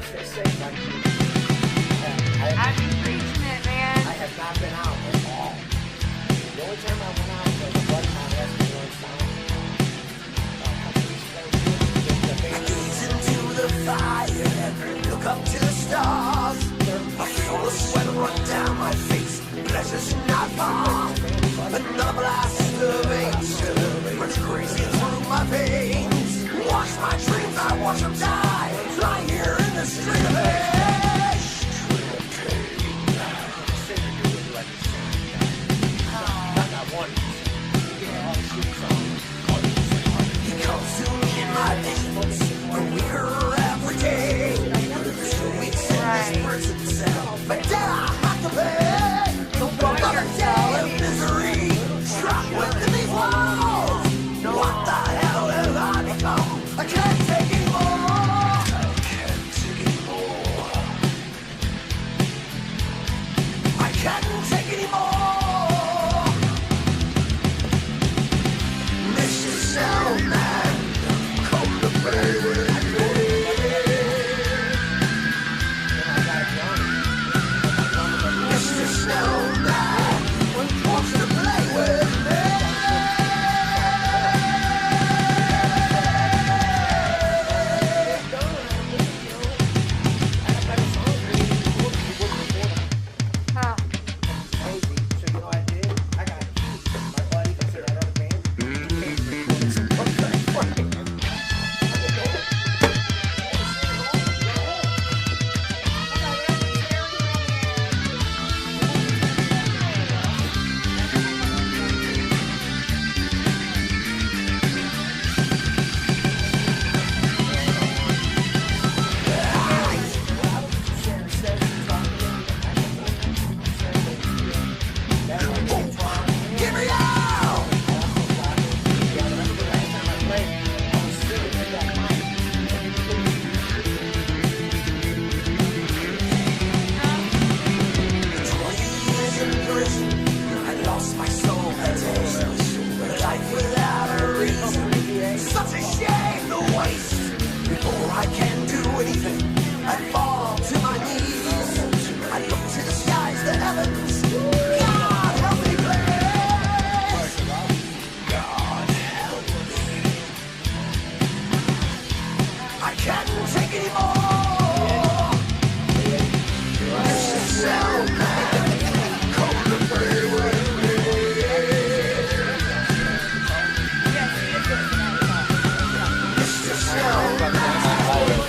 I've been preaching it, man. I have not been out at all. The only time I went out was a buddy mine asked me to go I gaze into the fire and look up to the stars. I feel the sweat run down my face. Pleasure's not far. Another blast of anger runs crazy through my veins. Watch my dreams, I watch them die. Lying here in the street of ash. He comes to me in my visions, a weaker every day. 2 weeks in this prison cell, but then I have to pay. Another day of misery, trapped within these walls. What the hell have I become? I can't take anymore. I can't take anymore. I can't take anymore. Mr. Snowman, come to play with me. Mr. Snowman wants to play with me. Huh. Get me out! I lost my soul that day. Life without a reason. Such a shame to waste. Before I can do anything, I fall to my knees. I look to the skies, the heavens. God help me, please. God help me. I can't take anymore. Mr. Snowman, come to play with me. Mr. Snowman,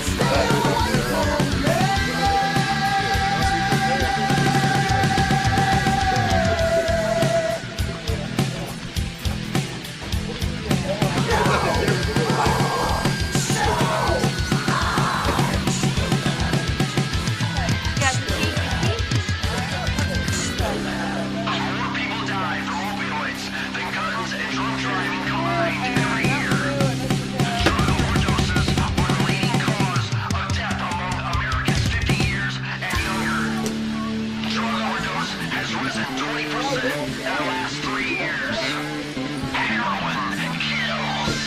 stay away from me. Got the key. More people die from opioids than guns and drunk driving combined every year. Drug overdoses are the leading cause of death among Americans 50 years and younger. Drug overdose has risen 20% in the last 3 years. Heroin kills.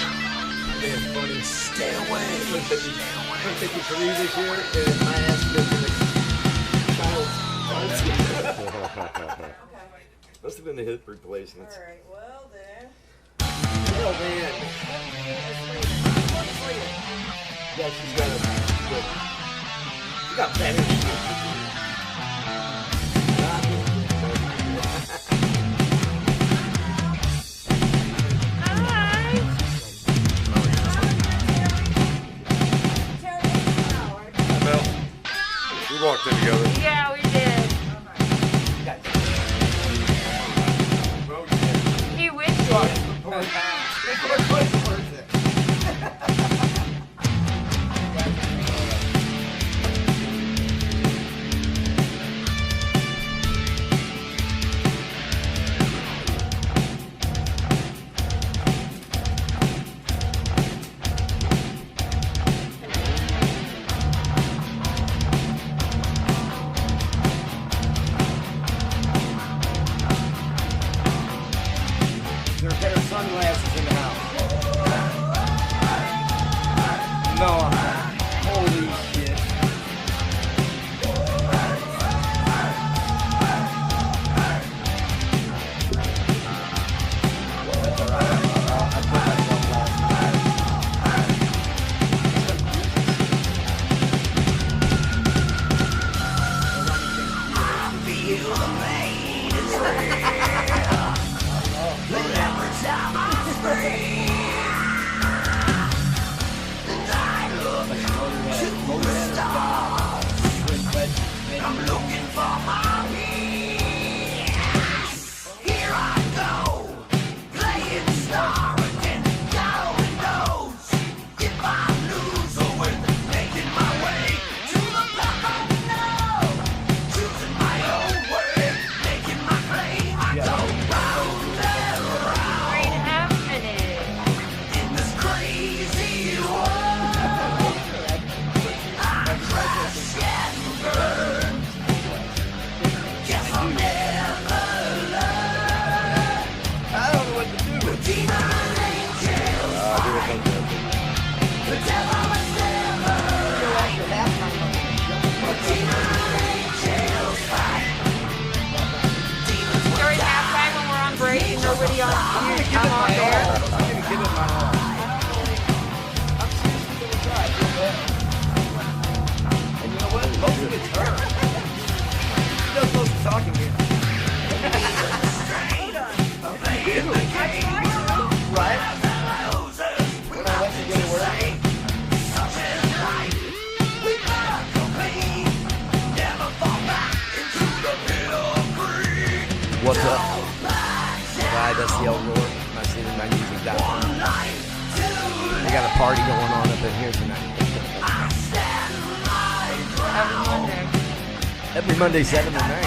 Stay away. I'm taking 3 this year, and my ass is Must have been the hip replacements. Alright, well then. Oh man. Yeah, she's got a. You got better shit. Well, we walked in together. Yeah, we did. He wished it. we got a party going on up in here tonight. Every Monday, 7 to 9.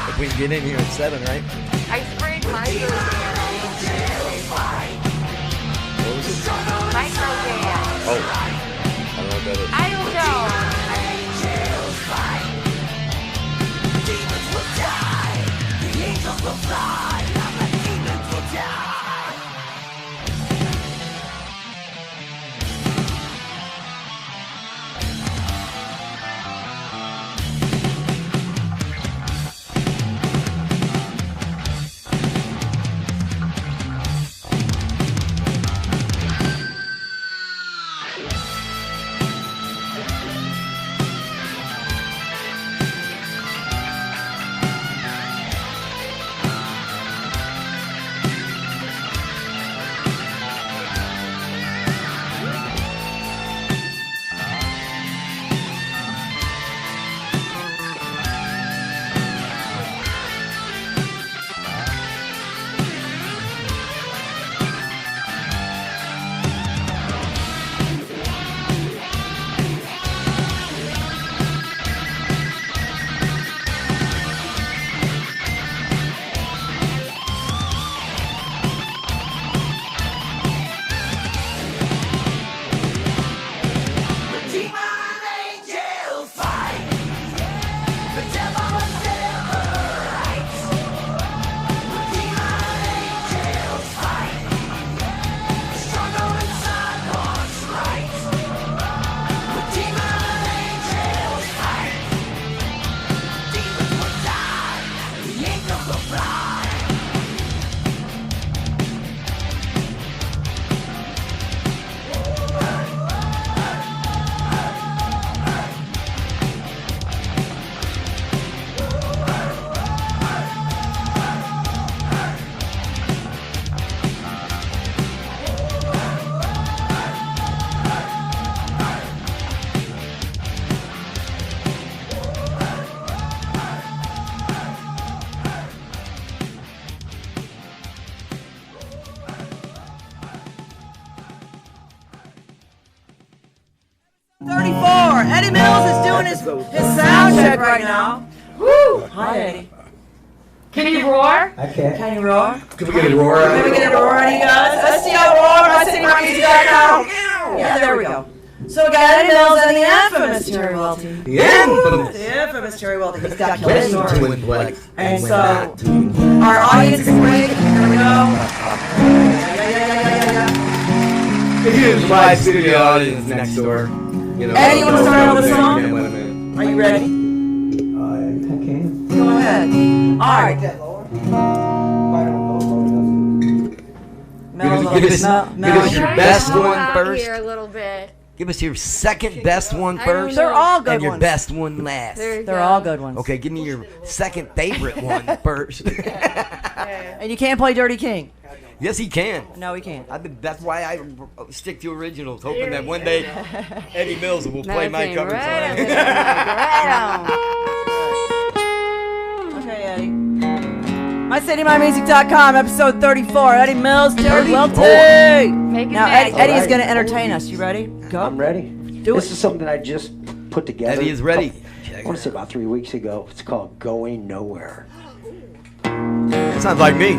If we can get in here at 7, right? I sprayed micro What was it? gas. Oh. I don't know what that is. I don't know. Demons will die. The angels will fly. The demons will die. Eddie Mills is doing his sound check right now. Woo! Hi, Eddie. Can you roar? I can't. Can you roar? Can we get a roar out? Can we get a roar out of you guys? STL Oa, MyCityMyMusic.com. Yeah, there we go. So we got Eddie Mills and the infamous Terry Welty. The infamous Terry Welty. He's got killer stories. And so our audience is great. Here we go. Here's my studio audience next door. You know, Eddie, you want to start out with a song? Are you ready? I can. Go ahead. All right. Give us your best one first. Here a little bit. Give us your second best one first. They're all good and your ones. best one last. They're all good ones. Okay, give me your second favorite one first. And you can't play Dirty King. Yes, he can. No, he can't. That's why I stick to originals, hoping that one day Eddie Mills will play my covers. Okay, Eddie. MyCityMyMusic.com, episode 34. Eddie Mills, Terry Welty. Now, Eddie is going to entertain us. You ready? Go. I'm ready. Do This it. is something I just put together. Eddie is ready. I want to say about 3 weeks ago. It's called Going Nowhere. That sounds like me.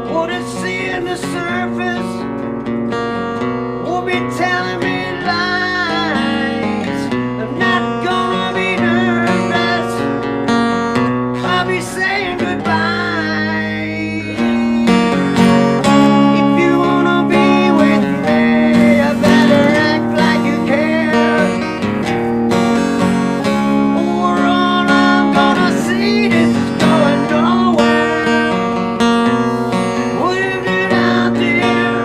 What is seeing the surface will be telling me lies. I'm not gonna be nervous. I'll be saying goodbye. If you wanna be with me, you better act like you care. Or all I'm gonna see is going nowhere. What is it out there?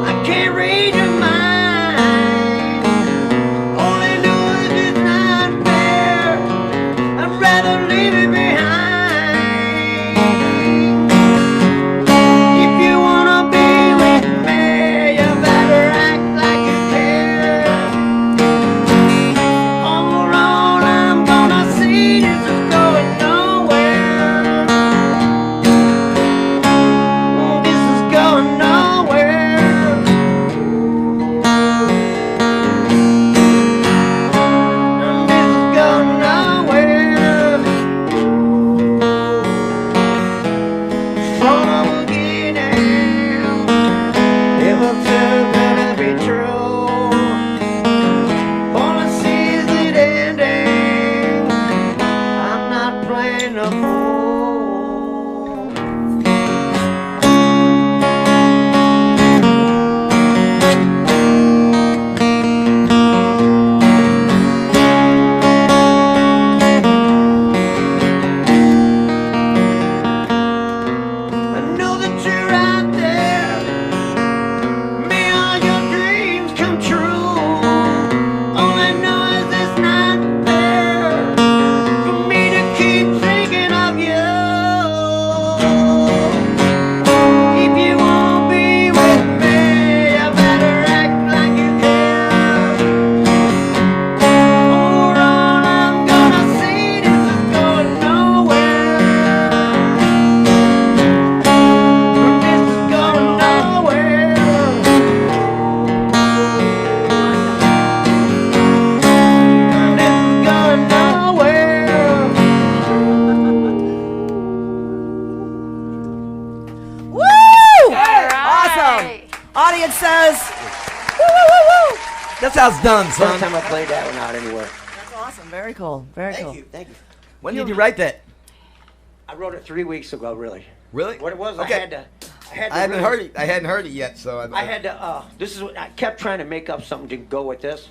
I can't read your mind. That's how it's done, First son. time I played that one out anywhere. That's awesome. Very cool. Very cool. Thank you. When did you write that? I wrote it 3 weeks ago, really. Really? What it was, Okay. I had to I haven't really- heard it. I hadn't heard it yet, so I had to, this is what, I kept trying to make up something to go with this.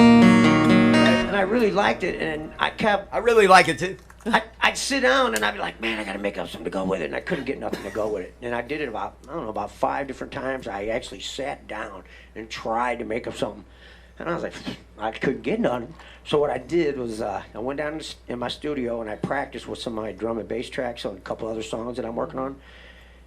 And I really liked it, and I kept, I really like it too. I'd sit down and I'd be like, man, I gotta make up something to go with it, and I couldn't get nothing to go with it. And I did it about, I don't know, about 5 different times. I actually sat down and tried to make up something. And I was like, I couldn't get none. So what I did was I went down in my studio and I practiced with some of my drum and bass tracks on a couple other songs that I'm working on.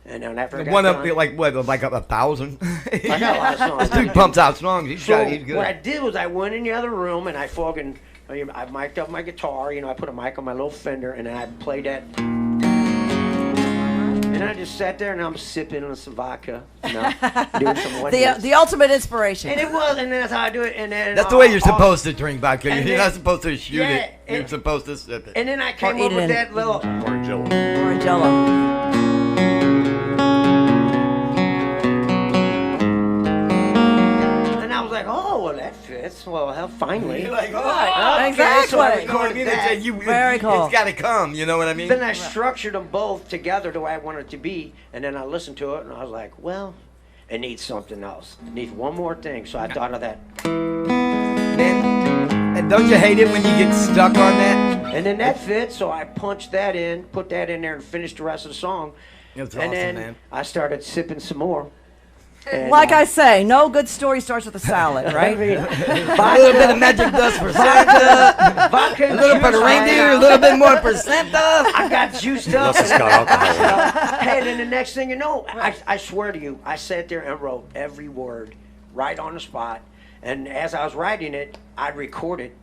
And then after I got One up done, like what? Like 1,000. I got a lot of songs. This dude pumps out songs. He's So he's good. what I did was I went in the other room and I fucking, I mic'd up my guitar. I put a mic on my little Fender and then I played that. And I just sat there and I'm sipping on some vodka, doing some one The ultimate inspiration. And it was, and that's how I do it. And then That's the way you're supposed to drink vodka. and You're then- not supposed to shoot yeah, it. You're and- supposed to sip it. And then I came Or up eat it with in- that little, Or Jello. Or Jello. and I was like, oh, well, that fits. Well, hell, finally. You're like, oh, Okay, Exactly. so I you know what I recorded mean? that. Very cool. It's got to come. You know what I mean? Then I structured them both together the way I wanted it to be, and then I listened to it, and I was like, well, it needs something else. It needs one more thing. So I thought of that. And don't you hate it when you get stuck on that? And then that fit, so I punched that in, put that in there, and finished the rest of the song. That's And awesome, then man. I started sipping some more. And, Like I say, no good story starts with a salad, right? A little bit of magic dust for Santa. vodka A and little bit of juice. reindeer. A little bit more percent of. I got juiced up. Unless it's got alcohol. Hey, and then the next thing you know, I swear to you, I sat there and wrote every word right on the spot. And as I was writing it, I'd record it.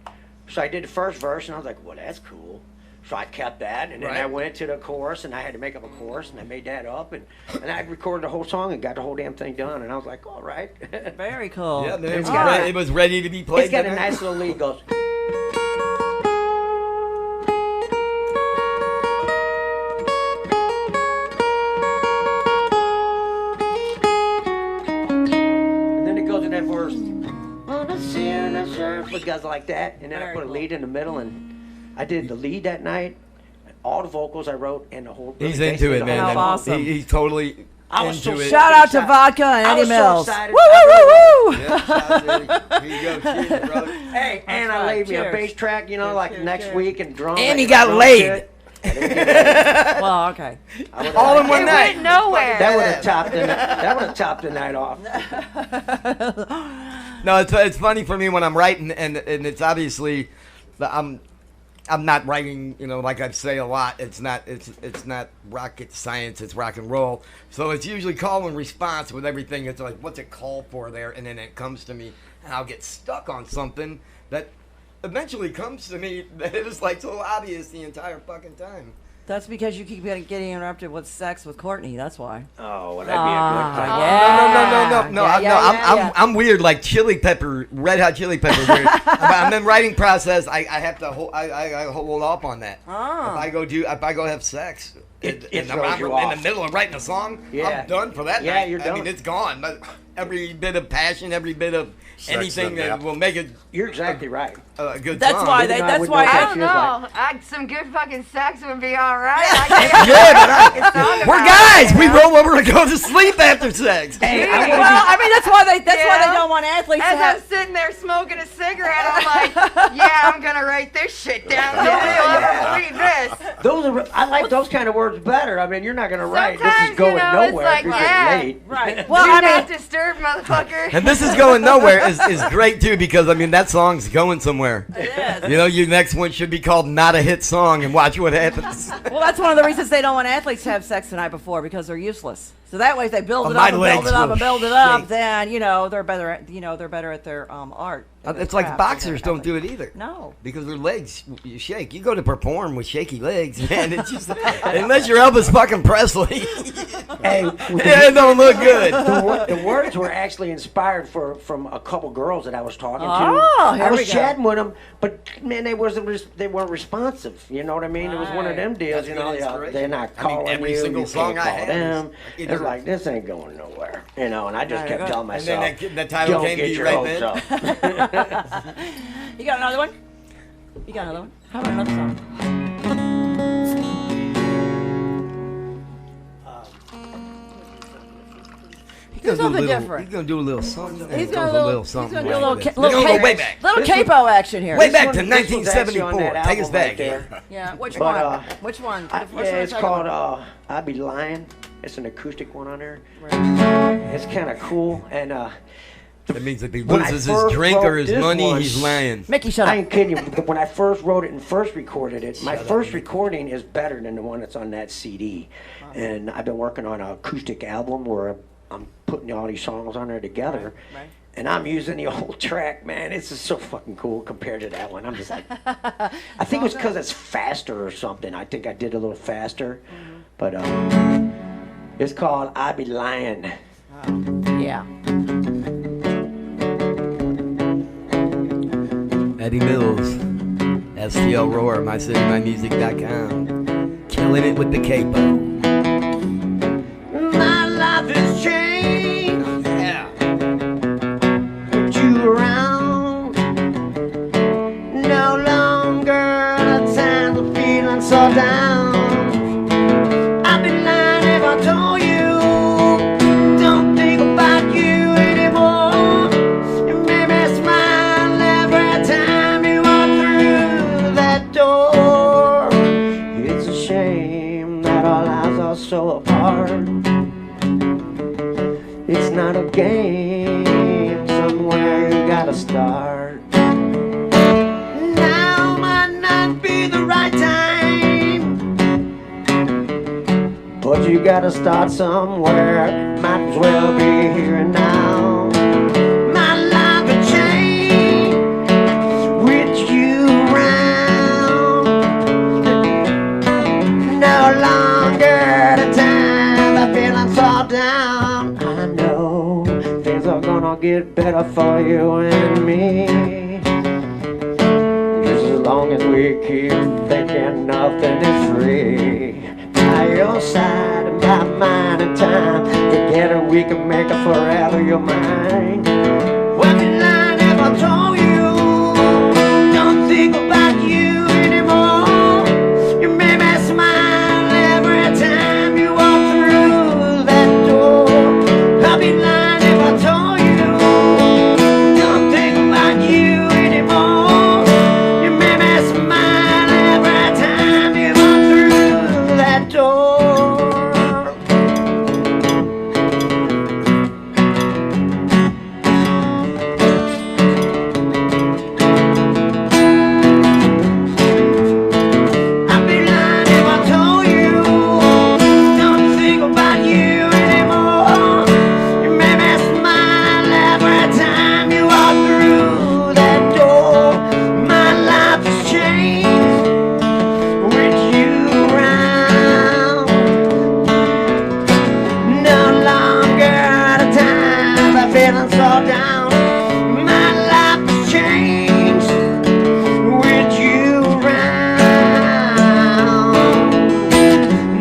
So I did the first verse, and I was like, well, that's cool. So I kept that, and then I Right. went to the chorus, and I had to make up a chorus, and I made that up, and I recorded the whole song and got the whole damn thing done, and I was like, all right. Very cool. Yeah, man, It's got it was ready to be played. It's got a tonight. nice little lead. It goes. And then it goes in that verse. Wanna see in the surf. It goes like that, and then I Very put a cool. lead in the middle, and I did the lead that night. All the vocals I wrote, and the whole. He's basically into it, the man. whole How That- song. awesome. He's totally I was so into it. Shout out to Vodka and I Eddie was so Mills. Woo, excited. woo, woo, woo. Yeah, shout out to Eddie. Here you go. Cheers, brother. Hey, and I right. laid me a Cheers. bass track, like next week, and drums. And I he did got drum laid. shit. Well, okay. I would've- All in one It night. went nowhere. That would have topped the night off. No, it's funny for me when I'm writing, and it's obviously, I'm not writing, like I say a lot. It's not rocket science. It's rock and roll. So it's usually call and response with everything. It's like, what's it call for there? And then it comes to me, and I'll get stuck on something that eventually comes to me that is like so obvious the entire fucking time. That's because you keep getting interrupted with sex with Courtney. That's why. Oh, well, that'd be a good thing. Yeah. No. I'm weird, like chili pepper, red hot chili pepper. Weird. I'm in writing process. I have to hold. I hold off on that. Oh. If I go have sex, It in throws you the off. middle of writing a song, Yeah. I'm done for that Yeah, night. you're I mean, done. it's gone. But every bit of passion, every bit of Sex anything and a that nap. will make it You're exactly right. a good That's song. why Even they. though I That's would why. know I that don't she was know. Some good fucking sex would be all right. Yeah, but we're guys. We roll over to go to sleep after sex. Hey, Well, I wanna Well, I mean, that's why they. That's why Yeah. they don't want athletes to As I'm have. sitting there smoking a cigarette, I'm like, yeah, I'm gonna write this shit down. Nobody will ever believe this. I like those kind of words better. I mean, you're not gonna write. This Sometimes, is going it's nowhere. like, You're yeah. getting late. Right. Well, Well, Do I not mean, disturb, motherfucker. And this is going nowhere is great too, because I mean that song's going somewhere. it is. Your next one should be called "Not a Hit Song" and watch what happens. Well, that's one of the reasons they don't want athletes to have sex the night before, because they're useless. So that way, if they build Oh, it my up and build legs it up will and build it up, shake. then they're better. They're better at their art. It's like boxers don't do it either. No. Because their legs you shake. You go to perform with shaky legs, man. It's just unless you're Elvis fucking Presley. Hey, It don't look good. the words were actually inspired from a couple girls that I was talking to. Oh, here I was we go. chatting with them, but man, they weren't responsive. You know what I mean? It was one of them deals. That's You know, good inspiration. they're not I mean, calling every you. single You song can't I call have them. is It's like this ain't going nowhere. You know, and I just There you kept go. telling And then myself, that title don't came to get you your right hopes then. up. You got another one? You got another one? How about another song? He's something different. He's gonna do a little something. He's got a little, something. he's gonna do a like little, this. little, We're gonna go way capo, back. little This capo action here. Way back to This was actually on 1974. that Take us album back right there. here. Yeah, which But, one? Which one? The first one or it's second called one? I Be Lying. It's an acoustic one on there. Right. It's kind of cool, and That means if he When I loses his first drink wrote or his this money, one- he's lying. Mickey, shut I up. ain't kidding you. When I first wrote it and first recorded it, my first recording is better than the one that's on that CD. And I've been working on an acoustic album where I'm putting all these songs on there together. Right. And I'm using the old track, man. It's just so fucking cool compared to that one. I'm just like, I think it was because it's faster or something. I think I did a little faster. But it's called I Be Lying. Yeah. Eddie Mills, STL Roar, mycitymymusic.com. Killing it with the capo. My life has changed. Yeah. Put you around. No longer the times of feeling so down. I'd be lying if I told you don't think about you anymore. You made me smile every time you walk through that door. It's a shame that our lives are so apart. It's not a game, somewhere you gotta start. Now might not be the right time, but you gotta start somewhere. Might as well be here and now. My life will change with you around. No longer the time I'm feeling so down. I know things are gonna get better for you and me. Just as long as we keep thinking nothing is free. By your side and by mine in time. Together we can make it forever your mine. Well, be lying if I told you don't think about you anymore. You made me smile every time you walk through that door. I'd be lying if I told you don't think about you anymore. You made me smile every time you walk through that door. I'd be lying if I told you don't think about you anymore. You made me smile every time you walk through that door. My life has changed with you around. No longer the time I'm feeling so down. My life has changed with you around.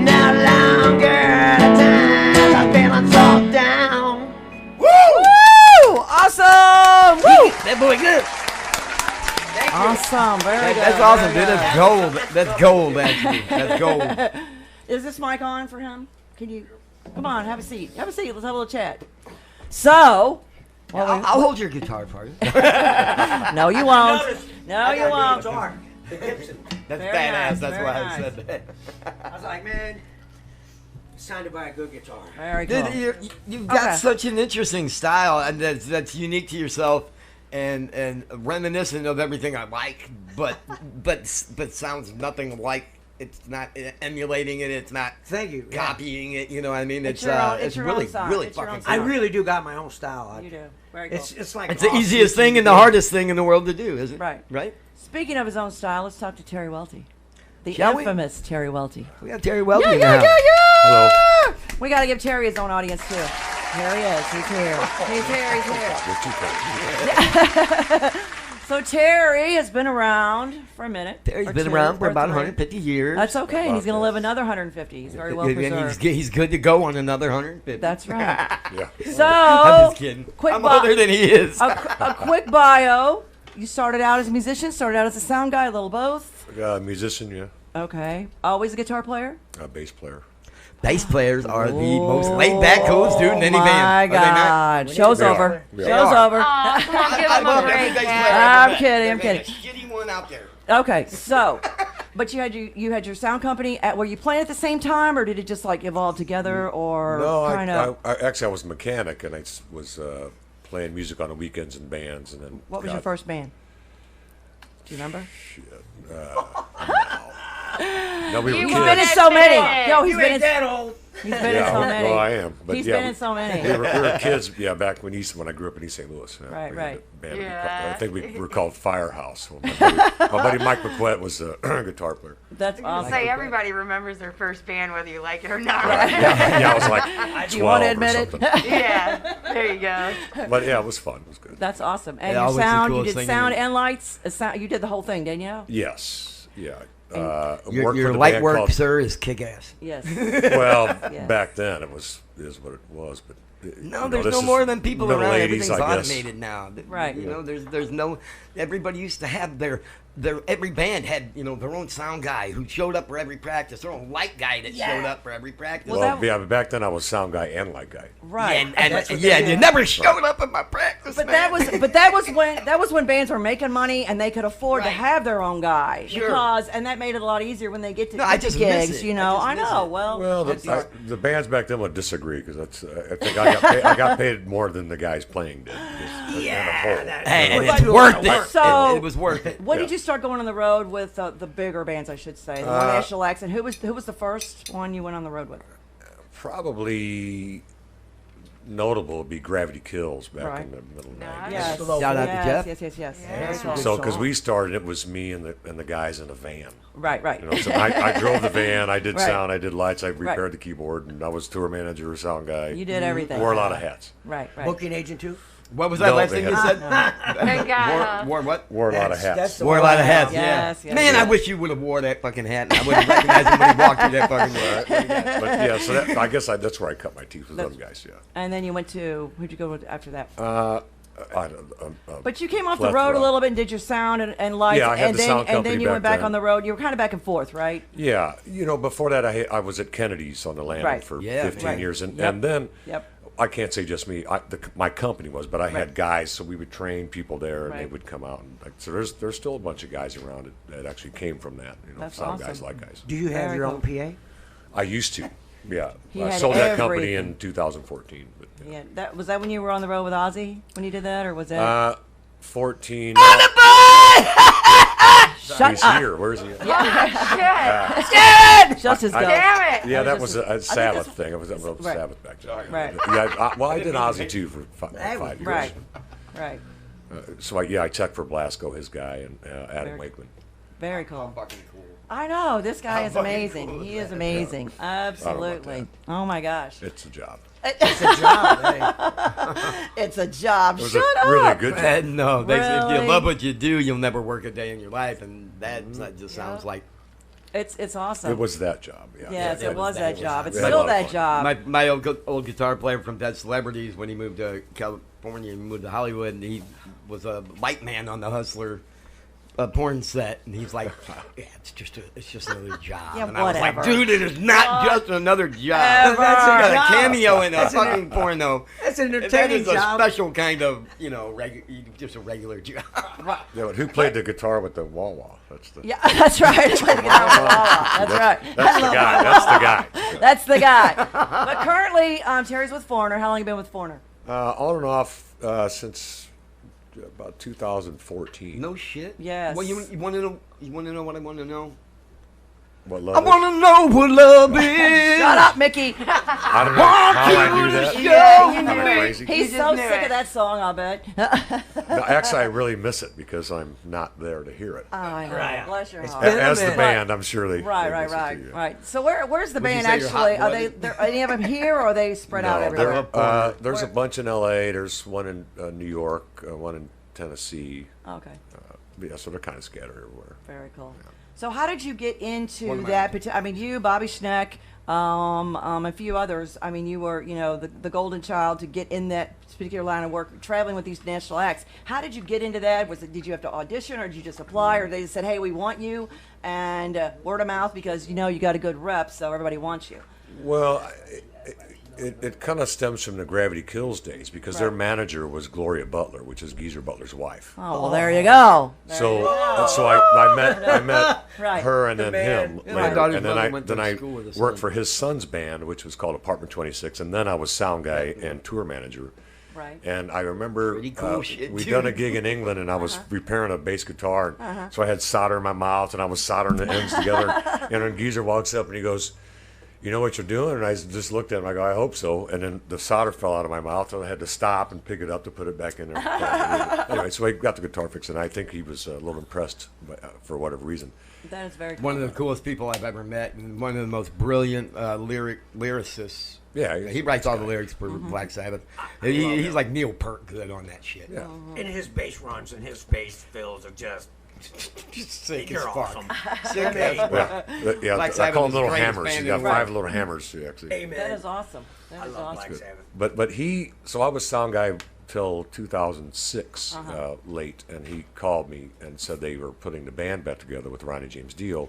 No longer the time I'm feeling so down. Woo! Awesome! Woo! That boy good. Awesome. Very good. That's awesome, very dude. good. That's gold. That's gold, actually. That's gold. Is this mic on for him? Can you come on? Have a seat. Have a seat. Let's have a little chat. So, I'll hold your guitar part. no, you won't. No, you won't. The Gibson. That's Very badass. nice, That's very why nice. I said that. I was like, man, it's time to buy a good guitar. Very cool. Dude, you've got Okay. such an interesting style, and that's unique to yourself, and reminiscent of everything I like, but sounds nothing like. It's not emulating it. It's not Thank you. copying it. You know what I mean? It's your own- it's your own really style. really It's your fucking. own cool. I style. really do got my own style. You do. Very cool. It's like It's the off easiest thing and the CCTV. hardest thing in the world to do, isn't it? Right. Right. Speaking of his own style, let's talk to Terry Welty. The Shall we? infamous Terry Welty. We got Terry Welty Yeah, in yeah, the yeah, house. yeah! Hello. We we got to give Terry his own audience too. Here he is. He's here. He's here. He's here. You're too kind. So Terry has been around for a minute. Terry's or been two, around for or about three. 150 years. That's okay. And he's going to About live another 150. He's very well And preserved. he's good to go on another 150. That's right. Yeah. So, I'm just kidding. quick I'm bio- older than he is. a quick bio. You started out as a musician, started out as a sound guy, a little both. Musician, yeah. Okay. Always a guitar player? Bass player. Bass players are the most laid-back, coolest dude in any Oh, band. my Are they not? God. Show's They are. over. They Show's are. over. Oh, come on, give I him a love every break, bass player man. I've I'm met. kidding, I'm There's kidding. a shitty one out there. Okay, so, but you had your sound company. Were you playing at the same time, or did it just like evolve together, or No, kind of? actually I was a mechanic, and I was playing music on the weekends in bands, and then. What was your first band? Do you remember? No, we were You He's kids. been in wanna so many. fit. No, he's You been in. ain't that old. He's been in so many. Well, I am. But He's yeah, been in so many. we were kids, yeah, back when I grew up in East St. Louis. Yeah, Right, we had right. a band, Yeah. I think we were called Firehouse. Well, my buddy Mike McQuett was a guitar player. That's awesome. Say everybody remembers their first band, whether you like it or not. Yeah, I was like 12 Do you want to or admit it? something. Yeah, there you go. But yeah, it was fun. It was good. That's awesome. And Yeah, your always the sound, you coolest did thing sound in- and lights. You did the whole thing, didn't you? Yes. Yeah. Your worked for the light band work, called- sir, is kick-ass. Yes. Well, Yes. back then it is what it was, but No, there's no more than people middle around. 80s, Everything's I guess. automated now. Right. You know, there's no. Everybody used to have their every band had their own sound guy who showed up for every practice. Their own light guy that showed up for every practice. Well, Well, that- yeah, but back then I was sound guy and light guy. Right. And you never showed up at my practice. But man. that was when bands were making money and they could afford to Right. have their own guy Sure. and that made it a lot easier when they get to, No, I get to just miss gigs. it. You know, I I just miss know. it. Well, The bands back then would disagree because I think I got paid more than the guys playing did. Hey, and But- it's worth it. So- it was worth it. when Yeah. did you start going on the road with the bigger bands? I should say, the more national acts. And who was the first one you went on the road with? Probably notable would be Gravity Kills back Right. in the middle of the Nice. 90s. Yes. Shout out to Jeff. Yes. Very cool. So, because we started, it was me and the guys in a van. Right. You know, so I drove the van, I did Right. sound, I did lights, I repaired Right. the keyboard, and I was tour manager, sound guy. You did everything. Wore a lot of hats. Right. Booking agent too? What was that No, last they thing you had- said? Thank God. Wore what? Wore a lot of That's hats. the Wore a one lot of I hats. have. Yes, Yeah. yes, Man, yes. I wish you would have wore that fucking hat, and I would have recognized him when he walked through that fucking door. But yeah, so I guess that's where I cut my teeth with those guys. Yeah. And then you went to who'd you go with after that? But you came off the road plethora. a little bit and did your sound and lights, Yeah, I had and the then sound and then company you went back back then. on the road. You were kind of back and forth, right? Yeah, before that I was at Kennedy's on the landing Right. for Yeah, 15 right. years, and Yep. then Yep. I can't say just me. My company was, but I Right. had guys, so we would train people there, and they Right. would come out. And so there's still a bunch of guys around that actually came from that. That's sound guys, awesome. like guys. Do you have Very your cool. own PA? I used to, yeah. He I had sold that company everything. in 2014. But, Yeah. That was that when you were on the road with Ozzy when you did that, or was that? 14. Shut He's up! here. Where's he? At? Shit. Just his ghost. Damn it. Yeah, that was was just a Sabbath that's- thing. I was a Right. Sabbath back then. Right. Yeah, well, I did Ozzy too for 5 years. Right. Right. So I checked for Blasco, his guy, and Adam Very- Wakeman. Very cool. Fucking cool. I know this guy is fucking amazing. cool is He is that? amazing. Absolutely. Oh my gosh. It's a job. It's a job. Hey. It's a job. It was Shut a up. really good job. No, if Really? you love what you do, you'll never work a day in your life, and that just sounds like It's awesome. It was that job. Yeah. Yes, Yeah, it was that job. It's We had a still lot of that fun. job. my old guitar player from Dead Celebrities when he moved to California and moved to Hollywood, and he was a light man on the Hustler porn set, and he's like, yeah, it's just another job. Yeah, and I was whatever. like, dude, it is not just another job. Ever. You got a job. cameo in a That's an- fucking porno. That's an That entertaining is a job. special kind of, just a regular job. Yeah, but who played the guitar with the wah wah? That's the. Yeah, that's right. That's right. That's the guy. That's the guy. That's the guy. But currently, Terry's with Foreigner. How long you been with Foreigner? On and off since about 2014. No shit. Yes. Well, you want to know? You want to know what I want to know? What I love is? want to know what love is. Shut up, Mickey. I don't know how I knew that. Yeah, you Am knew I it. crazy? He's You so just knew sick it. of that song, I bet. No, actually, I really miss it because I'm not there to hear it. I know. Right. Bless your It's heart. been- As the minute. band, I'm sure they. Right, they right, listen right, to you. right. So where's the Would you band say you're actually? Are they hot-blooded? there, any of them here, or are they spread out No, everywhere? there's a bunch in L.A. There's one in New York, one in Tennessee. Okay, Yeah, so they're kind of scattered everywhere. very cool. So how did you get One into of my- that? I mean, you, Bobby Schneck, a few others. I mean, you were, the golden child to get in that particular line of work, traveling with these national acts. How did you get into that? Did you have to audition, or did you just apply, or they just said, "Hey, we want you," and word of mouth because you got a good rep, so everybody wants you. Well, it kind of stems from the Gravity Kills days because their manager was Gloria Butler, which is Geezer Butler's wife. Oh, well, there you go. So I met Right. her and then band. him Yeah, my later, daughter's and then brother I went to then I school with his worked son. for his son's band, which was called Apartment 26, and then I was sound guy and tour manager. Right. And I remember Pretty cool shit, we'd too. done a gig in England, and I was repairing a bass guitar, and so I had solder in my mouth, and I was soldering the ends together. And then Geezer walks up and he goes, "You know what you're doing?" And I just looked at him. I go, "I hope so." And then the solder fell out of my mouth, and I had to stop and pick it up to put it back in there. Anyway, so I got the guitar fixed, and I think he was a little impressed for whatever reason. That is very cool. One of the coolest people I've ever met, and one of the most brilliant lyricists. Yeah, He writes all the lyrics for Black Sabbath. He's like Neil Peart good on that shit. Yeah. And his bass runs and his bass fills are just. Just sick as You're fuck. awesome. Sick as fuck. Yeah, Black I Sabbath call is them little the greatest hammers. band He's in got the world. 5 little hammers, actually. Amen. That is awesome. That I is love awesome. Black Sabbath. But so I was sound guy till 2006 late, and he called me and said they were putting the band back together with Ronnie James Dio.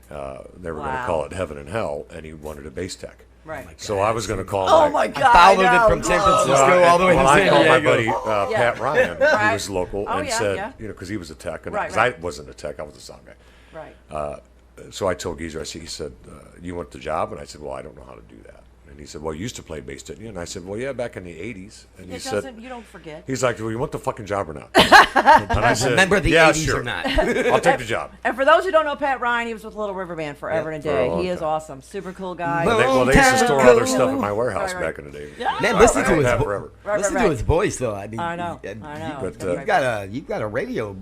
They were going to Wow. call it Heaven and Hell, and he wanted a bass tech. Right. So I was going to call Oh my God! I followed know. it from San Francisco Well, all the way to well, I San called my Diego. buddy Yeah. Pat Ryan, Right. who was local, Oh, and yeah, said, yeah. because he was a tech, and Right, because right. I wasn't a tech, I was a sound guy. Right. So I told Geezer, he said, "You want the job?" And I said, "Well, I don't know how to do that." And he said, "Well, you used to play bass, didn't you?" And I said, "Well, yeah, back in the '80s." And he It said, doesn't. You don't forget. "He's like, well, you want the fucking job or not?" And I said, Remember the "Yeah, 80s sure. or not? I'll take the job." And for those who don't know Pat Ryan, he was with Little River Band forever and a for a day. long He is time. awesome. Super cool guy. And they used to store other stuff in my warehouse Right, right. back in the day. Yeah. Man, listen I to had his that vo- forever. Right, listen right, to right. his voice though. I mean, I know. you- I know. but, You've got a radio.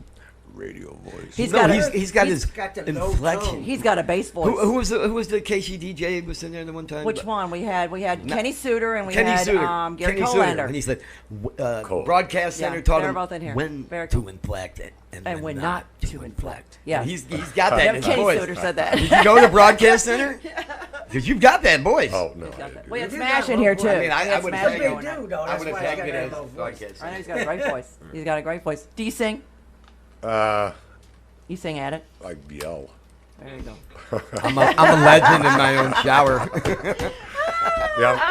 Radio voice. He's No, got he's got his got the low inflection. tone. He's got a bass voice. Who was the KC DJ who was in there the one time? Which one? We had Kenny Suter and we Kenny had Suter. Gary Kenny Suter. Colander. And he said, Cole. broadcast Yeah, center taught they're him both in here. when Very to cool. inflect And when not to inflect. Yeah. And he's got that in Yep, his Kenny voice. Suter said Did that. you go to broadcast center? Because you've got that voice. Oh no, Got I that. didn't We do had You Smash got in here one too. voice. I mean, I We had would Smash have They taken going do, on. though. I That's would have why I taken got it as that low voice. broadcast I know center. he's got a great voice. He's got a great voice. Do you sing? You sing at it. I yell. There you go. I'm a legend in my own shower. Yeah, look,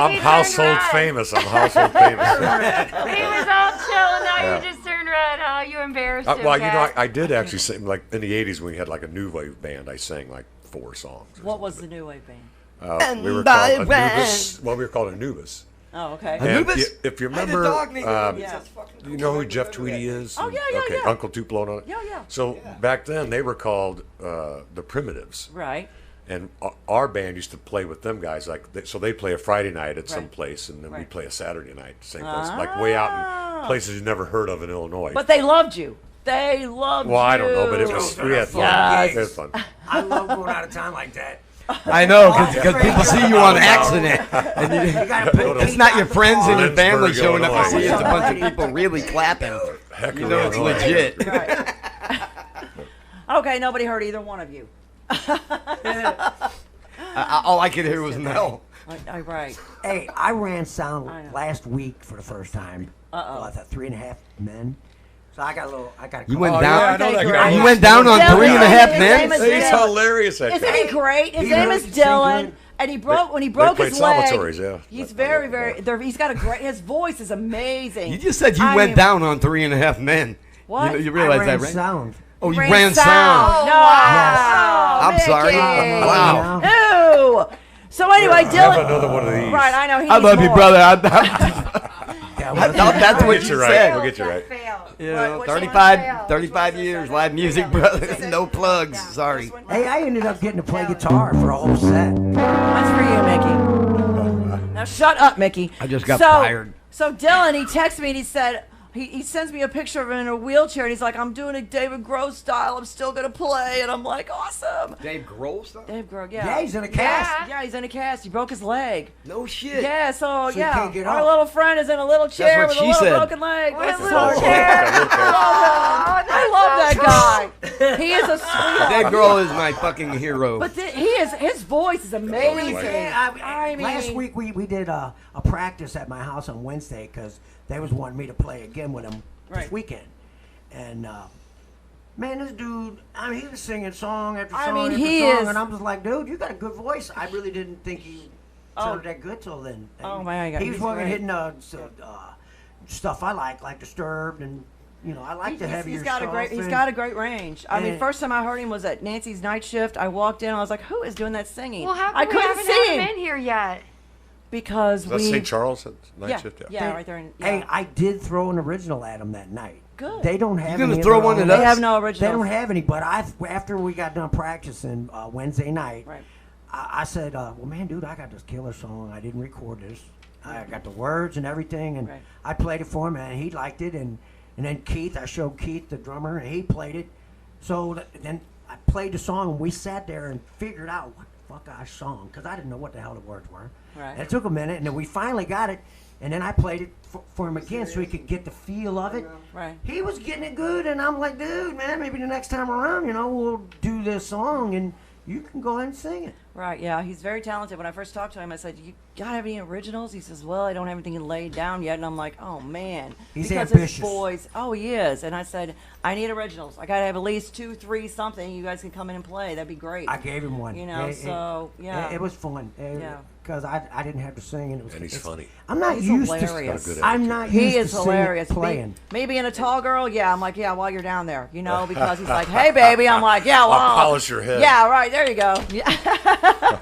I'm he household turned red. famous. I'm household famous. He was all chill, and now Yeah. you just turned red. Oh, you embarrassed him. Well, you know, Kat. I did actually sing, like, in the 80s when we had, like, a new wave band, I sang, like, 4 songs. or What was something. the new wave band? We were And called I Anubis. Well, we were called Anubis. Oh, okay. A new- And Anubis? if you I had a remember, dog named Anubis. Yeah. That's fucking you cool. know I who Jeff remember Tweedy that. is? Oh, yeah, yeah, okay, yeah. Uncle Tupelo on it. Yeah, yeah. So back then, they were called the Primitives. Right. And our band used to play with them guys, so they'd play a Friday night at some Right. place, and then Right. we'd play a Saturday night, same place, like way out in places you never heard of in Illinois. But they loved you. They loved well, you. I don't know, but it was we had fun. Yes. It was fun. I love going out of town like that. I know, because people see you on accident. And You you, gotta put it's Pete not on your the friends and your Lindsberg, family showing up to see you. It's a Illinois. bunch of people really clapping. Heck You of know it's Illinois. legit. Right. Okay, nobody heard either one of you. All I could hear was no. Right. Hey, I ran sound I know. last week for the first time. Uh-oh. Well, I thought 3.5 men. So I got a little. You went Oh, down. yeah, I know that guy. You went down on Dylan, 3.5 his men. name is He's Dylan. hilarious. That Isn't guy. he great? His He name really is can sing Dylan, good. and he broke when he broke played his leg. Salvatore's, yeah. He's Like, very, oh, very. boy. He's got a great. His voice is amazing. You just said you I went mean, down on 3.5 men. What? You realize I ran that, right? sound. Oh, you ran ran sound. sound. No. I'm Mickey. sorry. Wow. Ew. So anyway, Have Dylan. another one of these. Right, I know. He I needs love you, more. brother. Yeah, I thought that's what Get you you right. said. We'll get you right. You know, What's 35 years, live music, brother. No plugs. Sorry. Hey, I ended up getting to play guitar for a whole set. That's for you, Mickey. Now shut up, Mickey. I just got fired. So Dylan, he texted me and he said, he sends me a picture of him in a wheelchair and he's like, I'm doing a David Grohl style. I'm still going to play. And I'm like, awesome. Dave Grohl stuff? Dave Grohl, yeah. Yeah, he's in a cast. Yeah, he's in a cast. He broke his leg. No shit. Yeah, so he yeah. can't get Our up. little friend is in a little chair what with a she little said. broken leg. With Bless a his little heart. chair. I love that guy. He is a sweetheart. Dave Grohl is my fucking hero. But his voice is amazing. I mean, Last week we did a practice at my house on Wednesday because they was wanting me to play again with him this Right. weekend. And man, this dude, I mean, he was singing song after song I mean, after he song, is- and I'm just like, dude, you got a good voice. I really didn't think he sounded that good till then. Oh, my God, he was he's fucking great. hitting stuff I like Disturbed, and you know, I like the heavier He's got stuff. he's and- got a great range. I mean, and- first time I heard him was at Nancy's night shift. I walked in, I was like, who is doing that singing? Well, how I come we couldn't haven't see had him him in here yet? because That's we St. Charles at night yeah, shift. yeah, right there. In, Hey, yeah. I did throw an original at him that night. Good. They don't have gonna any. throw of their one own. at us? They have no They originals. don't have any, but after we got done practicing Wednesday night, Right. I said, well, man, dude, I got this killer song. I didn't record this. I got the words and everything, and Right. I played it for him, and he liked it. And then Keith, I showed Keith, the drummer, and he played it. So then I played the song, and we sat there and figured out what the fuck I sung, because I didn't know what the hell the words were. Right. And it took a minute, and then we finally got it. And then I played it for him again so he could get the feel of it. Right. He was getting it good, and I'm like, dude, man, maybe the next time around, we'll do this song, and you can go ahead and sing it. Right, yeah, he's very talented. When I first talked to him, I said, "You gotta have any originals?" He says, "Well, I don't have anything laid down yet." And I'm like, "Oh man," He's because ambitious. his voice. Oh, he is. And I said, "I need originals. I gotta have at least 2, 3, something. You guys can come in and play. That'd be great." I gave him one. You know, so yeah. It was fun. Yeah. Because I didn't have to sing, and it was. And he's funny. I'm not He's used hilarious. to. Got a good I'm not He used is to singing, hilarious. playing. Me being a tall girl, yeah, I'm like, yeah, while you're down there, because he's like, hey, baby, I'm like, yeah, well, I'll polish your head. Yeah, right, there you go. Yeah.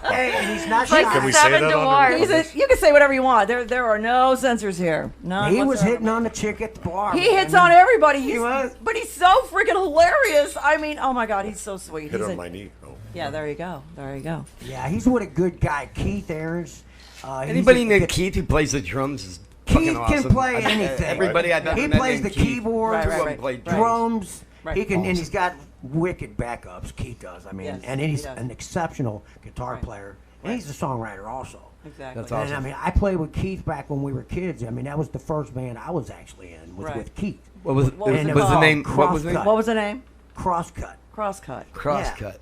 Hey, and he's not Like shy. Can we say seven that on dwarfs. the You can say whatever you want. There are no censors here. None He was whatsoever. hitting on the chick at the bar. He man. hits on everybody. He was. But he's so freaking hilarious. I mean, oh my God, he's so sweet. Hit He's on a- my knee. Oh. Yeah, there you go. There you go. Yeah, he's with a good guy, Keith Aarons. He's Anybody a- named Keith who plays the drums is fucking Keith awesome. can play I- anything. Everybody I know He that plays the named Keith. keyboard, Right, Two right, of them right. play drums. Right. He can, and Awesome. he's got wicked backups. Keith does. I mean, Yes, and he he's does. an exceptional guitar Right. player, and he's a songwriter also. Exactly. That's awesome. And I mean, I played with Keith back when we were kids. I mean, that was the first band I was actually in, was Right. with Keith. What was, What was was it the called? name? What was the name? Crosscut. What was the name? Crosscut. Crosscut. Crosscut.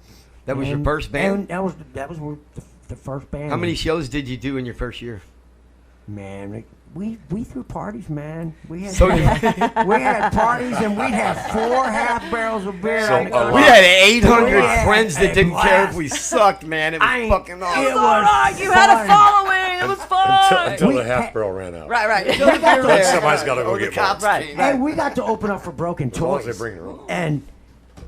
That was your And- first band? And that was the first band. How many shows did you do in your first year? Man, we threw parties, man. We had So- we had parties, and we'd have 4 half barrels of beer. So on the a car. We had 800 We had friends that a didn't care if blast. we sucked, man. It I was ain't- fucking awesome. it It was all was right. You had a fun. following. It was fun. Until We the half had- barrel ran out. Right, right. Then somebody's got to Oh, go the get cops one. Right. came. Hey, we got to open up for Broken As long as Toys, they bring their own. and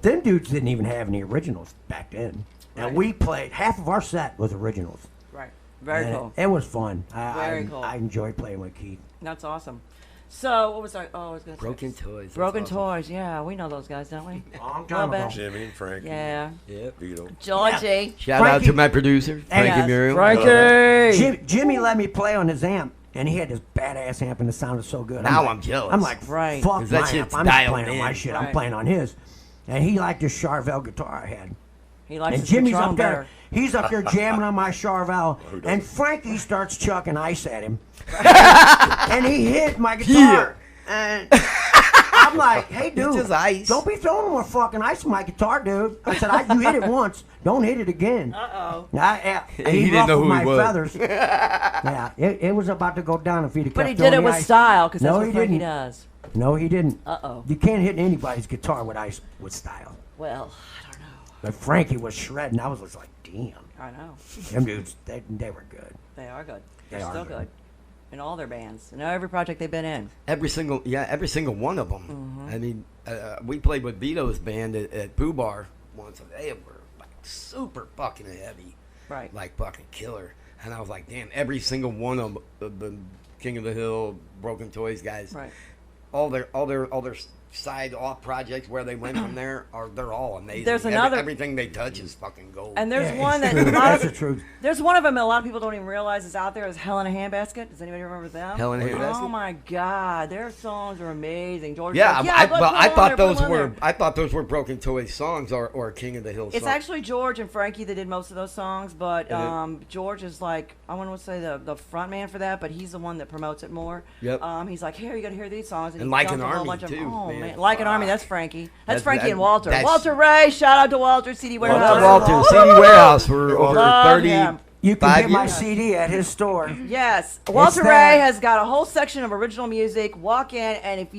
them dudes didn't even have any originals back then. And we played half of our set was originals. Right. Very And cool. It was fun. Very cool. I enjoyed playing with Keith. That's awesome. So, what was I? Oh, I was going to say. Broken Toys. that's Broken awesome. Toys. Yeah, we know those guys, don't we? Long Little time ago. bit. Jimmy and Frankie. Yeah. Yep. Vito. Georgie. Shout out Frankie- to my producer, Frankie Yes, Muriel. Frankie. Jimmy let me play on his amp, and he had this badass amp, and it sounded so good. Now like- I'm jealous. I'm like, Right. fuck 'Cause that my shit's amp. I'm not dialed playing on my in. shit. I'm Right. playing on his. And he liked this Charvel guitar I had. He likes And his Jimmy's Patron up there. better. He's up there jamming on my Charvel, Who doesn't? and Frankie starts chucking ice at him, and he hit my guitar. And I'm like, "Hey, dude, just ice. don't be throwing more fucking ice on my guitar, dude." I said, "You hit it once, don't hit it again." Uh-oh. Yeah, and He he didn't know ruffled who he my was. feathers. Yeah, it was about to go down if he'd have But kept he did throwing it the with ice. style, because that's No, what he Frankie didn't. does. No, he didn't. Uh-oh. You can't hit anybody's guitar with ice with style. Well, I don't know. But Frankie was shredding. I was just like, damn. I know. Them dudes, they were good. They are good. They They're are still good. good. In all their bands. In every project they've been in. Every single one of them. Mm-hmm. I mean, we played with Vito's band at Pooh Bar once, and they were like super fucking heavy, Right. like fucking killer. And I was like, damn, every single one of them King of the Hill, Broken Toys guys. Right. All their side off projects where they went from there they're all amazing. There's another- everything they touch is fucking gold. And there's Yeah, one it's that true. a lot That's of, the truth. there's one of them that a lot of people don't even realize is out there is Hell in a Handbasket. Does anybody remember them? Hell in a Handbasket? Oh my God, their songs are amazing. George yeah, like, I put them on there, thought put those them on were there. I thought those were Broken Toys songs or King of the Hill songs. It's actually George and Frankie that did most of those songs, but George is like, I want to say the front man for that, but he's the one that promotes it more. Yep. He's like, here, you got to hear these songs. And he Like dumps an a whole Army, bunch of, too, oh, man. Like an Army, that's Frankie. That's Frankie that- and Walter. that's- Walter Ray, shout out to Walter, CD Warehouse. Walter, CD Warehouse for over Love 30. him. You can 5 get my years. CD at his store. Yes, Walter there. Ray has got a whole section of original music. Walk in, and if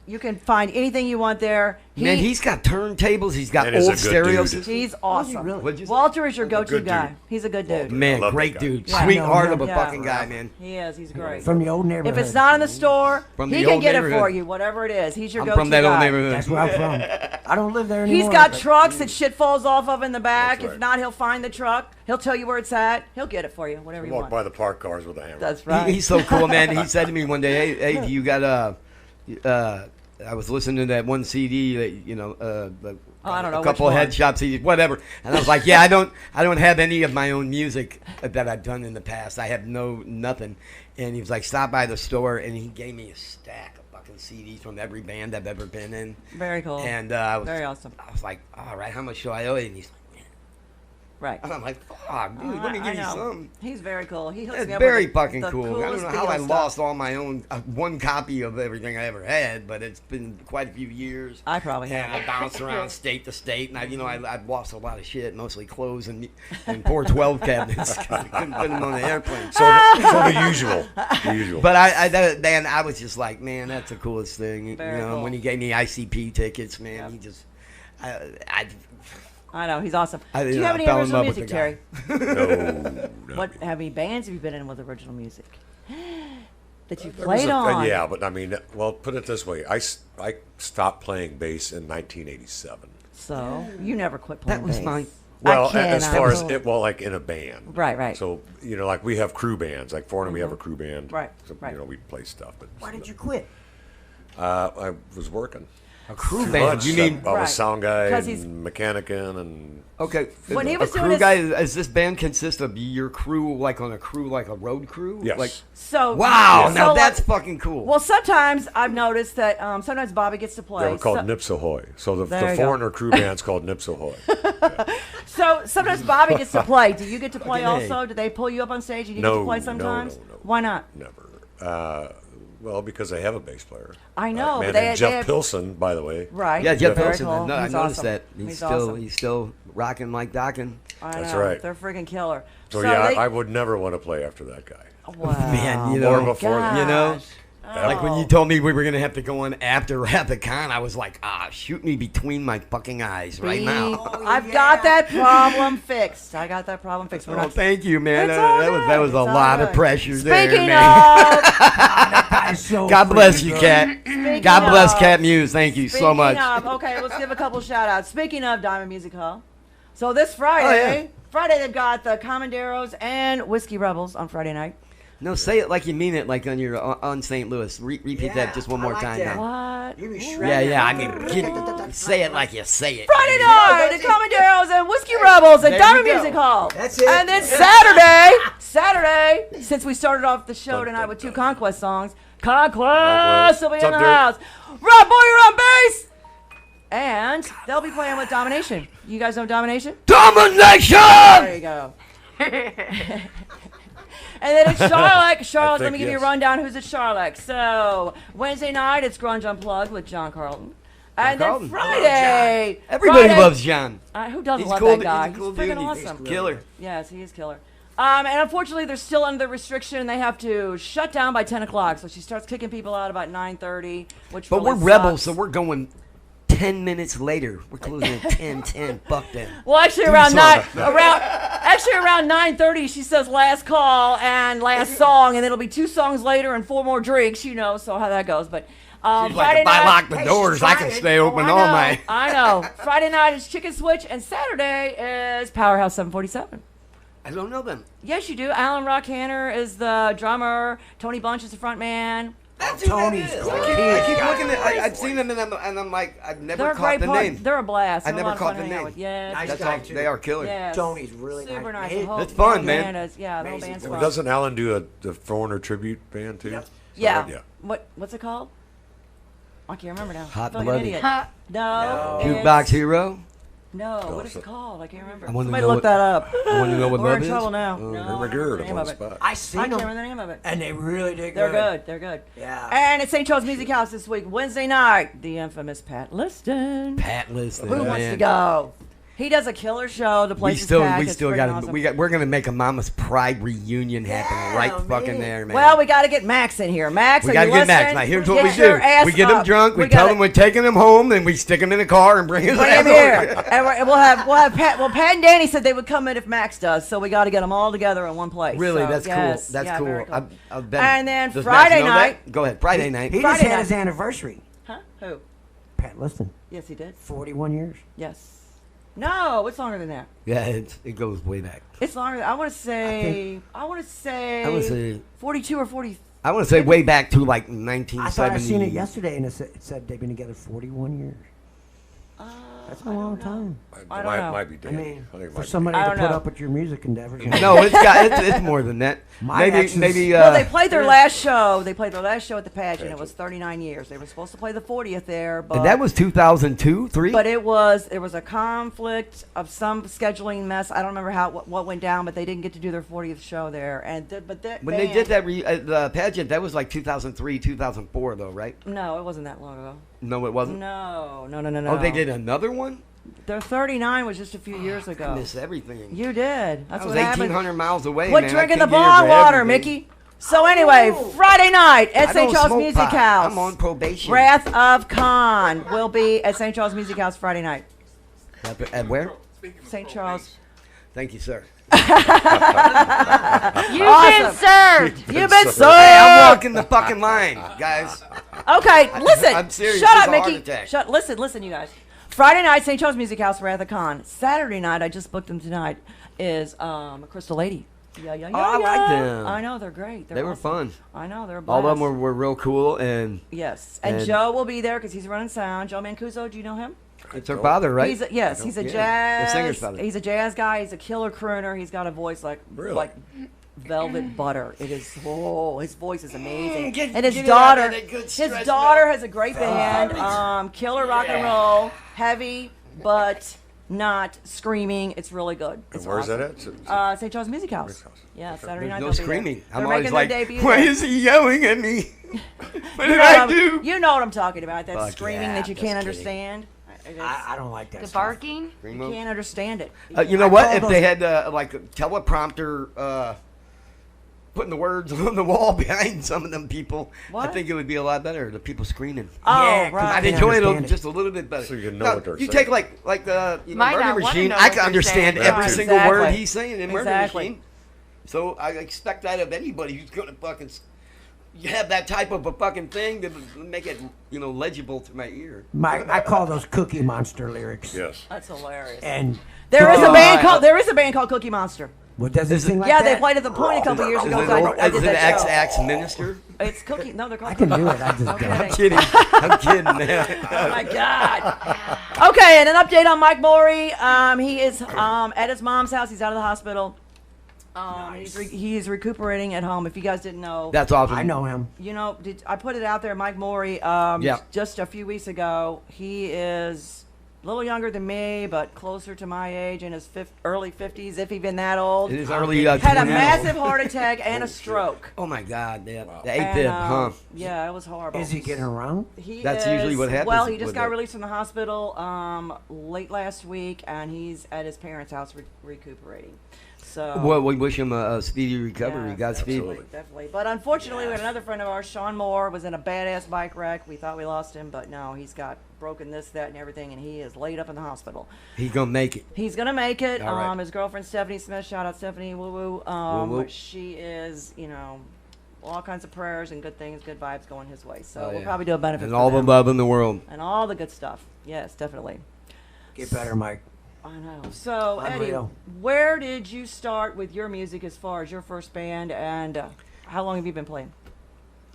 you can find anything you want there. Man, he's got turntables. He's got And he's a old good stereo dude. systems. He's awesome. really? What'd you say? Walter is your go-to good guy. dude. He's a good dude. I Man, love that great guy. dude. Yeah. Sweetheart of a Yeah. fucking guy, man. He is. He's great. From the old neighborhood. If it's not in the store, From he the can old get it neighborhood. for you. Whatever it is, he's your I'm go-to from that guy. old neighborhood. That's where I'm from. I don't live there anymore. He's got but- trucks that shit falls off of in the back. That's If right. not, he'll find the truck. He'll tell you where it's at. He'll get it for you. Whatever you Walk want. by the parked cars with a hammer. That's right. He's so cool, man. He said to me one day, "Hey, do you got I was listening to that one CD that I don't know a couple which of one. head shop CDs, whatever." And I was like, "Yeah, I don't have any of my own music that I've done in the past. I have nothing." And he was like, "Stop by the store," and he gave me a stack of fucking CDs from every band I've ever been in. Very cool. And Very awesome. I was like, "All right, how much do I owe you?" And he's like, Right. and I'm like, "Fuck, dude, let me I give you know. some." He's very cool. He hooks That's me up very with fucking the cool. I don't coolest know how I video stuff. lost all my own one copy of everything I ever had, but it's been quite a few years. I probably and have. I bounced around state to state, and I've lost a lot of shit, mostly clothes and 412 cabinets. 'Cause I couldn't put them on the airplane. So the usual. The usual. But man, I was just like, man, that's the coolest thing. Very and cool. when he gave me ICP tickets, man, Yep. he just, I know. He's awesome. I- Do you I have any fell in original love with music, the guy. Terry? no. What have any bands have you been in with original music that you There was played on? yeah, but I mean, well, put it this way. I stopped playing bass in 1987. So you never quit playing That was bass. my- Well, I as cannot far as believe- it, well, like in a band. Right, right. So, like we have crew bands. Like Fornham, we have a crew band. Right, So, right. we play stuff. But Why did you quit? I was working. a crew Too band. much. You mean I Right. was sound guy 'Cause he's- and mechanican and okay? When he a was doing crew his- guy, does this band consist of your crew, like on a crew, like a road crew? yes. Like, So wow, so now like- that's fucking cool. Well, sometimes I've noticed that sometimes Bobby gets to play. they were called so, Nips Ahoy. So the There you go. foreigner crew band's called Nips Ahoy. so sometimes Bobby gets to play. Do you get to play Fucking A. also? Do they pull you up on stage and you get No, to play no, sometimes? no. Why not? Never. Well, because I have a bass player. I know, A man but they- named they Jeff have- Pilson, by the way. Right. Yeah, Jeff Very Wilson. cool. No, I He's noticed awesome. that. He's still rocking like docking. I That's know. right. They're freaking killer. So, yeah, they- I would never want to play after that guy. Wow. Man, you Or know, before that. you know, Gosh. like when you told me we were gonna have to go on after Rapicon, I was like, shoot me between my fucking eyes right now. I've got that problem fixed. I got that problem fixed. We're Oh, not- thank you, man. It's all That was good. a It's all lot of good. pressure there, Speaking man. of, Guy's so God bless freaking you, good. Cat. Speaking God bless of- Cat Muse. Thank you so speaking much. of, okay, let's give a couple shout outs. Speaking of Diamond Music Hall, so this Friday, they've got the Commanderos and Whiskey Rebels on Friday night. No, say it like you mean it, like on St. Louis. Repeat that just one more I like time. that. Now. What? You be Ooh. shredding. Yeah. I mean, say it like you say it. Friday night, the Commanderos and Whiskey Rebels at There Diamond we go. Music Hall. That's it. And then Saturday, since we started off the show tonight with two Conquest songs, Conquest will be What's in the up, dude? house. Rob Boyer on bass. And they'll be playing with Domination. You guys know Domination? Domination! There you go. And then it's Charlotte. Charlotte, let think me give you a yes. rundown who's at Charlotte. So, Wednesday night, it's Grunge Unplugged with John Carlton. And then Carlton. Friday. Everybody Friday- loves John. Who doesn't He's love cool. that guy? He's a cool He's freaking dude. He's awesome. killer. Yes, he is killer. And unfortunately, they're still under the restriction. They have to shut down by 10 o'clock. So she starts kicking people out about 9:30, which But really we're rebels, so sucks. we're going 10 minutes later. We're closing at 10:10. Fuck them. Well, actually, around 9:30, she says last call and last song, and it'll be 2 songs later and 4 more drinks. You know, so how that goes. But Like, Friday if I night, lock the Hey, doors, she's I can trying. stay open I all know, night. I know. Friday night is Chicken Switch, and Saturday is Powerhouse 747. I don't know them. Yes, you do. Alan Rockhanner is the drummer. Tony Bunch is the front man. That's who that Tony's is. cool. I keep looking at. I've seen them, and I'm like, I've never They're a caught great the part. name. They're a blast. I They're a never lot of caught fun the to hang out name. with. Yes. Nice That's guy, all. too. They are killer. Yes. Tony's really super nice. nice. The whole- It's fun, the man. band is- yeah, the whole Amazing. band's Well, fun. Doesn't Alan do the Foreigner tribute band too? Yep. Yeah. Yeah. What's it called? I can't remember now. Hot I feel like an Blooded. idiot. Huh. No. Jukebox it's- Hero. No. What is it called? I can't remember. I wanna Somebody know look what- that up. I want to know what We're love in is. trouble now. Oh. No, They're I don't remember McGird the at name one of it. spot. I I seen can't them, remember the name of it. and they really did They're good. good. They're good. Yeah. And at St. Charles Music House this week, Wednesday night, the infamous Pat Liston. Pat Liston. Who wants man. to go? He does a killer show. The place We is still, packed. we It's still freaking got. awesome. We're gonna make a Mama's Pride reunion happen right fucking there, man. Well, we got to get Max in here. Max, We are gotta you get Max. listening? Now here's what Get we do: your ass we get him up. drunk. We gotta- tell him we're taking him home, then we stick him in a car and bring his Bring ass him over here, and we'll have Pat. Well, Pat and Danny said they would come in if Max does, so we got to get them all together in one place. Really, So, that's yes, cool. That's yeah, cool. very cool. I've been, And then does Friday Max know night- that? Go ahead. Friday night. He Friday just had night. his anniversary. Huh? Who? Pat Liston, Yes, he did. 41 years. Yes. No, it's longer than that. Yeah, it goes way back. It's longer. I want to say. I want to say. I would say 42 or 40. I want to say way back to like I 1970. thought I seen it yesterday, and it said they've been together 41 years. That's a long time. I don't know. Might be I Danny. mean, I think it for might be somebody I to don't put know. up with your music endeavors. No, it's more than that. My exes- maybe. Well, they played their last show. They played their last show at the pageant. It was 39 years. They were supposed to play the 40th there, but and that was 2002, 3. But there was a conflict of some scheduling mess. I don't remember what went down, but they didn't get to do their 40th show there. And when they did that the pageant, that was like 2003, 2004, though, right? no, it wasn't that long ago. No, it wasn't. No. Oh, they did another one. Their 39 was just a few years ago. I miss everything. You did. That's I was what happened. 1,800 miles away. Quit man. I drinking the couldn't get bar into water, everything. Mickey. So anyway, Friday night I at St. don't Charles smoke Music pot. House. I'm on probation. Wrath of Khan will be at St. Charles Music House Friday night. At where? St. Charles. Thank you, sir. You've been Awesome. served. You've been Hey, I'm served. walking the fucking line, guys. Okay, listen. I'm serious. Shut This up, is a heart Mickey. attack. Listen, you guys. Friday night, St. Charles Music House, Wrath of Khan. Saturday night, I just booked them tonight, is Crystal Lady. Yeah. Oh, I like them. I know, they're great. They were awesome. fun. I know, they're a All blast. of them were real cool, and Yes. And and- Joe will be there because he's running sound. Joe Mancuso, do you know him? it's her father, right? He's a Yeah, jazz. the singer's father. He's a jazz guy. He's a killer crooner. He's got a voice like Really? velvet butter. It is. Oh, his voice is amazing. Get- and his get it out daughter, of that good his stretch daughter milk. has a great band. Killer rock and roll, heavy, but not screaming. It's really good. It's And where's awesome. that at? St. Charles Music House. Music House. Yeah, Saturday There's night. no they'll be there. screaming. They're I'm always making like, their debut why there. is he yelling at me? What You did know, I do? you know what I'm talking about. That Fuck screaming yeah, that you just can't kidding. understand. It is- I don't like that The stuff. barking. you can't understand it. You know I what? call If those- they had like a teleprompter putting the words on the wall behind some of them people, What? I think it would be a lot better. The people screaming. Oh, Yeah, 'cause right. I'd can't enjoy it understand it. just a little bit better. So you know Now, what they're you saying. take like the Might Murder not wanna Machine. know I what can they're understand saying. every Right. single word Exactly. he's saying in Murder Exactly. Machine. So I expect that of anybody who's gonna fucking. You have that type of a fucking thing to make it, legible to my ear. I call those Cookie Monster lyrics. Yes. That's hilarious. And There is a Oh, band I- called Cookie Monster. what does it sing like Yeah, that? they played at the Point a couple years Is ago. it, so I did is it that show. X Minister? It's Cookie. No, they're called I can Cookie do it. I just Monster. don't. I'm kidding. I'm kidding, man. Oh my God. Okay, and an update on Mike Morey. He is at his mom's house. He's out of the hospital. He's recuperating at home. If you guys didn't know, That's awesome. I know him. I put it out there. Mike Morey. Yeah. Just a few weeks ago, he is a little younger than me, but closer to my age, in his early 50s, if even that old. It is early. Had a 20s. massive heart attack and a stroke. Oh my God, yeah. The And, AFib, huh? Yeah, it was horrible. Is he getting around? That's usually what happens Well, he just with got it. released from the hospital late last week, and he's at his parents' house recuperating. So. Well, we wish him a speedy recovery. Yeah, Godspeed. definitely. But unfortunately, we had another friend of ours, Sean Moore, was in a badass bike wreck. We thought we lost him, but no, he's got broken this, that, and everything, and he is laid up in the hospital. He's gonna make it. He's gonna make it. All right. His girlfriend Stephanie Smith, shout out Stephanie, woo woo. Woo woo. She is, all kinds of prayers and good things, good vibes going his way. So Oh, we'll yeah. probably do a benefit And for all the them. love in the world. And all the good stuff. Yes, definitely. Get better, Mike. I know. So, Eddie, Unreal. where did you start with your music as far as your first band, and how long have you been playing?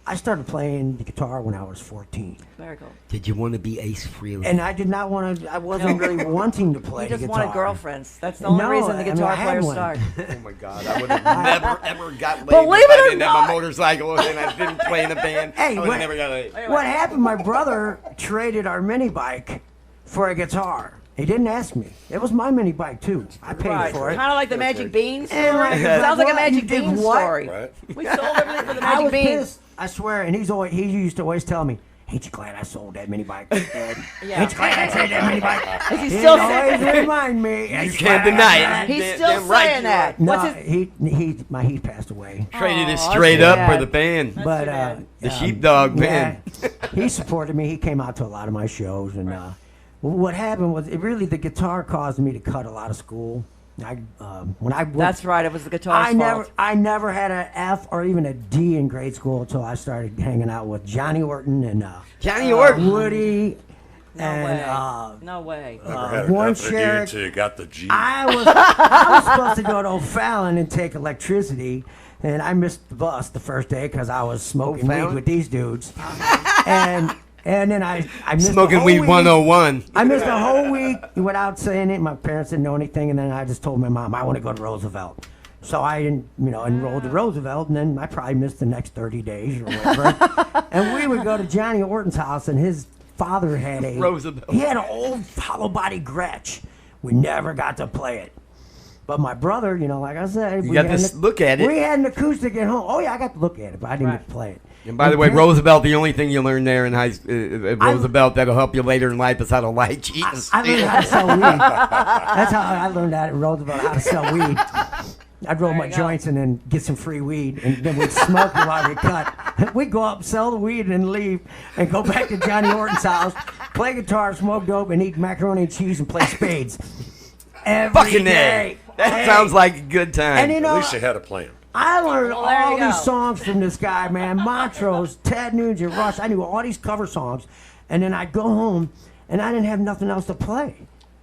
I started playing the guitar when I was 14. Very cool. Did you want to be Ace Frehley? And I did not want to, I wasn't really wanting to play You the just guitar. wanted girlfriends. That's the only No, reason the I mean, guitar I had players one. start. Oh my God! I would have never ever got laid Believe if it I or didn't have not. a motorcycle and I didn't play in a band. Hey, I would what- never got laid. What happened, my brother traded our mini bike for a guitar. He didn't ask me. It was my mini bike, too. I paid Right. for it. Kind of like the Magic Bean story. And like, Sounds like a what? Magic You did Bean what? story. Right. We sold everything for the I Magic was Beans. pissed. I swear. And he used to always tell me, ain't you glad I sold that mini bike, Dad? Yeah. Ain't you glad I traded that mini bike? Is he He'd still always saying remind me. You can't deny it. He's Damn- still damn right saying you that. are. No, What's his, he passed away. Traded it Aw, straight that's up too for the bad. band. But too bad. The sheepdog band. he supported me. He came out to a lot of my shows, and what happened was the guitar caused me to cut a lot of school. When I That's right. It was the guitar's fault. I never had an F or even a D in grade school until I started hanging out with Johnny Orton and Johnny Orton. Woody No and way. No way. Never had an Warren F and a D Sherrick. until you got the G. I was supposed to go to O'Fallon and take electricity, and I missed the bus the first day because I was smoking weed O'Fallon? with these dudes, and then I missed the Smoking whole weed week. 101. I missed a whole week without saying it. My parents didn't know anything, and then I just told my mom I want to go to Roosevelt. So I didn't, enrolled to Roosevelt, and then I probably missed the next 30 days or whatever. And we would go to Johnny Orton's house, and his father had Roosevelt. He had an old hollow body Gretsch. We never got to play it. But my brother, like I said, You got to look at it. We had an acoustic at home. Oh yeah, I got to look at it, but I didn't get to play it. And by the way, Roosevelt, the only thing you learn there in Roosevelt that'll help you later in life is how to lie cheese. I learned how to sell weed. That's how I learned that at Roosevelt, how to sell weed. I'd roll There my you go. joints and then get some free weed, and then we'd smoke it while we cut. We'd go up, sell the weed, and then leave, and go back to Johnny Orton's house, play guitar, smoke dope, and eat macaroni and cheese and play spades. Every Fucking day. A. That Hey. sounds like a good time. And At least you had a plan. I learned Well, there all you these go. songs from this guy, man. Montrose, Ted Nugent, Rush. I knew all these cover songs. And then I'd go home, and I didn't have nothing else to play.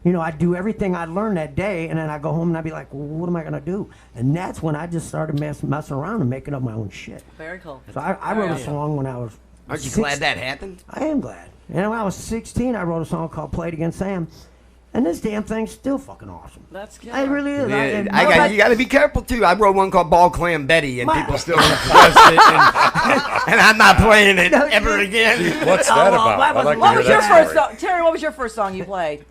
I'd do everything I learned that day, and then I'd go home and I'd be like, well, what am I going to do? And that's when I just started messing around and making up my own shit. Very cool. So I wrote a song when I was Aren't you 16. glad that happened? I am glad. And when I was 16, I wrote a song called Play It Again, Sam. And this damn thing's still fucking awesome. That's good. It really is. Yeah, you got to be careful too. I wrote one called Ball Clam Betty, and people still request it, and I'm not playing it ever again. What's that well, about? that I'd like was- to What hear was your that first story. song? Terry, what was your first song you played?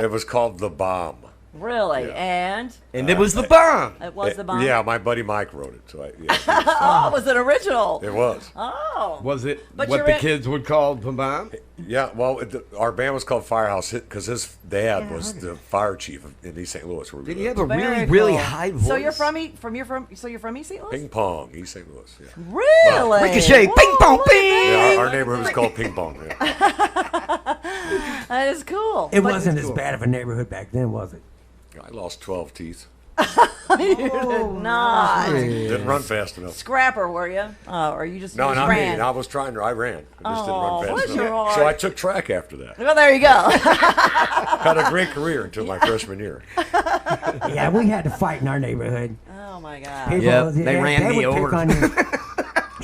It was called The Bomb. Really? Yeah. And And it was the bomb. it was the bomb? Yeah, my buddy Mike wrote it. So Oh, was it original? it was. Oh. Was it But what you're the in- kids would call the bomb? Yeah, well, our band was called Firehouse because his dad was the fire chief in East St. Louis. Where we Did he lived. have a Very really, really cool. high voice? So you're from East St. Louis? Ping Pong, East St. Louis. Yeah, Really? Ricochet, Whoa, ping pong, look at ping. yeah that. our neighborhood was called Ping Pong. Yeah. That is cool. It But- wasn't as bad of a neighborhood back then, was it? I lost 12 teeth. You did not. Didn't run fast enough. Scrapper, were you? Or you just, No, you just not ran? me. I was trying to. I ran. I just Oh, didn't run bless fast your enough. heart. So I took track after that. Well, there you go. Had a great career until my freshman year. Yeah, we had to fight in our neighborhood. Oh, my God. People, Yeah, they ran me would pick over. on you.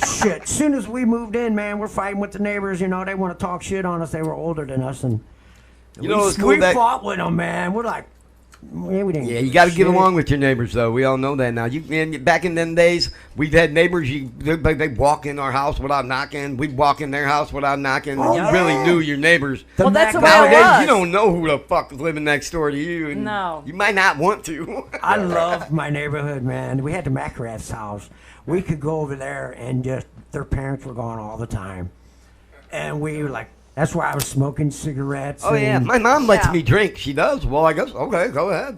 Shit. As soon as we moved in, man, we're fighting with the neighbors. They want to talk shit on us. They were older than us, and You know, it's cool we that- fought with them, man. We're like, we didn't. Yeah, you got to get shit. along with your neighbors, though. We all know that now. Back in them days, we've had neighbors. They walk in our house without knocking. We'd walk in their house without knocking. Oh, You yeah. really knew your neighbors. The Well, that's Mac- the way it Nowadays, was. you don't know who the fuck is living next door to you. And No. you might not want to. I love my neighborhood, man. We had the McRath's house. We could go over there and just their parents were gone all the time, and we were like. That's why I was smoking cigarettes. Oh yeah, and my mom lets Yeah. me drink. She does. Well, I guess okay, go ahead.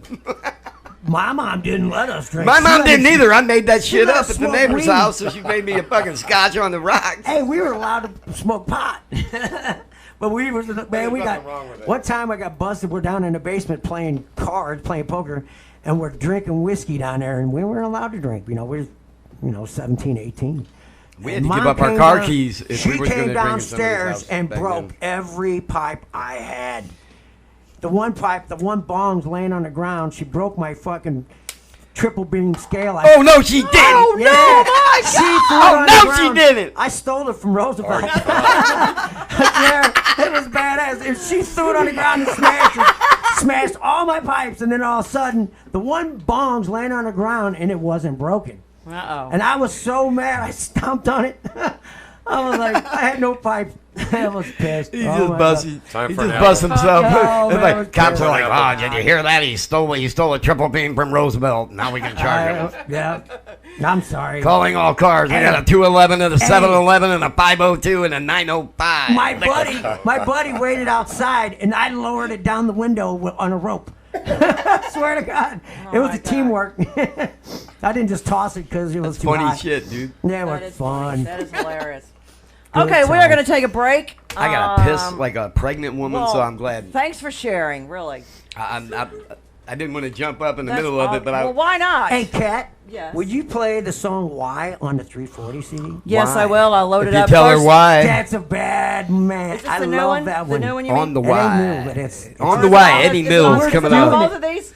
my mom didn't let us drink. My She mom let didn't us- either. I made that shit let up us at the smoke neighbor's weed. house, so she made me a fucking scotch on the rocks. Hey, we were allowed to smoke pot. But we was man, we got nothing wrong with that. one time I got busted. We're down in the basement playing cards, playing poker, and we're drinking whiskey down there, and we weren't allowed to drink. We're 17, 18. We had And to give Mom up our came car down- keys if she we were came going to drink in somebody's downstairs house and back broke then. every pipe I had. the one bong's laying on the ground. She broke my fucking triple beam scale. Oh no, she didn't. Oh no, my She God. threw it Oh on no, the she ground. didn't. I stole it from Roosevelt. Yeah, it was badass. And she threw it on the ground and smashed all my pipes. And then all of a sudden, the one bong's laying on the ground and it wasn't broken. Uh-oh. And I was so mad, I stomped on it. I was like, I had no pipe. I was pissed. He Oh just my bust. God. Time He for an just bust apple. himself. Oh, It's man, like cops are like, terrible. "Oh, did you hear that? He stole a triple beam from Roosevelt. Now we can charge him." Yeah. I'm sorry. Calling all cars. We got a 211 and a 711 and a 502 and a 905. My buddy waited outside, and I lowered it down the window on a rope. Swear to God, it was my a teamwork. I didn't just toss it because it was That's too funny high. shit, dude. Yeah, it That was is funny. fun. That is hilarious. Good Okay, we are time. going to take a break. I got to piss like a pregnant woman, well, so I'm glad. Thanks for sharing, really. I didn't want to jump up in the That's middle of all- it, but well, why not? Hey, Kat. Yes. Would you play the song "Why" on the 340 CD? Yes, Why? I will. I'll load If it you up tell her first. why, That's a bad man. Is this I the new love one? that The one. new one you mean? on the It ain't why, new, but it's on Is the it why, on- Eddie is it Mills on- Where's coming the on new up. one? both of these?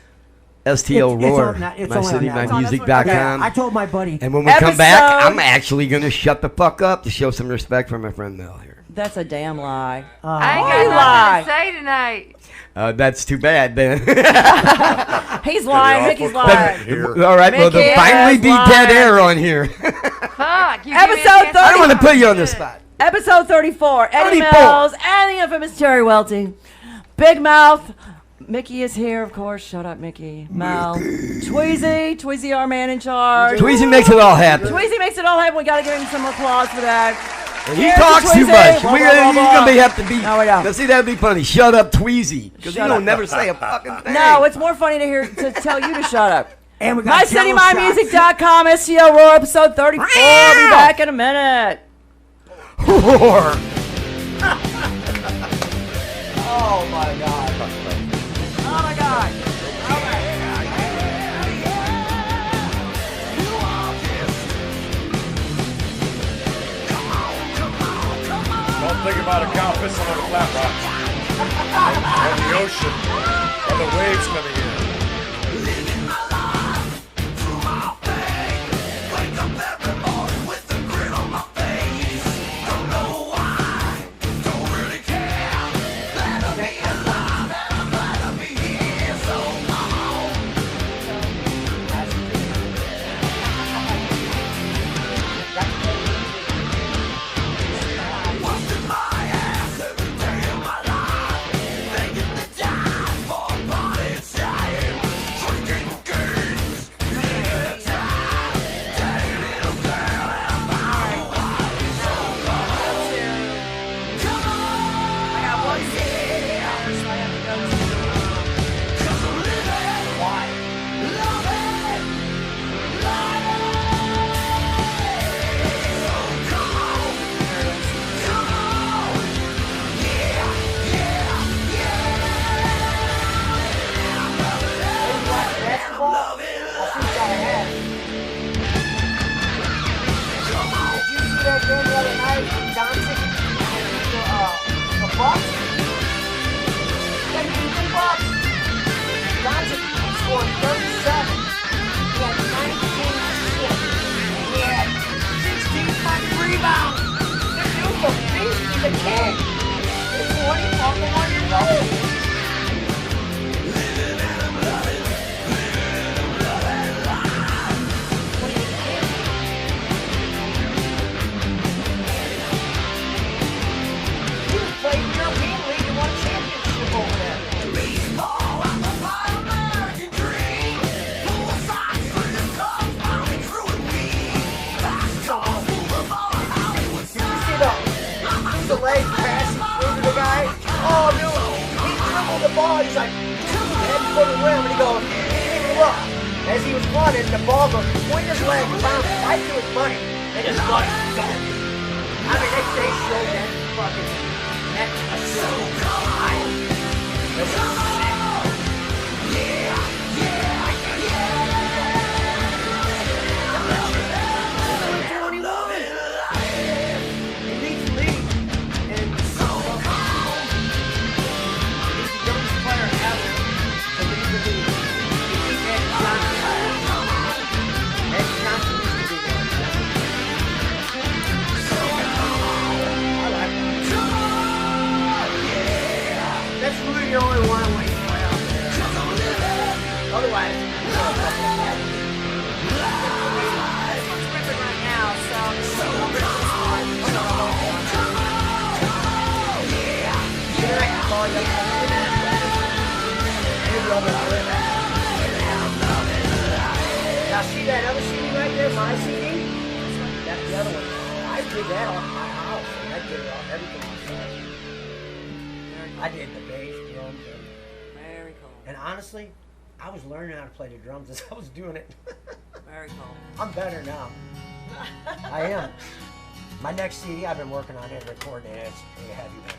STL It's Roar, on that- it's my only on city, that my one. music.com. Yeah, I told my buddy. And when we come back, Episode- I'm actually going to shut the fuck up to show some respect for my friend Mel here. That's a damn lie. I you ain't got lie. nothing to say tonight. That's too bad, then. He's lying. Awful Mickey's quiet lying. here. All right, well, Mickey there'll finally is be lying. dead air on here. Fuck. You Episode give me a chance 30. I don't want to put you on the spot. Episode 34. Eddie 34. Mills and the infamous Terry Welty. Big Mouth. Mickey is here, of course. Shut up, Mickey. Mel. Tweezy, our man in charge. Tweezy makes it all happen. Tweezy makes it all happen. We got to give him some applause for that. He Here's talks the too Tweezy. much. Blah, We're blah, gonna, blah, he's gonna blah. have to be. No, we don't. Now, see, that'd be funny. Shut up, Tweezy, because you Shut don't up. never say a fucking thing. No, it's more funny to tell you to shut up. And we got Jello shots. MyCityMyMusic.com, STL Roar, episode 34. I'll be back in a minute. Roar. Oh, my God. Oh, my God. Don't think about a cow pissing on a flat rock. Or the ocean. Or the waves coming in. As he was running, the ball goes between his legs, bounced right to his money, and his money gone. I mean, they showed that fucking. That's so my CD? That's the other one. I did that off my house, and I did everything myself. I did the bass, drums, everything. Very cool. And honestly, I was learning how to play the drums as I was doing it. Very cool. I'm better now. I am. My next CD, I've been working on it, recording it. It's a heavy one.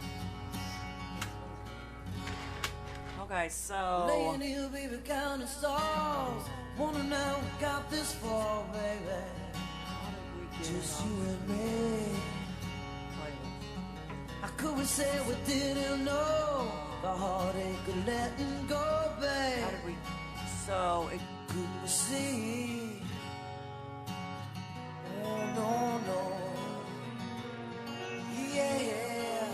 Okay, so Laying here, baby, counting stars. Wanna know what got this far, baby. Just you and me. How could we say we didn't know the heartache of letting go, babe? how did we? So it, Couldn't we see? Oh no, no. Yeah.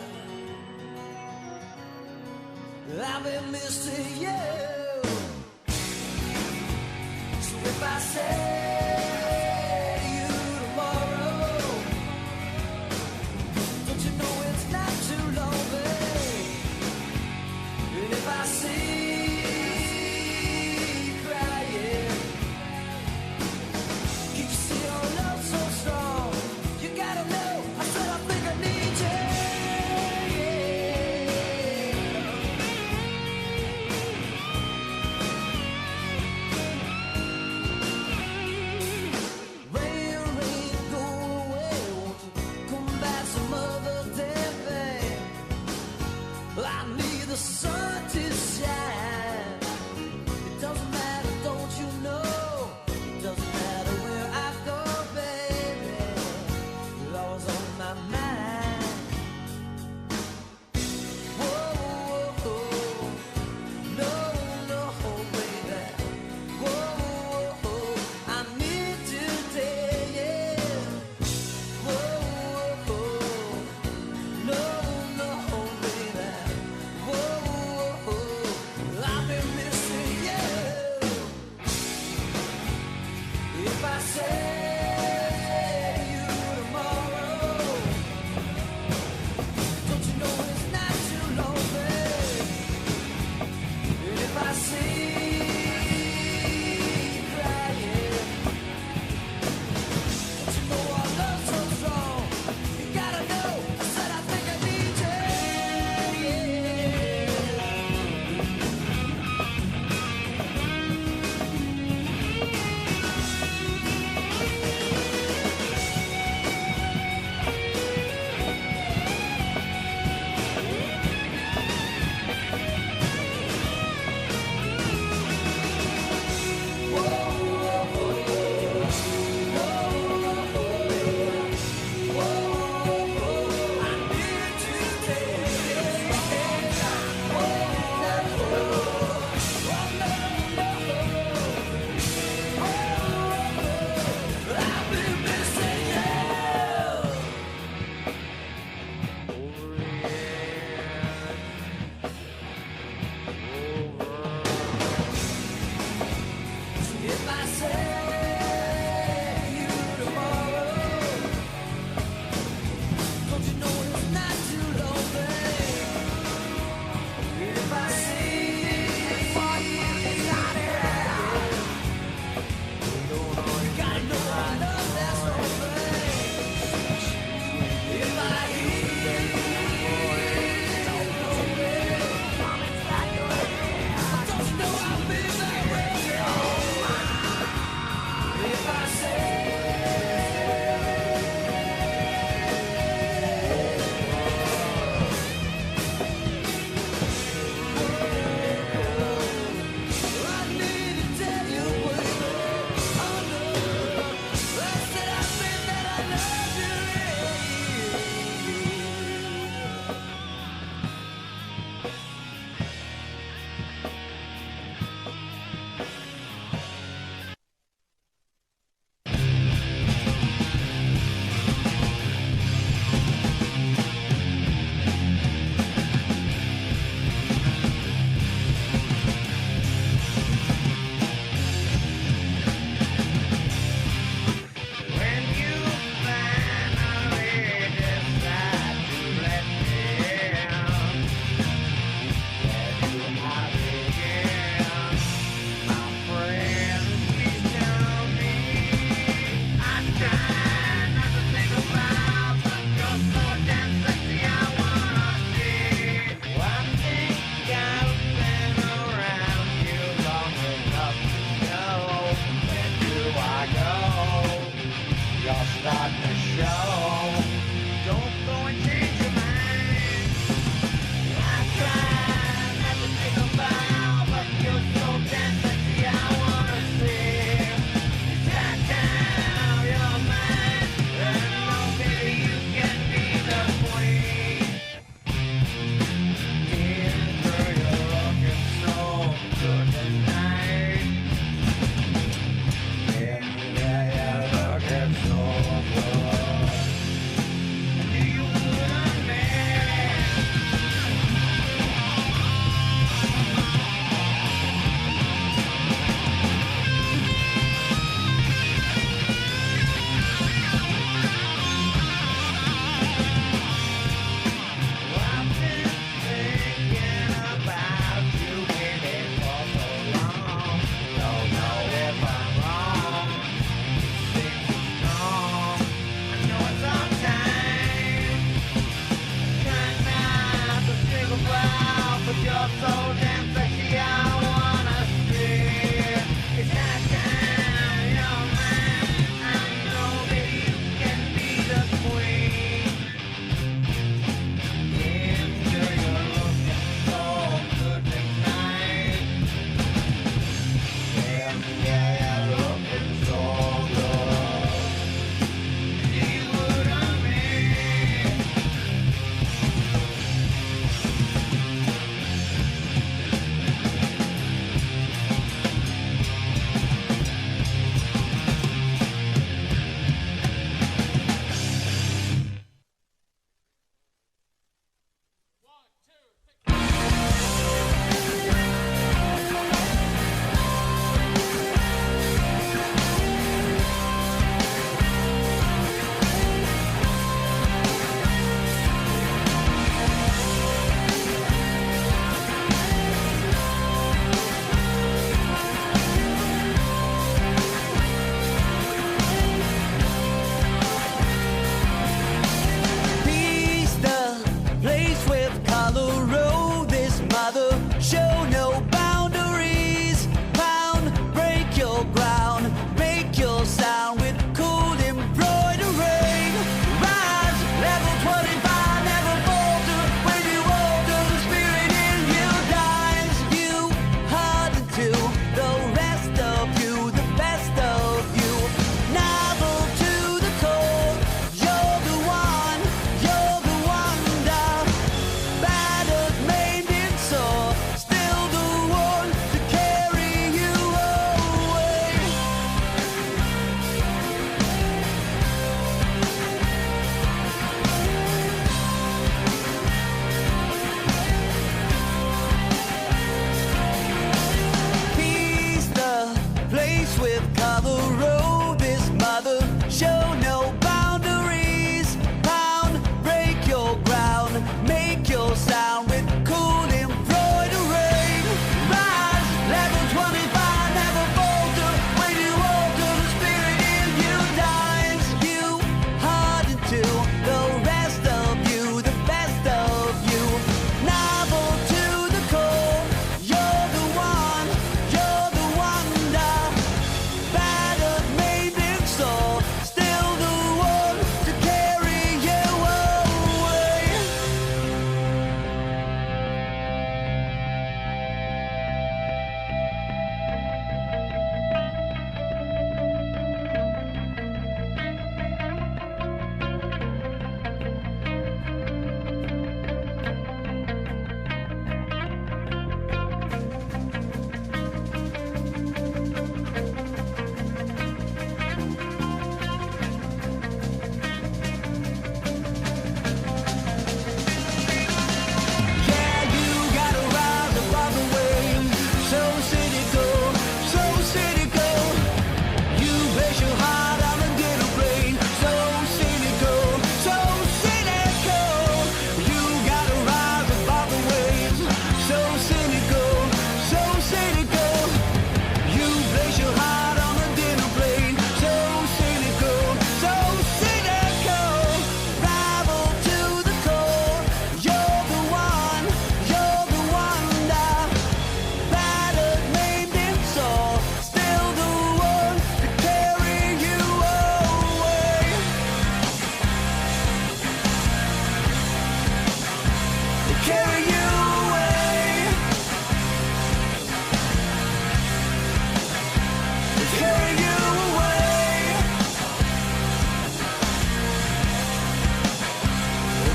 I've been missing you. So if I say you tomorrow, don't you know it's not too long, babe? And if I see you crying, can you see our love so strong? You gotta know, I said I think I need you.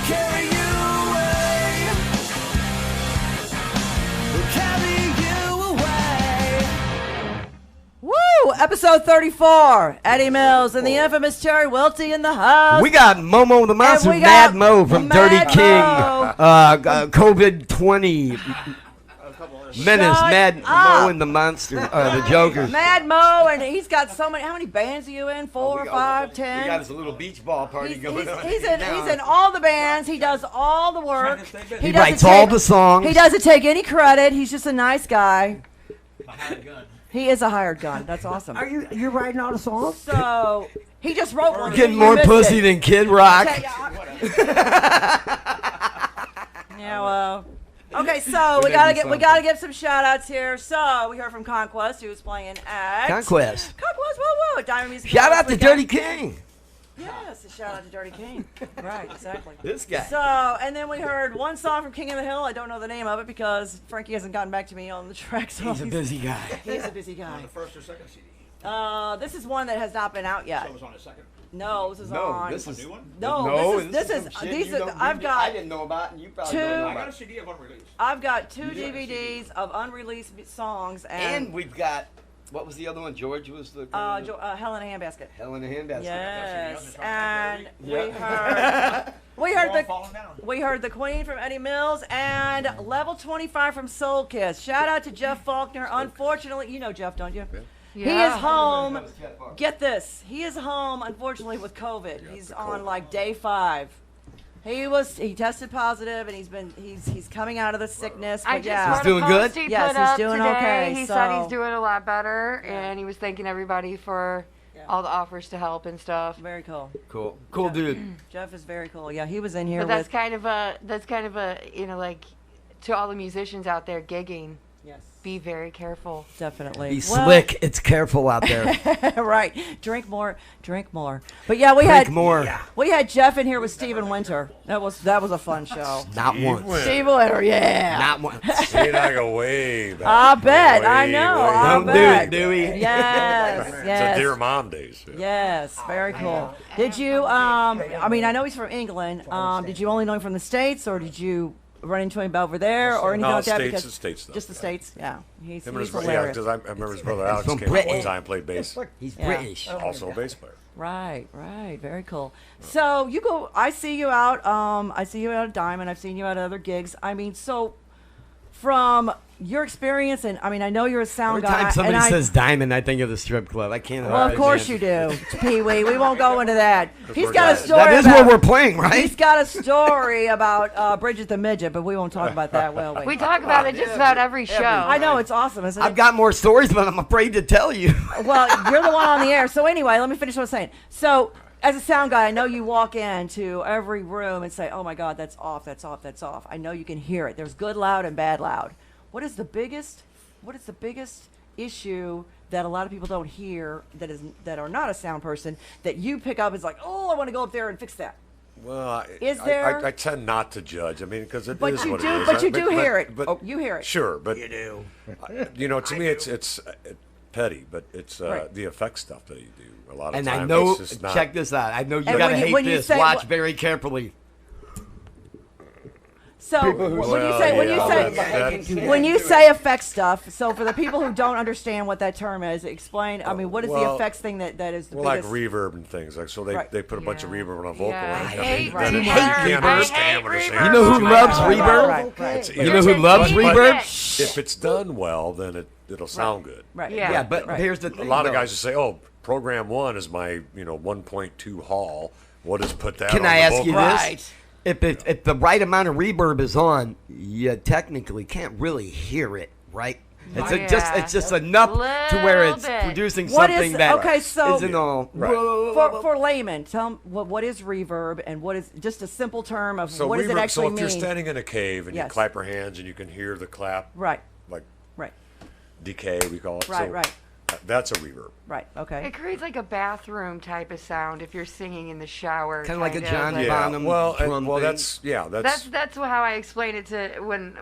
carry you away. Carry you away. Woo! Episode 34. Eddie Mills and the infamous Terry Welty in the house. We got Momo the Monster, we Mad got Mo from Mad Dirty King, Mo. COVID 20, Menace, Shut Mad up. Mo and the Monster, the Jokers. Mad Mo, and he's got so many. How many bands are you in? 4, 5, 10? We got us a little beach ball party He's going on. in all the bands. He does all the work. He doesn't writes all the songs. He doesn't take any credit. He's just a nice guy. He is a hired gun. That's awesome. You're writing all the songs? So he just wrote one. Getting You more missed pussy it. than Kid Rock. Yeah, well. Okay, so we gotta give some shout outs here. So we heard from Conquest, who was playing at Conquest. woo, Diamond Music. Shout out to Festival. Dirty King. Yes, a shout out to Dirty King. Right, exactly. This guy. So, and then we heard one song from King of the Hill. I don't know the name of it because Frankie hasn't gotten back to me on the track. So He's a busy guy. He's a busy guy. On the first or second CD. This is one that has not been out yet. So it was on the second. No, this is No, on. this is New one? No, this is some shit these you are. don't- I've I got didn't know about, and you probably two- don't know I got about. a CD of unreleased. I've got 2 DVDs of unreleased songs And we've got, what was the other one? George was the Hell in a Handbasket. Hell in a Handbasket. Yes, and Yeah. we heard All falling down. we heard the Queen from Eddie Mills and Level 25 from Soul Kiss. Shout out to Jeff Faulkner. Unfortunately, you know Jeff, don't you? He is home. Get this. He is home, unfortunately, with COVID. He's on like day 5. He tested positive, and he's coming out of the sickness. But I just yeah, read doing a good? post he Yes, put he's up doing today. okay, He said so- he's doing a lot better, and he was thanking everybody for all the offers to help and stuff. very cool. Cool dude. Jeff is very cool. Yeah, he was in here But that's with. kind of a like to all the musicians out there gigging. Yes, Be very careful. definitely. Be Well, slick. It's careful out there. right. Drink more. But yeah, we Drink had more. we had Jeff in here with Stephen Winter. That was a fun show. Not once. Steve Winter, yeah. Not once. See, I go way back. I bet. I Way, know. way I Don't do bet. it, Dewey. Yes. It's a Yes. Dear Mom days. Yeah. Yes. Very cool. Did you? I mean, I know he's from England. Did you only know him from the States, or did you run into him over there, or anything No, like that? States, Because the States stuff. just the States. Yeah. He's Him and his brother, hilarious. because I remember his brother Alex from came out one Britain. time, played bass. He's Yeah. British. Also a bass player. Right, very cool. So you go. I see you out. I see you out at Diamond. I've seen you at other gigs. I mean, so from your experience, and I mean, I know you're a sound Every guy. time somebody and says diamond, I think of the strip club. I can't. well, of course you do, Pee Wee. We won't go into that. He's we're got a guys. story. That is about, what we're playing, right? He's got a story about Bridget the Midget, but we won't talk about that, will we? We talk about it just about every show. I know it's awesome, isn't it? I've got more stories, but I'm afraid to tell you. Well, you're the one on the air. So anyway, let me finish what I'm saying. So as a sound guy, I know you walk into every room and say, "Oh my God, that's off, that's off, that's off." I know you can hear it. There's good loud and bad loud. What is the biggest issue that a lot of people don't hear that are not a sound person that you pick up? Is like, "Oh, I want to go up there and fix that." Well, Is there- I tend not to judge. I mean, because it is But what you it do. is. But you do hear it. But You hear it. Sure, but you do. To me, it's petty, but it's Right. the effect stuff that you do a lot of And times. I know. It's just not, Check this out. I know you And gotta when you- hate when you this. say- Watch very carefully. So when you say effect stuff, so for the people who don't understand what that term is, explain. I mean, what is the Well- effects thing that is the Well, like biggest? reverb and things like so. They Right. they put a bunch of Yeah. reverb on a vocal. Yeah, I and hate then reverb. you I can't understand what they're saying. You know who loves reverb? Right. You know who loves But reverb? if it's done well, then it'll sound good. Right. Yeah. Yeah, but Right. here's the A thing. lot of though. guys will say, "Oh, program 1 is my 1.2 hall. What does put that?" Can on I the ask you vocal?" this? If the right amount of reverb is on, you technically can't really hear it, right? It's it's just enough to where it's Little bit. producing What something is- that okay, so- isn't all. Right. For laymen, tell them what is reverb and what is just a simple term of So what does it reverb. actually So if mean? you're standing in a cave and Yes. you clap your hands and you can hear the clap, Right. like Right. decay, we call it. Right. So Right. That's a reverb. Right. Okay. It creates like a bathroom type of sound if you're singing in the shower. Kinda like a John like- Yeah. Bonham Well, drum thing. That's how I explain it to when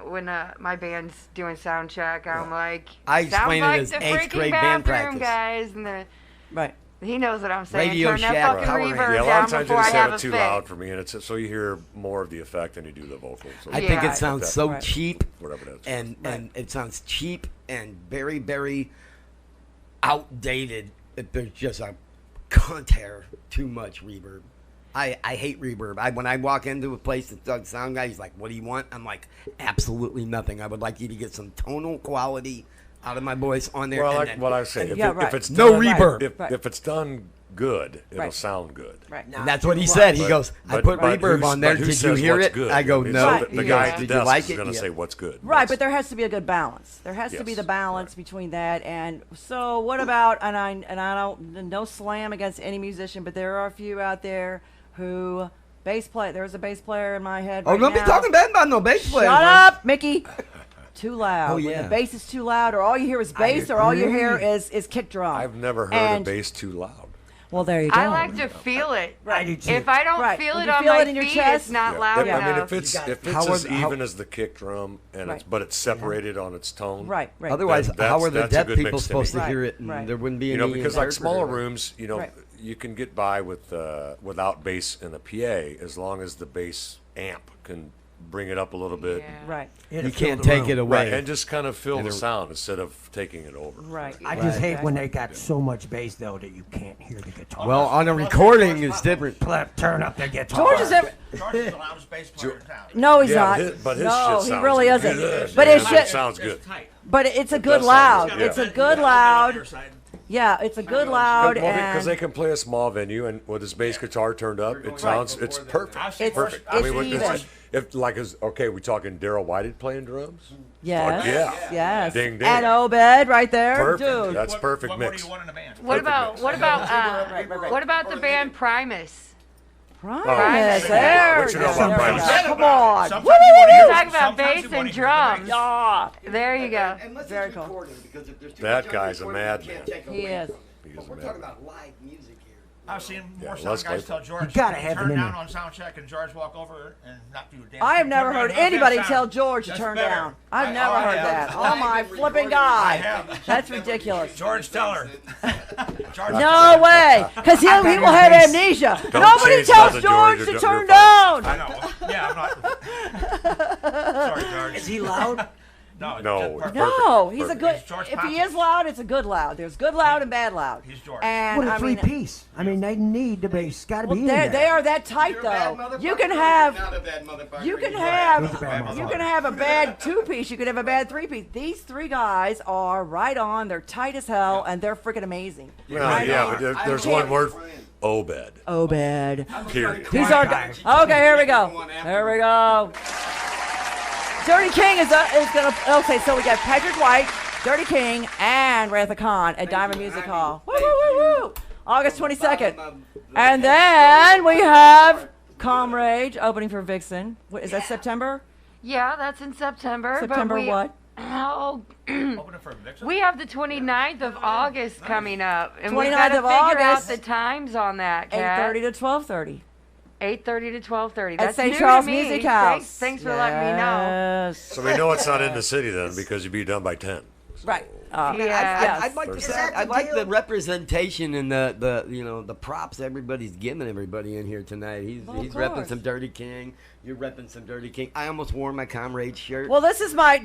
my band's doing sound check. I'm like, I sounds explain it like as the eighth freaking grade band bathroom, practice. guys, and the Right. He knows what I'm saying. Radio Turn that Shack fucking power reverb Yeah, a lot down of times you before I just have have a it too fit. loud for me, and it's so you hear more of the effect than you do the vocals. So I think Yeah. it sounds that- so Right. cheap, Whatever that is. and it sounds cheap and very, very outdated. That there's just a contour too much reverb. I hate reverb. When I walk into a place that does sound guy, he's like, "What do you want?" I'm like, "Absolutely nothing. I would like you to get some tonal quality out of my voice on there." Well, and like then- what I say, if, Yeah, it, right. if it's No done, reverb. Right. If it's done good, it'll Right. sound good. Right. And that's what he said. He But- goes, "I but- put but reverb who's- on there. but who Did you says hear what's it?" good? I go, mean, "No." so the He guy goes, at the "Did you desk like is it?" going to Yeah. say what's good. Right, but there has to be a good balance. There has to be Yes, the balance between that and so what about and I don't no slam against any musician, but there are a few out there who there's a bass player in my head Oh, right don't be now. talking bad about no bass players. Shut man. up, Mickey. Too loud. Oh, When yeah. the bass is too loud, or all you hear is bass, or all you hear agree. is kick drum. I've never heard And- a bass too loud. Well, there you go. I like to feel it. I do too. If I don't Right. feel When it you on feel my it in your feet, chest- it's not Yeah. loud I mean, enough. if it's How as are- how- even as the kick drum and Right. but it's separated on its tone. Right, right. Otherwise, Then how are the that's a deaf good people mix to supposed me. to hear Right, it? And right. there wouldn't be any. Because like smaller interpreter. rooms, Right. you can get by with without bass in the PA as long as the bass amp can bring it up a little bit. Yeah. Right, You can't take it away. Right, and just kind of fill And the it- sound instead of taking it over. right. I just hate when they got so much bass though that you can't hear the guitar. Well, on a recording, it's different. Turn up the guitar. George is every, George is the loudest bass player in town. no, he's Yeah, not. but his no, shit he sounds really good. isn't. But it His should. sounds good. It's tight. But it's a good does sound loud. good, It's yeah. a good On loud. your side. Yeah, it's a good loud Because they and can play a small venue, and with his bass guitar turned up, it sounds it's perfect. I've seen It's- worse. it's I've seen when even. worse. if like is okay, we talking Daryl Whited playing drums? yes, yeah. yes. Ding, ding. And Obed right there, Perfect. dude. That's What- perfect what more mix. do you want in a band? What about mix. what about Right, right. what about the band Primus? Primus, Primus. there. What you know we go. about There we Primus? go. Come on. Sometimes you want to hear. Talk about sometimes bass you and wanna hear the drums. bass. Ah, There you go. Unless Very it's cool. recording, because if there's too That much on guy's a recording, madman. you can't take he away is. from it. He is But a we're madman. talking about live music here. I've seen more Yeah, sound Les guys tell Claypool. George You gotta to have turn him in down there. on sound check, and George walk over and not do a damn I have thing. never Turn down, heard how's that anybody sound? tell George to That's turn better. down. I've I- never I heard have. that. Oh my been flipping recording. God. I have. That's ridiculous. George, tell her. George, No way, because he will have amnesia. Don't Nobody change tells nothing, George George. to You're turn fine. down. I know. Yeah, I'm not. Sorry, George. Is he loud? No, No, just perfect. No, he's a Perfect. good. He's George If he Ponson. is loud, it's a good loud. There's good loud and bad loud. He's George. And What a I mean, three-piece. I mean, they need the bass. Got to well, be in there. they are that tight though. You can have. You can He's a have. bad You motherfucker. can have a bad two-piece. You can have a bad three-piece. These three guys are right on. They're tight as hell, and they're freaking amazing. Well, Right yeah, on. but there's one word. Obed. Obed. Period. He's our guy. Okay, here we go. Here we go. Dirty King is gonna. Okay, so we got Patrick White, Dirty King, and Wrath of Khan at Diamond Music Hall. Woo, woo, woo, woo. August 22nd. And then we have Comrade opening for Vixen. What, is that September? Yeah, that's in September. September but we, what? Oh, Open it for Vixen. we have the 29th of August coming up, and we've 29th got to of figure out August. the times on that. 8:30 to 12:30. 8:30 to 12:30. At That's St. new Charles to me. Music House. Thanks for letting me know. Yes. So we know it's not in the city then because you'd be done by 10. Right. Yeah. I'd like to say, I like the representation and the you know the props everybody's giving everybody in here tonight. He's Well, of he's repping course. some Dirty King. You're repping some Dirty King. I almost wore my Comrade shirt. Well, this is my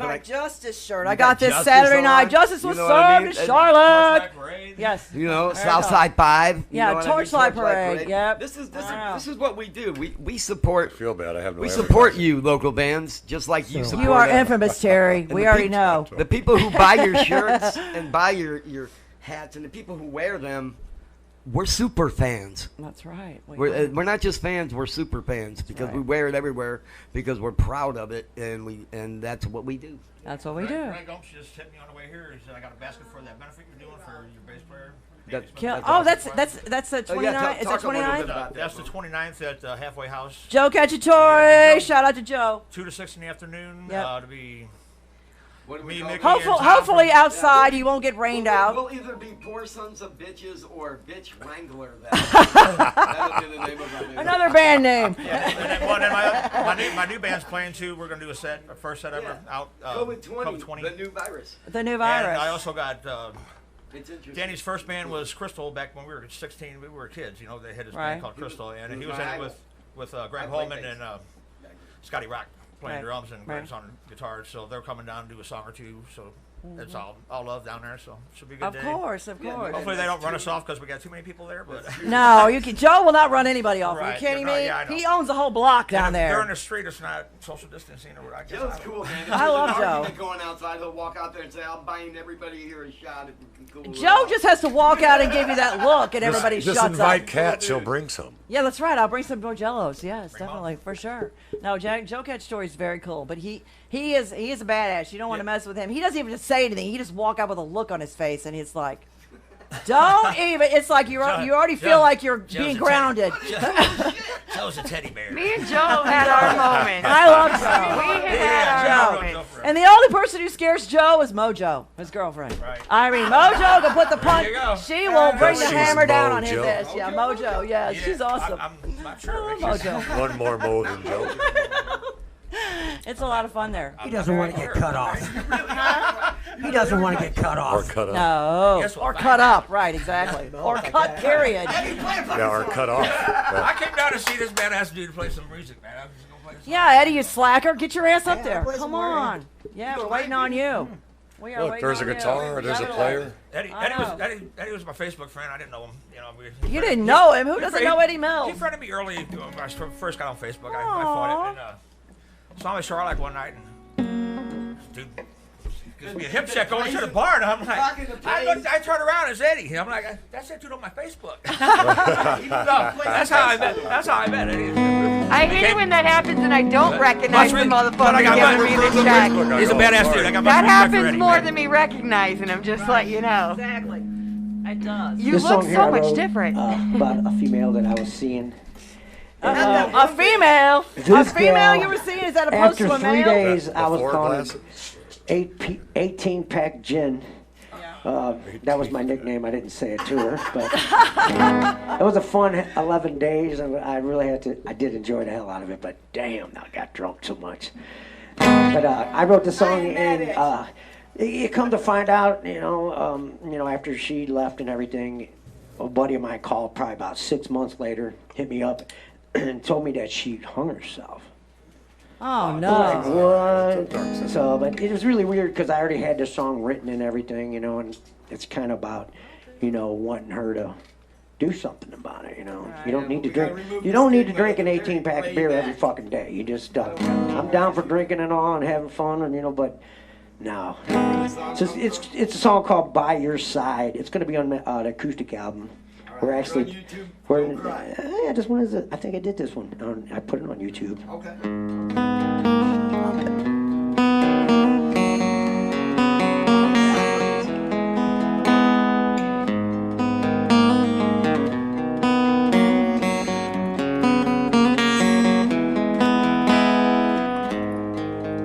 I- Justice shirt. I You got got this Justice Saturday on? night. Justice You was know what I served mean? in Charlotte. Horseback parade. Yes. You know, There you go. Southside 5. You Yeah, know what I mean? Torchlight Parade, yep. This is Wow. this is what we do. We support Feel bad. I have no. we support advertising. you, local bands, just like you support You are us. infamous, Terry. We the already people- know. The people who buy your shirts and buy your hats, and the people who wear them, we're super fans. That's right. We're not just fans. We're super fans because right. we wear it everywhere because we're proud of it, and that's what we do. That's what we do. Greg Oaks just hit me on the way here. He said, I got a basket for that benefit you're doing for your bass player. That- Kill- That's oh, awesome. that's the 29th. Oh, yeah, Is that talk a little bit 29th? about That's the 29th at Halfway House. Joe Cacciatore. Shout out to Joe. 2 to 6 in the afternoon. Yep. To be What do Me, call Mickey, it? Hope- Hopefully outside you won't get rained out. We'll either be poor sons of bitches or bitch wrangler. That'll be the name of our band. Another band name. and then my new band's playing too. We're gonna do a first set ever out. COVID-20, COVID-20. the new virus. The new And I virus. also got It's interesting. Danny's first band was Crystal back when we were 16. We were kids. You know, they had this Right. band called Crystal, and he was in my it idol. with Greg I play Holman bass. and Scotty Rock playing Right. drums, and Right. Greg's on guitar. So they're coming down to do a song or two. So it's all love down there. So it should be a good Of day. course, of Yeah, course. Hopefully they don't run us off because we got too many people there. But No, you can. Joe will not run anybody off. Are you Right, kidding no, me? yeah, I know. He owns a whole block down They're in there. the street. It's not social distancing or what I guess. Joe's I don't know. cool, man. If I there's love an Joe. argument going outside, he'll walk out there and say, "I'm buying everybody here a shot." If we can cool it Joe off." just has to walk out and give you that look, and everybody Just shuts invite up. Kat. She'll bring some. Yeah, that's right. I'll bring some Borgellos. Yes, Bring 'em definitely, for sure. No, Joe Cat's story is very cool, but he is a badass. You don't want to mess with him. He doesn't even just say anything. He just walk out with a look on his face, and it's like, don't even. It's like you already feel like you're being grounded. Joe's a teddy bear. Me and Joe had our moments. I love We Joe. have had our moments. And the only person who scares Joe is Mojo, his girlfriend. Right. I mean, Mojo can put the punch. you go. She will bring the She's hammer down on his Mojo. ass. Yeah, Mojo. Yeah, she's awesome. I'm not sure. I love Mojo. One more Mo than Joe. It's a lot of fun there. He doesn't want to get cut off. He doesn't want to get cut Or off. cut off. No, Guess what? or cut up. Right, exactly. Or cut. Period. Yeah, or cut off. Yeah. I came down to see this badass dude play some music, man. I was just gonna play some. Yeah, Eddie, you slacker, get your ass up Yeah, there. play some Come more, on. Yeah, we're waiting on you. We are Look, waiting there's a on you. guitar, there's a player. Eddie, I know. Eddie was my Facebook friend. I didn't know him. You know, You didn't know him. Who doesn't know Eddie He Mills? friended me early when I first got on Facebook. I fought it and saw him at Charlotte one night, and dude gives me a hip check going to the bar, and I'm like, I turned around, it's Eddie. I'm like, that's that dude on my Facebook. That's how I met Eddie. I hate it when that happens and I don't recognize the But I motherfucker got giving me the check. He's a badass dude. I got much That respect for happens Eddie, more man. than me recognizing him, just let you know. Exactly. It does. You This look song here so I much wrote, different. About a female that I was seeing. A female. A This female gal, you were seeing? Is that opposed After to a 3 male? days, I was Before calling glasses. 18-pack gin. That was my nickname. I didn't say it to her, but it was a fun 11 days, and I really had to. I did enjoy the hell out of it, but damn, I got drunk so much. But I wrote the song, and you come to find out, you know, after she left and everything, a buddy of mine called probably about 6 months later, hit me up, and told me that she hung herself. Oh, no. What? So, but it was really weird because I already had the song written and everything, you know, and it's kind of about, you know, wanting her to do something about it, you know. You don't need to drink. You don't need to drink an 18-pack of beer every fucking day. You just, I'm down for drinking and all and having fun, and you know, but no. It's a song called "By Your Side." It's gonna be on the acoustic album. We're actually, yeah, this one is. I think I did this one. I put it on YouTube. Okay.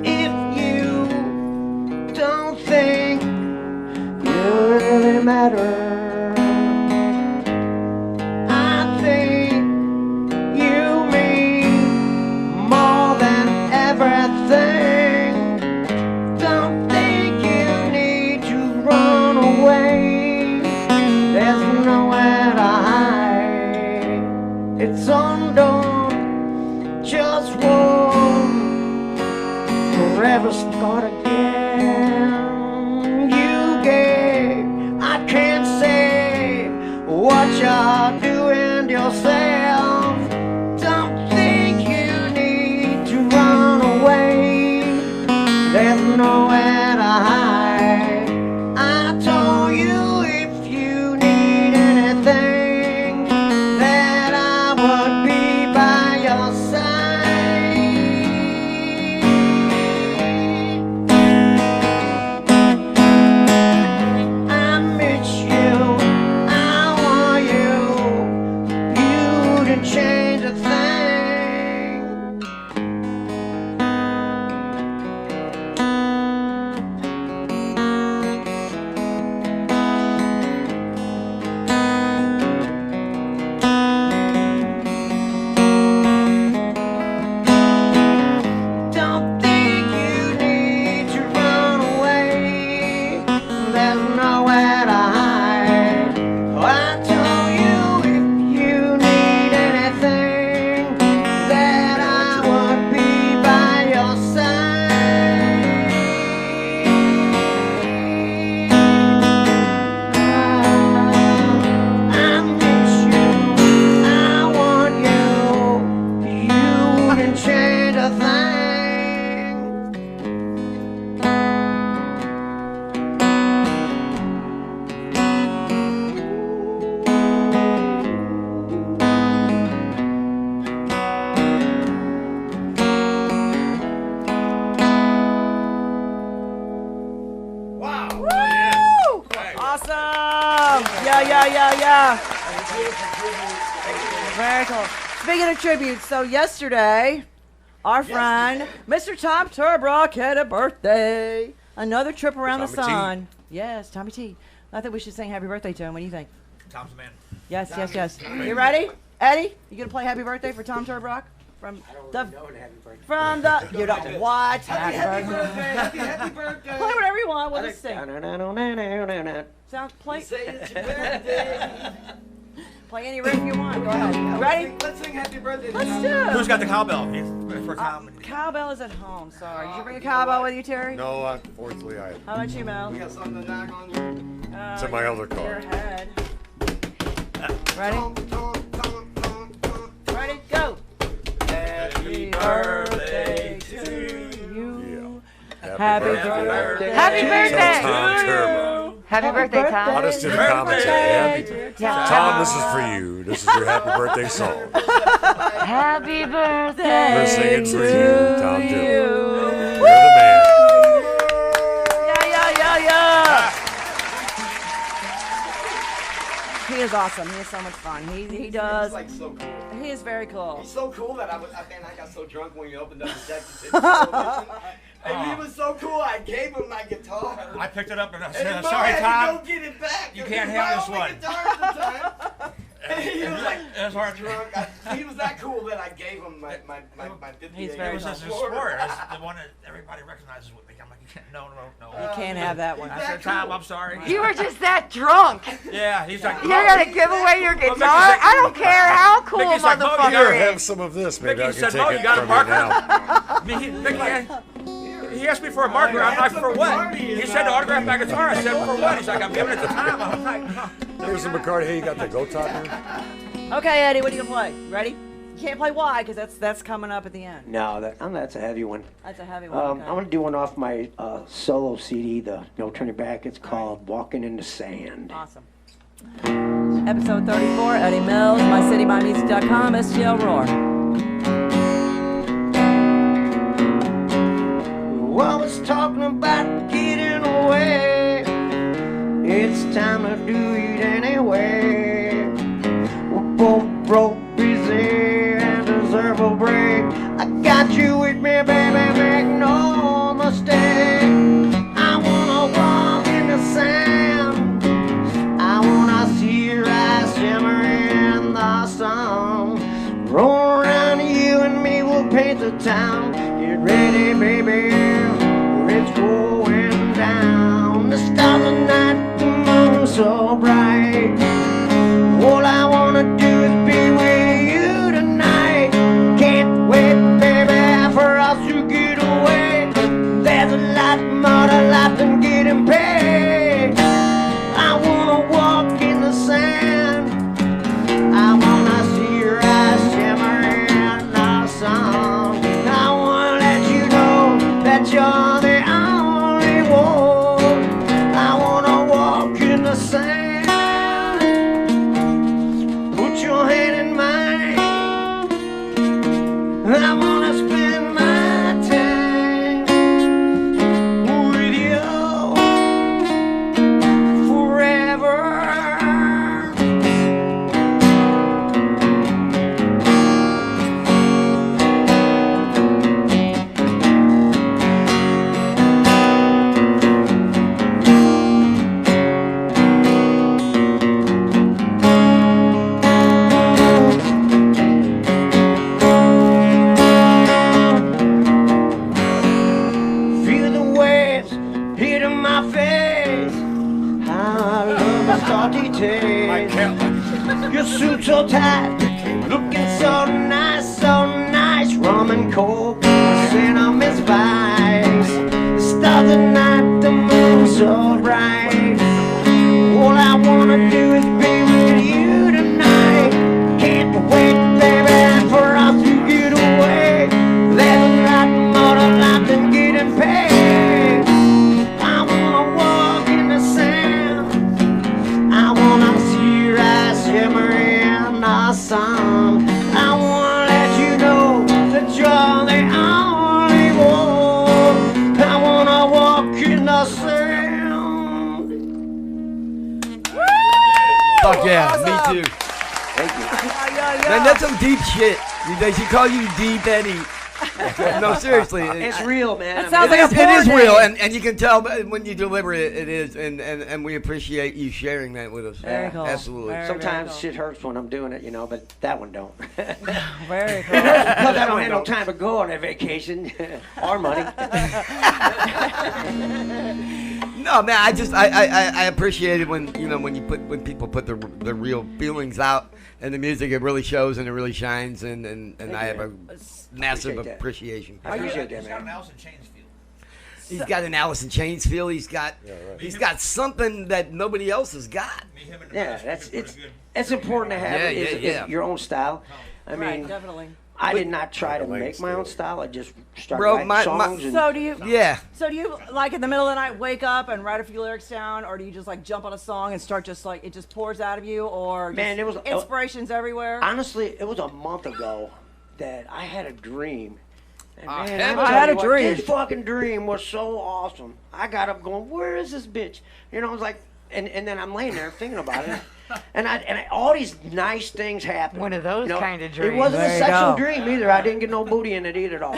If you don't think you really matter, I think you mean more than everything. Don't think you need to run away. There's nowhere to hide. It's undone. Just one. Forever start again. You gave, I can't say what you're doing to yourself. Don't think you need to run away. There's nowhere to hide. I told you if you need anything, that I would be by your side. Yeah. Very cool. Speaking of tributes, so yesterday, our friend, Mr. Tom Turbrock, had a birthday. Another trip around the Tommy T. sun. Yes, Tommy T. I think we should sing happy birthday to him. What do you think? Tom's the man. Yes. You ready? Eddie, you gonna play happy birthday for Tom Turbrock? From the you don't what? Happy birthday. Happy birthday. Play whatever you want. We'll just sing. Play. Say it's your birthday. Play any riff you want. Go ahead. Ready? Let's sing happy birthday. Let's do it. Who's got the cowbell? For Tom. Cowbell is at home. Sorry. Did you bring a cowbell with you, Terry? No, unfortunately, I. How about you, Mel? We got something to knock on you. It's in my other car. Your head. Ready? Ready? Go. Happy birthday to you. Happy birthday. Happy birthday. Tom Turbo. Happy birthday, I'll Tom. just do the commentary. Yeah. Tom, this is for you. This is your happy birthday song. Happy birthday. We're singing for you, Tom Turbo. you. You're the man. Yeah. He is awesome. He is so much fun. He does. He's like so cool. He is very cool. He's so cool that I got so drunk when you opened up the text. And he was so cool, I gave him my guitar. I picked it up and I And said, Mo sorry, had Tom. to go get it back. You It can't was have my this only one. guitar at the time. And he was like, That's hard. drunk. He was that cool that I gave him my 58. He's It very was just a Ford. sport. It's the one that everybody recognizes with me. I'm like, you can't, no. You can't have that one. I said, Tom, I'm sorry. You were just that drunk. Yeah, he's like, You're gonna give away your Well, guitar? Mickey's like- I don't care how cool a Mickey's like, Mo, you motherfucker Here, is. have some of this. Maybe Mickey I can said, take Mo, it you got a from you marker? now. He asked me for a marker. I'm like, for what? He said to autograph my guitar. I said, for what? He's like, I'm giving it to Tom. I'm like, no. Here's the McCarty. Hey, you got the Go Top here? Okay, Eddie, what are you gonna play? Ready? You can't play Y because that's coming up at the end. No, that's a heavy one. That's a heavy one. I'm Okay. going to do one off my solo CD, the No Turning Back. It's called Walking in the Sand. Awesome. Episode 34, Eddie Mills, mycitymymusic.com, STL Roar. Well, I was talking about getting away. It's time to do it anyway. We're both broke, busy, and deserve a break. I got you with me, baby, make no mistake. I wanna walk in the sand. I wanna see your eyes shimmer in the sun. Roll around you and me, we'll paint the town. Get ready, baby, it's going down. The stars at night, the moon so bright. All I wanna do is be with you tonight. Can't wait, baby, for us to get away. There's a lot more to life than getting paid. I wanna walk in the sand. I wanna see your eyes shimmer in the sun. I wanna let you know that you're the only one. I wanna walk in the sand. Put your hand in mine. I wanna spend my time with you forever. Feel the waves hitting my face. I love the salty taste. Your suit so tight, looking so nice, so nice. Rum and coke, cinnamon spice. The stars at night, the moon so bright. All I wanna do is be with you tonight. Can't wait, baby, for us to get away. There's a lot more to life than getting paid. I wanna walk in the sand. I wanna see your eyes shimmer in the sun. I wanna let you know that you're the Yeah, Awesome. me too. Thank you. Man, that's some deep shit. They should call you Deep Eddie. No, seriously. It's real, man. That sounds like a It is porn real, name. and you can tell when you deliver it, it is, and we appreciate you sharing that with us. Very cool. Absolutely. Very, Sometimes cool. shit hurts when I'm doing it, you know, but that one don't. Very cool. Because I don't have no time to go on a vacation or money. No, man, I appreciate it when when people put the real feelings out in the music. It really shows and it really shines, and I have a massive Appreciate that. appreciation. I appreciate that, He's got an man. Alice in Chains feel. He's got an Alice in Chains feel. He's got something that nobody else has got. Me, him, and the Yeah, rest, we that's can put it's a good- it's important to have Yeah, is your own style. I Right, mean, definitely. I did not try to Like a make my own style. style. I just started Bro, writing my- songs. And So do you? Yeah. So do you like in the middle of the night wake up and write a few lyrics down, or do you just like jump on a song and start just like it just pours out of you, or Man, just it was- inspirations everywhere? honestly, it was a month ago that I had a dream. And man, had I'm I telling had you a what, dream. This fucking dream was so awesome. I got up going, where is this bitch? You know, I was like, and then I'm laying there thinking about it. And all these nice things happened. One of those You know, kind of It dreams. wasn't There a you sexual go. dream either. I didn't get no booty in it either. No.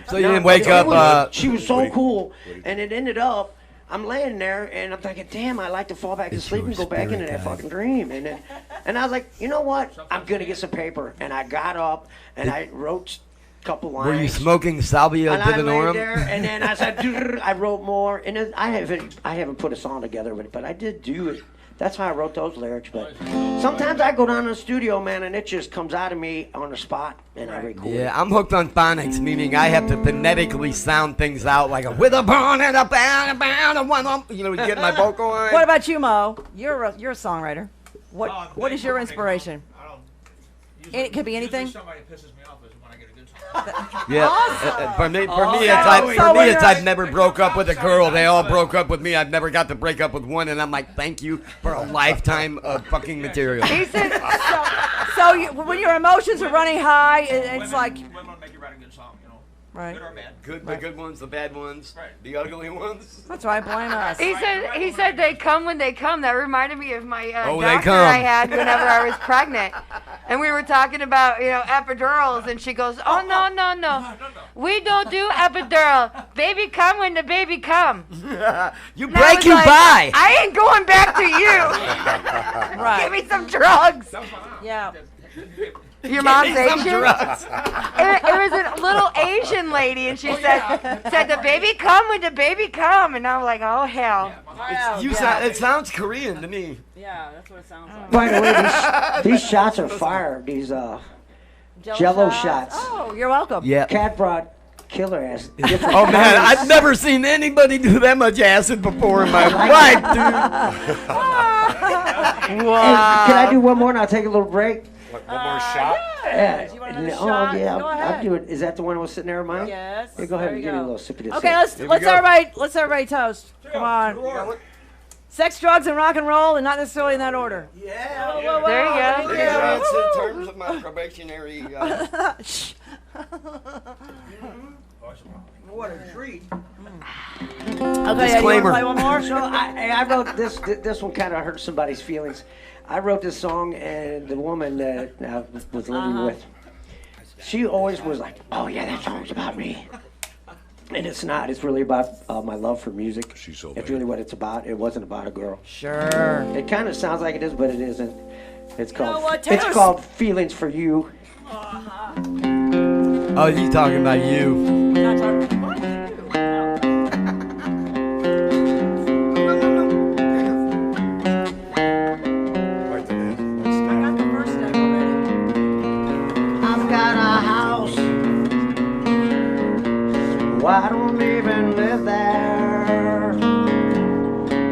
So you didn't wake up, She was so cool, and it ended up. I'm laying there and I'm thinking, damn, I like to fall back to sleep and go back into that fucking dream. And I was like, you know what? I'm gonna get some paper. And I got up and I wrote a couple lines. Were you smoking salvia And I laid divinorum? there, and then I said, I wrote more, and then I haven't put a song together with it, but I did do it. That's how I wrote those lyrics. But sometimes I go down to the studio, man, and it just comes out of me on the spot, and I record. Yeah, I'm hooked on phonics, meaning I have to phonetically sound things out like a with a bone and a pound, a pound, a one, you know, get my vocal line. What about you, Mo? You're a songwriter. What They is your put- inspiration? I don't. It could be usually anything? Somebody pisses me off is when I get a good song. Yeah, for me, So it's when I've never broke up with a girl. They all broke up with me. I've never got to break up with one, and I'm like, thank you for a lifetime of fucking material. He said, So when your emotions are running high, it's Women- like women will make you write a good song, you know. right. Good or bad. The good ones, the bad ones, Right. the ugly ones. That's right. Blame us. he said they come when they come. That reminded me of my Oh, they doctor come. I had whenever I was pregnant, and we were talking about epidurals, and she goes, "Oh no, we don't do epidural. Baby come when the baby come." You And I break, was you like, buy. I ain't going back to you. Give Right. me some drugs. Yeah. Your mom's Some Asian? drugs. It was a little Asian lady, and she said the baby come when the baby come, and I was like, oh hell. It sounds Korean to me. Yeah, that's what it sounds like. By the way, these shots are fire. These Jello shots. Oh, you're welcome. Yeah. Cat brought killer ass. different Oh man, kinds. I've never seen anybody do that much acid before in my life, dude. Hey, can I do one more and I'll take a little break? One more shot. Yeah. Do you want another Oh shot? yeah, Go I'll ahead. do it. Is that the one that was sitting there of mine? Yes. Here, go ahead There and you give me a go. little sip of this. Okay, thing. let's everybody toast. Come on. Sex, drugs, and rock and roll, and not necessarily in that order. Yeah. There you go. That's in terms of my probationary. Shh. What a treat. Okay, Eddie, you want to Disclaimer. play one more? So I wrote this. This one kind of hurt somebody's feelings. I wrote this song, and the woman that I was living with, she always was like, "Oh yeah, that song's about me," and it's not. It's really about my love for music. She's so It's bad. really what it's about. It wasn't about a girl. Sure. It kind of sounds like it is, but it isn't. It's know called. what, It's Taylor's- called "Feelings for You." Oh, he's talking about you. Not talking- what? Right to that. I got the first step already. I've got a house. So I don't even live there.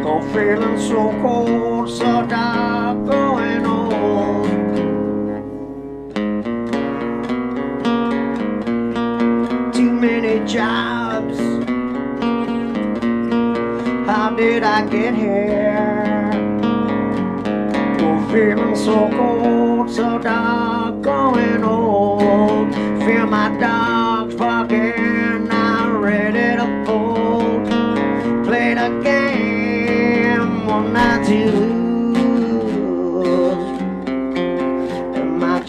I'm feeling so cold, so dark, going on. Too many jobs. How did I get here? I'm feeling so cold, so dark, going old. Feel my dogs barking, I'm ready to fold. Play the game, one night to lose.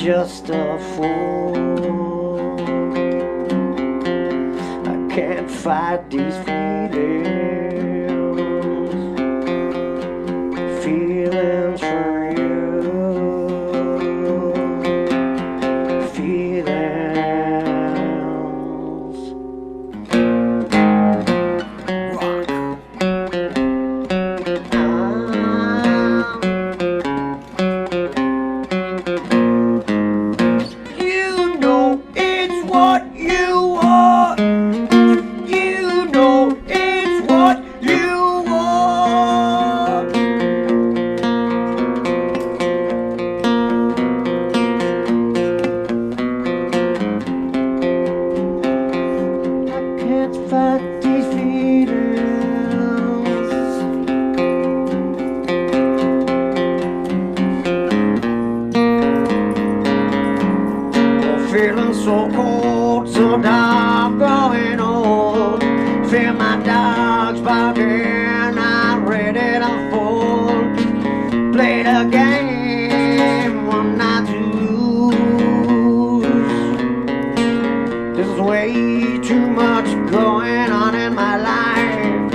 just a fool. I can't fight these feelings for you. Feeling so cold, so dark, growing old. Feel my dogs barking, not ready to fold. Play the game, one not to lose. There's way too much going on in my life.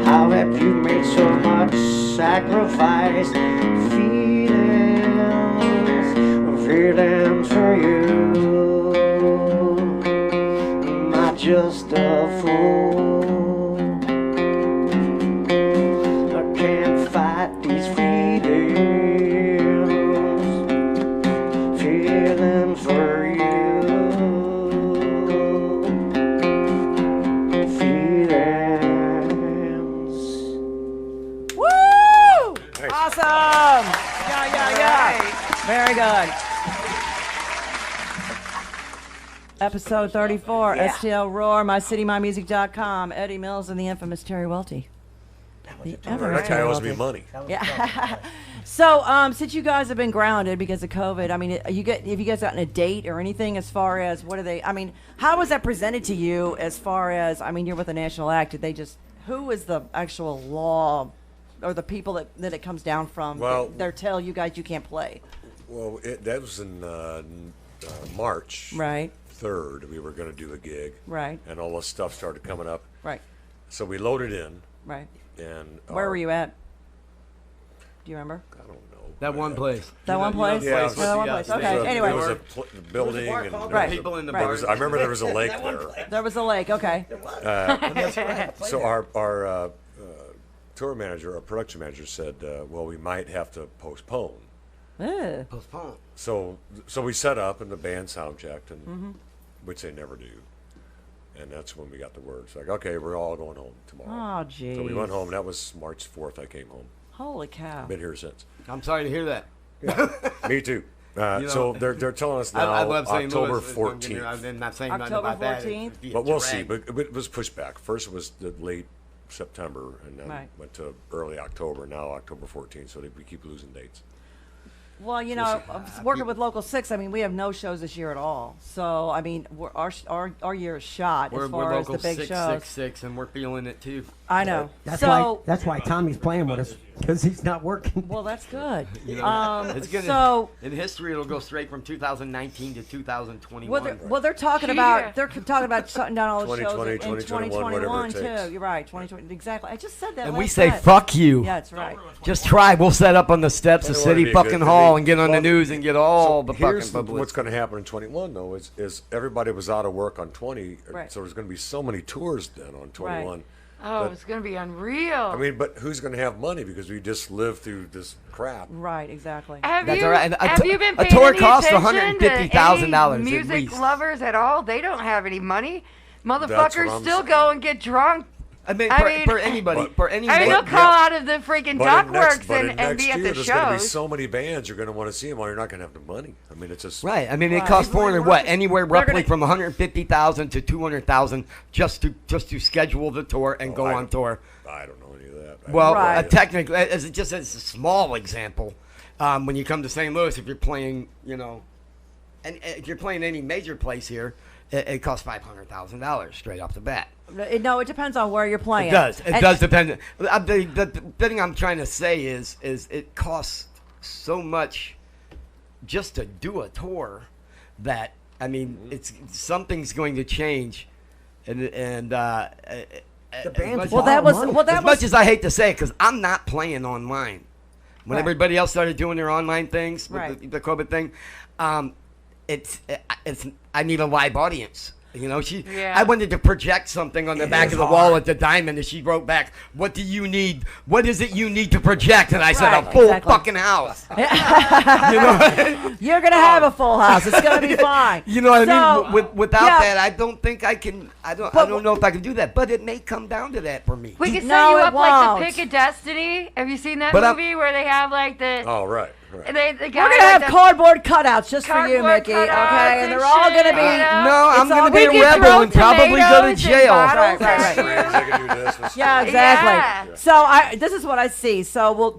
How have you made so much sacrifice? Feelings for you. Just a fool. I can't fight these feelings for you. Feelings. Woo! Awesome. Yeah. Very good. Episode 34, STL Roar, MyCityMyMusic.com, Eddie Mills and the infamous Terry Welty. That guy owes me money. Yeah. So, since you guys have been grounded because of COVID, I mean, have you guys gotten a date or anything as far as what are they? I mean, how was that presented to you as far as? I mean, you're with a national act. Did they just? Who is the actual law, or the people that it comes down from? Well, they tell you guys you can't play. Well, that was in March. Right. 3rd, we were going to do a gig. Right. And all this stuff started coming up. Right. So we loaded in. Right. And where were you at? Do you remember? I don't know. That one place. That one place? Yeah, that one place. Okay. Anyway. There was a building. And right. People in the right. bars. I remember there was a lake there. There was a lake. Okay. So our tour manager, our production manager said, well, we might have to postpone. Postpone. So we set up and the band sound checked, and which they never do. And that's when we got the word. It's like, okay, we're all going home tomorrow. Oh, geez. So we went home. That was March 4th. I came home. Holy cow. Been here since. I'm sorry to hear that. Yeah. Me too. So they're telling us now I love St. October Louis. 14th. I'm not saying nothing October about 14th? that. But we'll see. But it was pushed back. First it was the late September, and then went to early October. Now October 14th. So we keep losing dates. Well, you know, working with Local 6, I mean, we have no shows this year at all. So, I mean, our year is shot as far as the big shows. We're Local 6, and we're feeling it too. I know. That's why Tommy's playing with us, because he's not working. Well, that's good. You know, it's gonna, in history, it'll go straight from 2019 to 2021. Well, they're talking about shutting down all the shows 2020, in 2021 too. You're right, 2020 exactly. I just said that. And last we say night. fuck you. Yeah, that's right. Just try. We'll set up on the steps of Well, City it'd be fucking good. Hall and get on the news and get all the fucking Here's publicity. what's going to happen in 21 though is everybody was out of work on 20, Right. so there's going to be so many tours then on 21. Oh, But- it's going to be unreal. I mean, but who's going to have money because we just lived through this crap? Right, exactly. Have That's you, all right. have you been A paying tour any costs attention to $150,000 any at music least. lovers at all? They don't have any money. what Motherfuckers I'm still saying. go and get drunk. I mean, I for, mean- for anybody, for any. I mean, they'll But- call out of the freaking But in next, dockworks but in and next be at year, the there's going to be shows. so many bands you're going to want to see them, or you're not going to have the money. I mean, it's just Right. I mean, it Right. costs anywhere roughly gonna- from 150,000 to 200,000 just to schedule the tour and go I on don't- tour. I don't know any of that. I Well, have no Right. idea. technically, as a small example, when you come to St. Louis, if you're playing, and if you're playing any major place here, it costs $500,000 straight off the bat. No, it depends on where you're playing. It does. It And- does depend. The thing I'm trying to say is it costs so much just to do a tour, that I mean, it's something's going to change, and The band's Well, that was well, that as was much as I hate to say it, because I'm not playing online. When Right. everybody else started doing their online things with Right. the COVID thing, it's I need a live audience. You know, Yeah. I wanted to project something on the back is of the wall hard. at the Diamond, and she wrote back, "What do you need? What is it you need to project?" And I said, Right, "A full exactly. fucking house." You know, you're gonna have a full house. It's gonna be fine. you know what I So, mean? Without yeah. that, I don't think I can. I don't know if I can do that. But it may come down to that for me. We can set No, you it up like won't. the Pick of Destiny. Have you seen that But I'm- movie where they have like the Oh, right. the guy We're gonna like have the- cardboard cutouts just for you, Cardboard Mickey. cutouts Okay, and and they're all shit, gonna be. you know? No, I'm It's all- going to be a we can rebel throw and probably go to tomatoes and jail. bottles Right, right, at right. you. They can do this. Yeah, exactly. Yeah. So this is what I see. So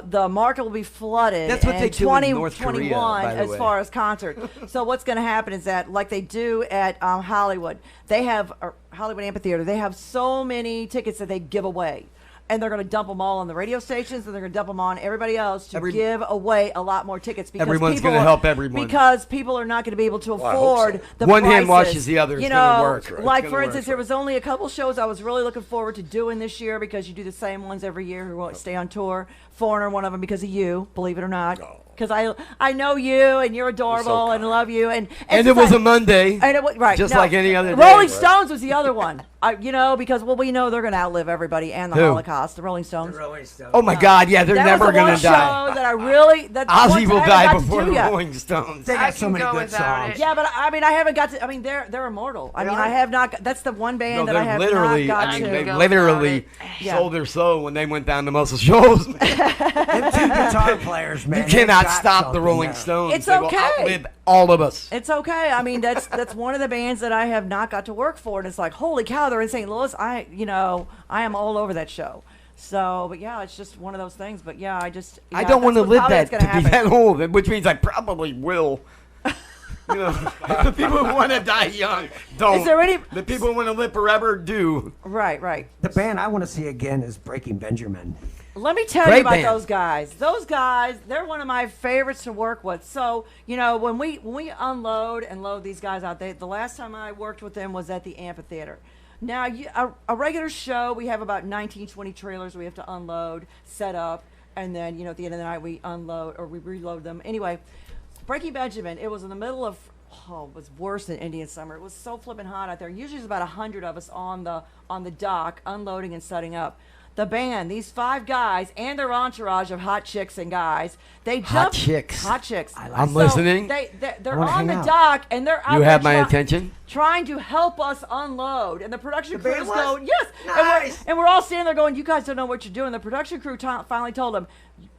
the market will be flooded. That's what in they do in North Korea, 2021 by the as way. far as concert. So what's going to happen is that, like they do at Hollywood, they have Hollywood Amphitheater. They have so many tickets that they give away. And they're going to dump them all on the radio stations, and they're going to dump them on everybody else to give away a lot more tickets. Because Everyone's people gonna are- help everyone. Because people are not going to be able to I hope afford so. the One hand prices. washes the other. It's You gonna know, work. It's like gonna for work. instance, there was only a couple shows I was really looking forward to doing this year because you do the same ones every year who won't stay on tour. Foreigner, one of them because of you, believe it or not. Because I know you and you're adorable and love you and And it's it was like- a Monday. and it was, right, just no. like any other day. Rolling Stones was the other one. Because we know they're going to outlive everybody and the Who? Holocaust. The Rolling Stones. Rolling Stones. Oh my God! Yeah, they're That never was the gonna one die. show that I really that Ozzy once will I haven't die got to before do the yet. Rolling Stones. They I got so can many go good without songs. it. Yeah, but I mean, I haven't got to. I mean, they're immortal. I mean, They I are? have not. That's the one band No, that I they're have literally. not got I mean, to. they go literally without Yeah. sold their soul when they went down to muscle shows. Them two guitar players, man. You they cannot got stop the something Rolling there. Stones. It's They will okay. outlive all of us. It's okay. I mean, that's one of the bands that I have not got to work for, and it's like, holy cow, they're in St. Louis. I am all over that show. So, but yeah, it's just one of those things. But yeah, I that's don't want to what- live how that that's to gonna be happen. that old, which means I probably will. You know, the people who want to die young don't. Is there any- The people who want to live forever do. Right. The band I want to see again is Breaking Benjamin. Let me tell Great you about band. those guys. Those guys, they're one of my favorites to work with. So, when we unload and load these guys out, the last time I worked with them was at the amphitheater. Now, a regular show, we have about 19, 20 trailers we have to unload, set up, and then, at the end of the night, we unload or we reload them. Anyway, Breaking Benjamin, it was in the middle of, it was worse than Indian summer. It was so flipping hot out there. Usually there's about 100 of us on the dock unloading and setting up. The band, these 5 guys and their entourage of hot chicks and guys, they jumped. Hot chicks. Hot chicks. I'm listening. They're wanna on hang the out. dock and they're out You there have my attention. trying to help us unload. And the production The crew band is was? going, yes. Nice. And we're all standing there going, you guys don't know what you're doing. The production crew finally told them,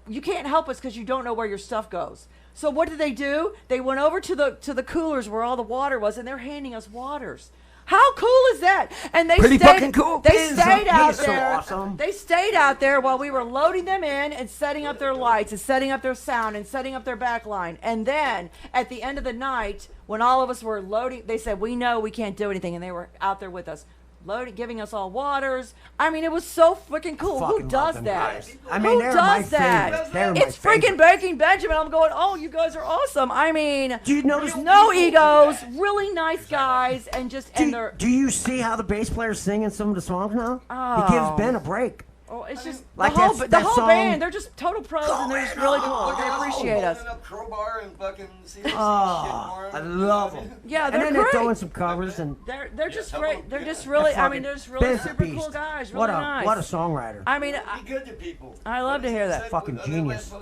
you can't help us because you don't know where your stuff goes. So what did they do? They went over to the coolers where all the water was, and they're handing us waters. How cool is that? And they Pretty stayed, fucking cool. They It is stayed out so there. awesome. They stayed out there while we were loading them in and setting up their lights and setting up their sound and setting up their back line. And then at the end of the night, when all of us were loading, they said, we know we can't do anything. And they were out there with us, loading, giving us all waters. I mean, it was so freaking cool. Who Fucking love does them that? guys. I mean, Who they're my does that? favorites. They're my It's freaking favorites. Breaking Benjamin. I'm going, oh, you guys are awesome. I mean, Do you notice no egos, really nice guys, and just, and they're, Do you see how the bass player's singing some of the songs now? Oh. He gives Ben a break. oh, it's just, like the whole, that- the that whole song- band, they're just total pros, and they're just really cool. They appreciate us. Crowbar and fucking Oh, I love them. Yeah, And they're then they're great. throwing some covers and They're just great. They're just really, I mean, they're just really Ben's a super beast. cool guys. Really What a nice. what a songwriter. I mean, Be good to people. I love to hear that. Fucking genius.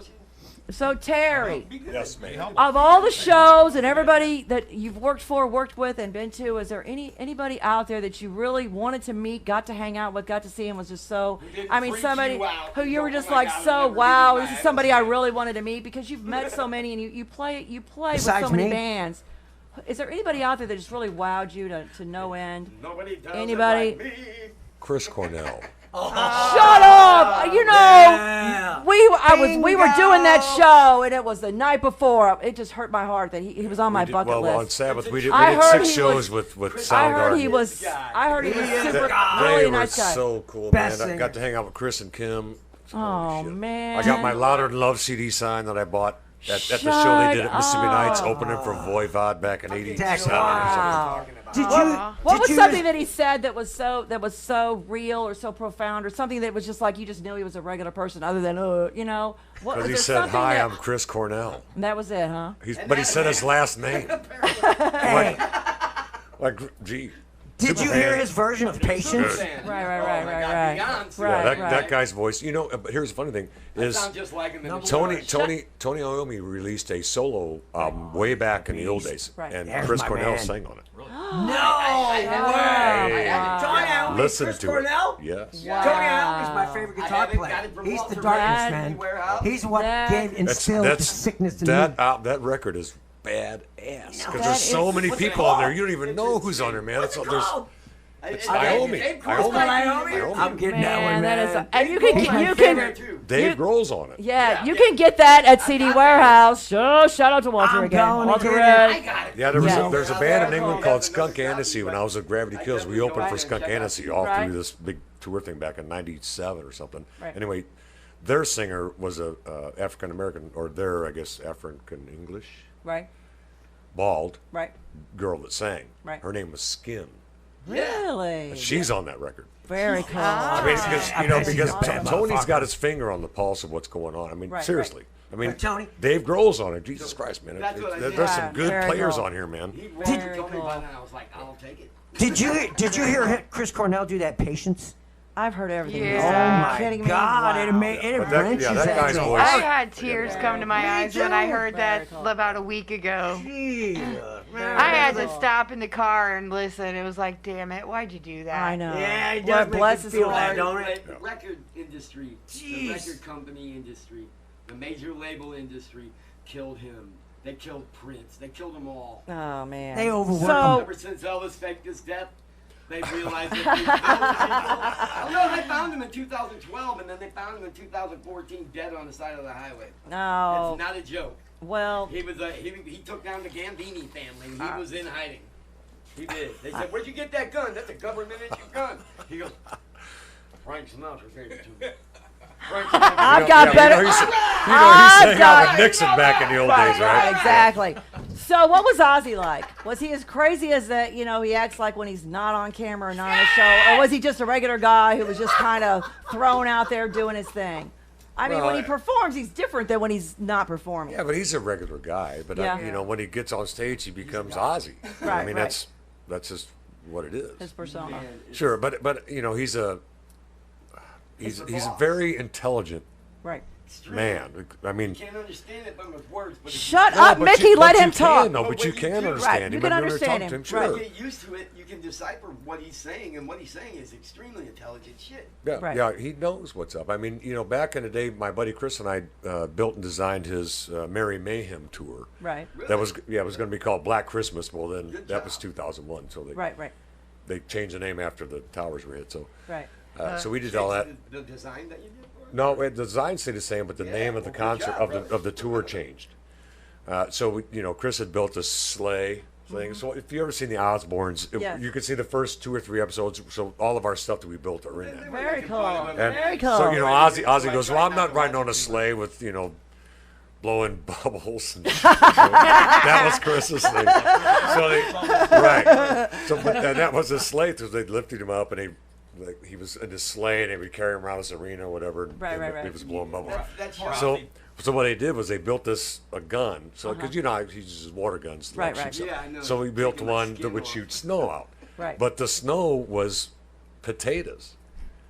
So Terry, Yes, ma'am. of all the shows and everybody that you've worked with, and been to, is there anybody out there that you really wanted to meet, got to hang out with, got to see, and was just so? I mean, freak somebody you out. who you were Oh just my like, God, so I've never wow, been this is to somebody I that. really wanted to meet because you've met so many and you play with Besides so many me? bands. Is there anybody out there that just really wowed you to no end? Nobody does Anybody? it like me. Chris Cornell. Shut up! You know, we were doing that show, and it was the night before. It just hurt my heart that he was on my We did- bucket well, on list. Sabbath we did I heard 6 he shows was- with I Soundgarden. heard he was super, They really were nice guy. so cool, Best man. I got singer. to hang out with Chris and Kim. Oh, Holy shit. man. I got my Louder Than Love CD signed that I bought at the show they did at Mississippi Nights, opening for Voivod back in '87 or Wow. Did you? What did was you something that he said that was so real or so profound or something that was just like you just knew he was a regular person other than you know? What Because was he there said, something "Hi, that- I'm Chris Cornell." That was it, huh? But he said his last name. like, gee. Did you hear his version of Patience? Right. That guy's voice. You know, but here's the funny thing is Sound just like him in the Tony Iommi released a solo album way back in the old days, Right. and There's Chris my Cornell man. sang on it. Tony Iommi, Listen Chris to Cornell? it. Yes. Tony Iommi is my favorite guitar haven't player. got it from He's the Walter darkness, Reed. man. He's what That- instilled the sickness in me. that record is badass because that there's so is- many What's it people on there called? you don't even know who's on there, man. What's it There's called? it's Iommi. Iommi? I'm getting that one, Man, that is, man. and you can Dave Grohl's on it. yeah, you can get that at CD Warehouse. So shout out to Walter I'm again. going Walter to Red. get it. Yeah, Yes. there's a band in England called Skunk Anansie. When I was at Gravity Kills, we opened for Skunk Anansie all Right. through this big tour thing back in '97 or something. Right. Anyway, their singer was a African American, or their, I guess, African English, Right, bald right. girl that sang. Right. Her name was Skin. Really? She's on that record. Very cool. I mean, because bad Tony's motherfucker. got his finger on the pulse of what's going on. I mean, Right, seriously. I mean, But Tony- Dave Grohl's on it. Jesus Christ, man. That's what I said. There's some Yeah, good very players cool. on here, man. He Very told me cool. about that. I was like, I'll take it. Did you hear Chris Cornell do that Patience? I've heard everything. Yeah. Are Oh you my kidding me? God! Wow. It But that- wrenches yeah, that at guy's me. voice- I had tears come to my eyes when I heard Very that cool. about a week ago. Jesus, man. I had to stop in the car and listen. It was like, damn it, why'd you do that? I know. Yeah, it Lord does make bless you his feel that, heart. don't it? The record industry, the record company industry, the major label industry killed him. They killed Prince. They killed them all. Oh man. They overwork So Ever since Elvis faked his death, they realized that these people. No, they found him in 2012, and then they found him in 2014 dead on the side of the highway. no. It's not a joke. Well, He was he took down the Gambini family. And he was in hiding. He did. They said, "Where'd you get that gun? That's a government issue gun." He goes, "Frank Sinatra gave it to me." Frank Sinatra. I've got better. He I've sang out got- with Nixon back in the old days, right? Exactly. So, what was Ozzy like? Was he as crazy as that? You know, he acts like when he's not on camera or not on a show, or was he just a regular guy who was just kind of thrown out there doing his thing? I mean, when he performs, he's different than when he's not performing. Yeah, but he's a regular guy. But Yeah. you know, when he gets on stage, he becomes Ozzy. I Right, mean, right. that's just what it is. His persona. Sure, but you know, he's a very intelligent Right. man. I mean, You can't understand it from his words, but if Shut no, up, but Mickey. you- Let but him you talk. Can, no, But but you when you can do- understand Right, him. you can and when understand talk to him, Sure. right. you get used to it, you can decipher what he's saying, and what he's saying is extremely intelligent shit. Yeah, Right. yeah, he knows what's up. I mean, you know, back in the day, my buddy Chris and I built and designed his Merry Mayhem tour. Right. That was it was going to be called Black Christmas. Well, then Good that job. was 2001, so they Right. Right. they changed the name after the towers were hit. So Right. so we did all that. The design that you did for it? No, the design stayed the same, but the name of the well, good concert job, brother. of the tour changed. So we, you know, Chris had built a sleigh thing. So if you ever seen the Osbournes, Yes. you could see the first 2 or 3 episodes. So all of our stuff that we built are in that. Very cool. And Very cool. So you know, Ozzy goes, "Well, I'm not riding on a sleigh with blowing bubbles." And so that was Chris's thing. So right. So and that was his sleigh. So they lifted him up, and he was in his sleigh, and they would carry him around this arena, or whatever. And, Right, and right, right. He was blowing bubbles. That's So what they did was they built a gun. So because you know he uses water guns. To Right, shoot right. stuff. Yeah, I know. So we built Taking my one skin that would off. shoot snow out. Right. But the snow was potatoes.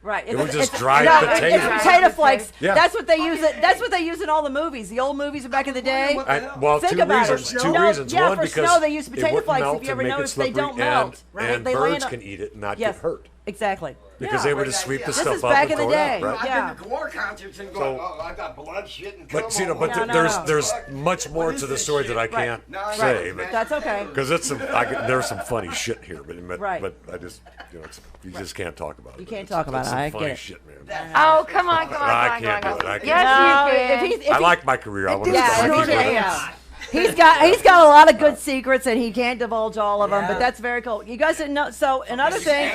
Right. It was It's- just dried no, potatoes. It's potato flakes. Yeah. That's what they use. That's what they use in all the movies. The old movies back in the day. Well, Think two about reasons. it. Two No, reasons. yeah, One, for because snow they use it potato wouldn't flakes. melt If you ever and make it notice, they slippery, don't melt. And They birds land on- can eat it and not Yes. get hurt. Exactly. Because they would just sweep the This stuff is up back and in the throw it day. out, right? I've Yeah. been to war concerts and going, I got blood shit and But see, cum but all over. there's much more What is to the this story shit? that I Right. can't No, I say, know, but man. That's okay. because there's some funny shit here, but Right. but I just you just can't talk about it. You but can't it's- talk about it's it. some I funny get it. shit, man. Oh, come on, come on, I come on, can't come on. do it. I can't. Yes, No, you if can. he's- if I he- like my career. I want to. Yeah, I sure keep do. it. Yeah. He's got a lot of good secrets and he can't divulge all of them, but that's very cool. You guys didn't know. So another thing,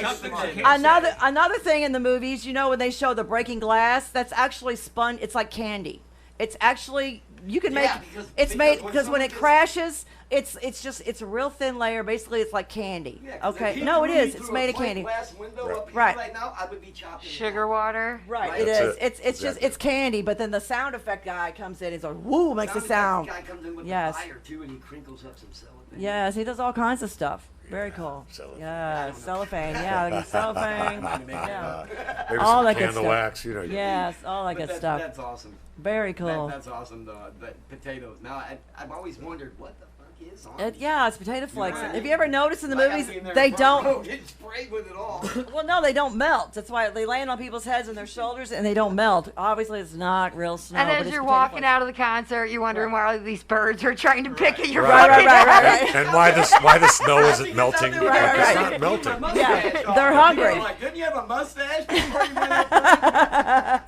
another thing in the movies, you know, when they show the breaking glass, that's actually spun. It's like candy. It's actually you can make it's made because when it crashes, it's a real thin layer. Basically, it's like candy. Yeah, 'cause Okay, if no, you it threw is. me It's through made a of plate candy. glass window up here Right. right now, I would be chopping. Sugar water. Right, it That's is. it. It's just it's candy, but then the sound effect guy comes in. He's like, woo, makes a sound. Guy comes in with Yes. the fire too, and he crinkles up some cellophane. Yes, he does all kinds of stuff. Very cool. cellophane. Yeah, cellophane. Yeah, cellophane. Yeah. Maybe All some that good candle stuff. wax, Yes, all that good stuff. That's awesome. Very cool. That's awesome. The potatoes. Now I've always wondered what the fuck is on it. Yeah, it's potato flakes. Right. Have you ever noticed in the Like, I'm movies sitting there they in front row don't? getting sprayed with it all. Well, no, they don't melt. That's why they land on people's heads and their shoulders, and they don't melt. Obviously, it's not real snow. And but as it's you're potato walking flakes. out of the concert, you're wondering why all these birds are trying to pick at your Right, fucking right. And why the snow isn't melting? Right, Like, right. It's not melting. Yeah, they're hungry. Like, didn't you have a mustache before you went up there?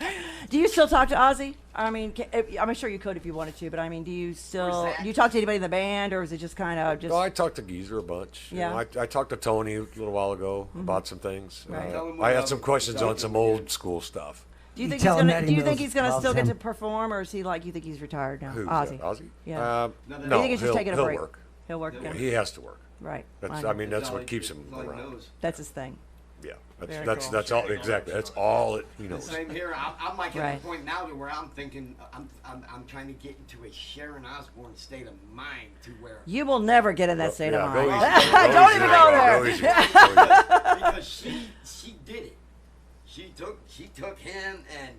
Do you still talk to Ozzy? I mean, I'm sure you could if you wanted to, but I mean, do you still? Where's that? Do you talk to anybody in the band, or is it just kind of just? No, I talked to Geezer a bunch. You Yeah. know, I talked to Tony a little while ago about some things. Right. Tell him I we had love some him. questions Tell on him some we old school stuff. Do you think tell he's him gonna? that Do he you think knows- he's gonna loves still get to him. perform, or is he like? You think he's retired now? Who? Ozzy. Ozzy? Yeah. No, You No, think he's just taking a he'll break? work. He'll work. Yeah, again. he has to work. Right. That's. know. I mean, that's all what he- keeps him all he around. knows. That's his thing. Yeah, Very that's cool. all exactly. That's all it he knows. Same here. I'm like at Right. the point now to where I'm thinking I'm trying to get into a Sharon Osbourne state of mind to where You will never get in that state Yeah, of go mind. easy. Go Don't easy even there, go bro. there. Go easy. Go easy. because she did it. She took him and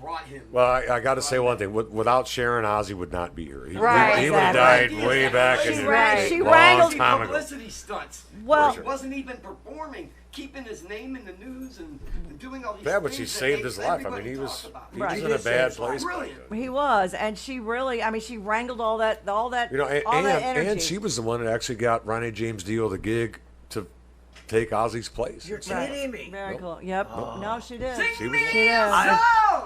brought him. Well, I got to say one thing. Without Sharon, Ozzy would not be here. Right, He would have died exactly. way back She in the ran- she long wrangled- time ago. publicity stunts. Well- He wasn't even performing, keeping his name in the news and doing all these Yeah, things. but she that saved they- his life. I mean, everybody he was talked about. he Right. was He in a did bad save his place. Brilliant. He was, and she really, I mean, she wrangled all that, You know, all that and energy. she was the one that actually got Ronnie James Dio the gig to take Ozzy's place. You're kidding me. Very cool. Yep. No, she did. She was She did.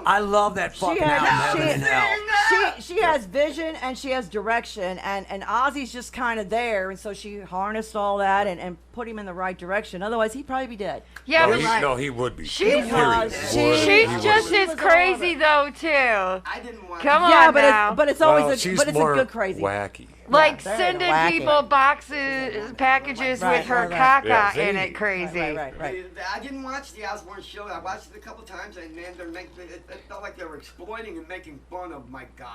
I love that fucking album, Heaven and Hell. She has vision and she has direction, and Ozzy's just kind of there, and so she harnessed all that and put him in the right direction. Otherwise, he'd probably be dead. Yeah, no, but he would be. She Period. was- Would. she's He would just be. as crazy though too. I didn't want. Come on Yeah, now. but it's Well, always she's but it's a more good crazy. wacky. like very sending wacky. people boxes, packages Right, with her right, right. caca Yeah, in zany. it. Crazy. Right. I didn't watch the Osbourne show. I watched it a couple times, and man, it felt like they were exploiting and making fun of my God.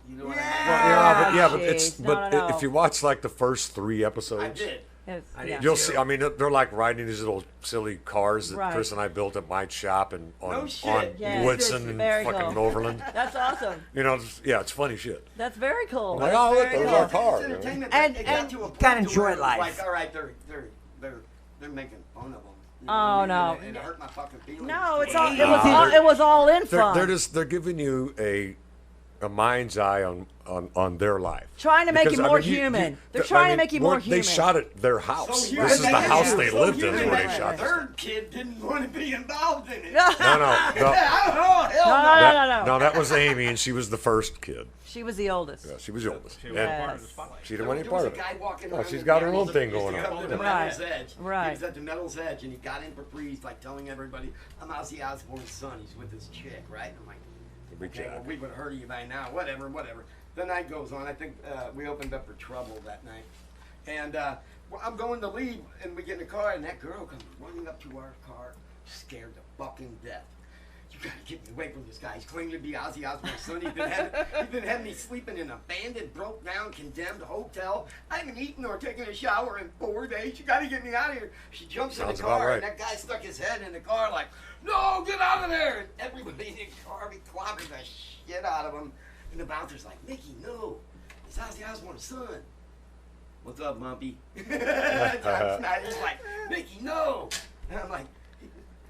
You know what I mean? Well, but it's jeez. but No. if you watch like the first 3 episodes, I did. Yeah. you'll see. I mean, they're like riding these little silly cars that Right. Chris and I built at my shop and No on shit. Yes. Woodson and Very fucking cool. Overland. That's awesome. You know, it's funny shit. That's very cool. Like, oh, look, Very there's cool. our car. It's entertainment. And- It got and to a point gotta to enjoy where it was life. Like, all right, they're making fun of them. You know Oh, what I mean? no. And it hurt my fucking feelings. No, it's Yeah. all it was all in fun. They're giving you a mind's eye on their life. Trying to make Because, you I more mean, human. They're trying to make you more They human. shot at their house. human This is the that- house they so lived in. human Is where they that shot the this. third kid didn't want to be involved in it. No, Oh, hell no. No. that was Amy, and she was the first kid. She was the oldest. Yeah, she was the oldest. She And was part of Yes. the spotlight. she didn't want any There part was of a it. guy walking Oh, around she's in got her Metal's- own thing used to going come on. to the Right. Metal's Edge. Right. He was at the Metal's Edge, and he got in for free. He's like telling everybody, "I'm Ozzy Osbourne's son. He's with this chick, right?" I'm like, Big "Okay, Jack. well, we would have heard of you by now. Whatever." The night goes on. I think we opened up for Trouble that night, and well, I'm going to leave, and we get in the car, and that girl comes running up to our car, scared to fucking death. You gotta get me away from this guy. He's claiming to be Ozzy Osbourne's son. He's been having me sleeping in an abandoned, broke down, condemned hotel. I haven't eaten or taken a shower in 4 days. You gotta get me out of here. She jumps Sounds in the about car, right. and that guy stuck his head in the car like, "No, get out of there!" And everybody in the car be clobbering the shit out of him. And the bouncer's like, "Mickey, no, it's Ozzy Osbourne's son." "What's up, Mumpy?" He's like, "Mickey, no!" And I'm like,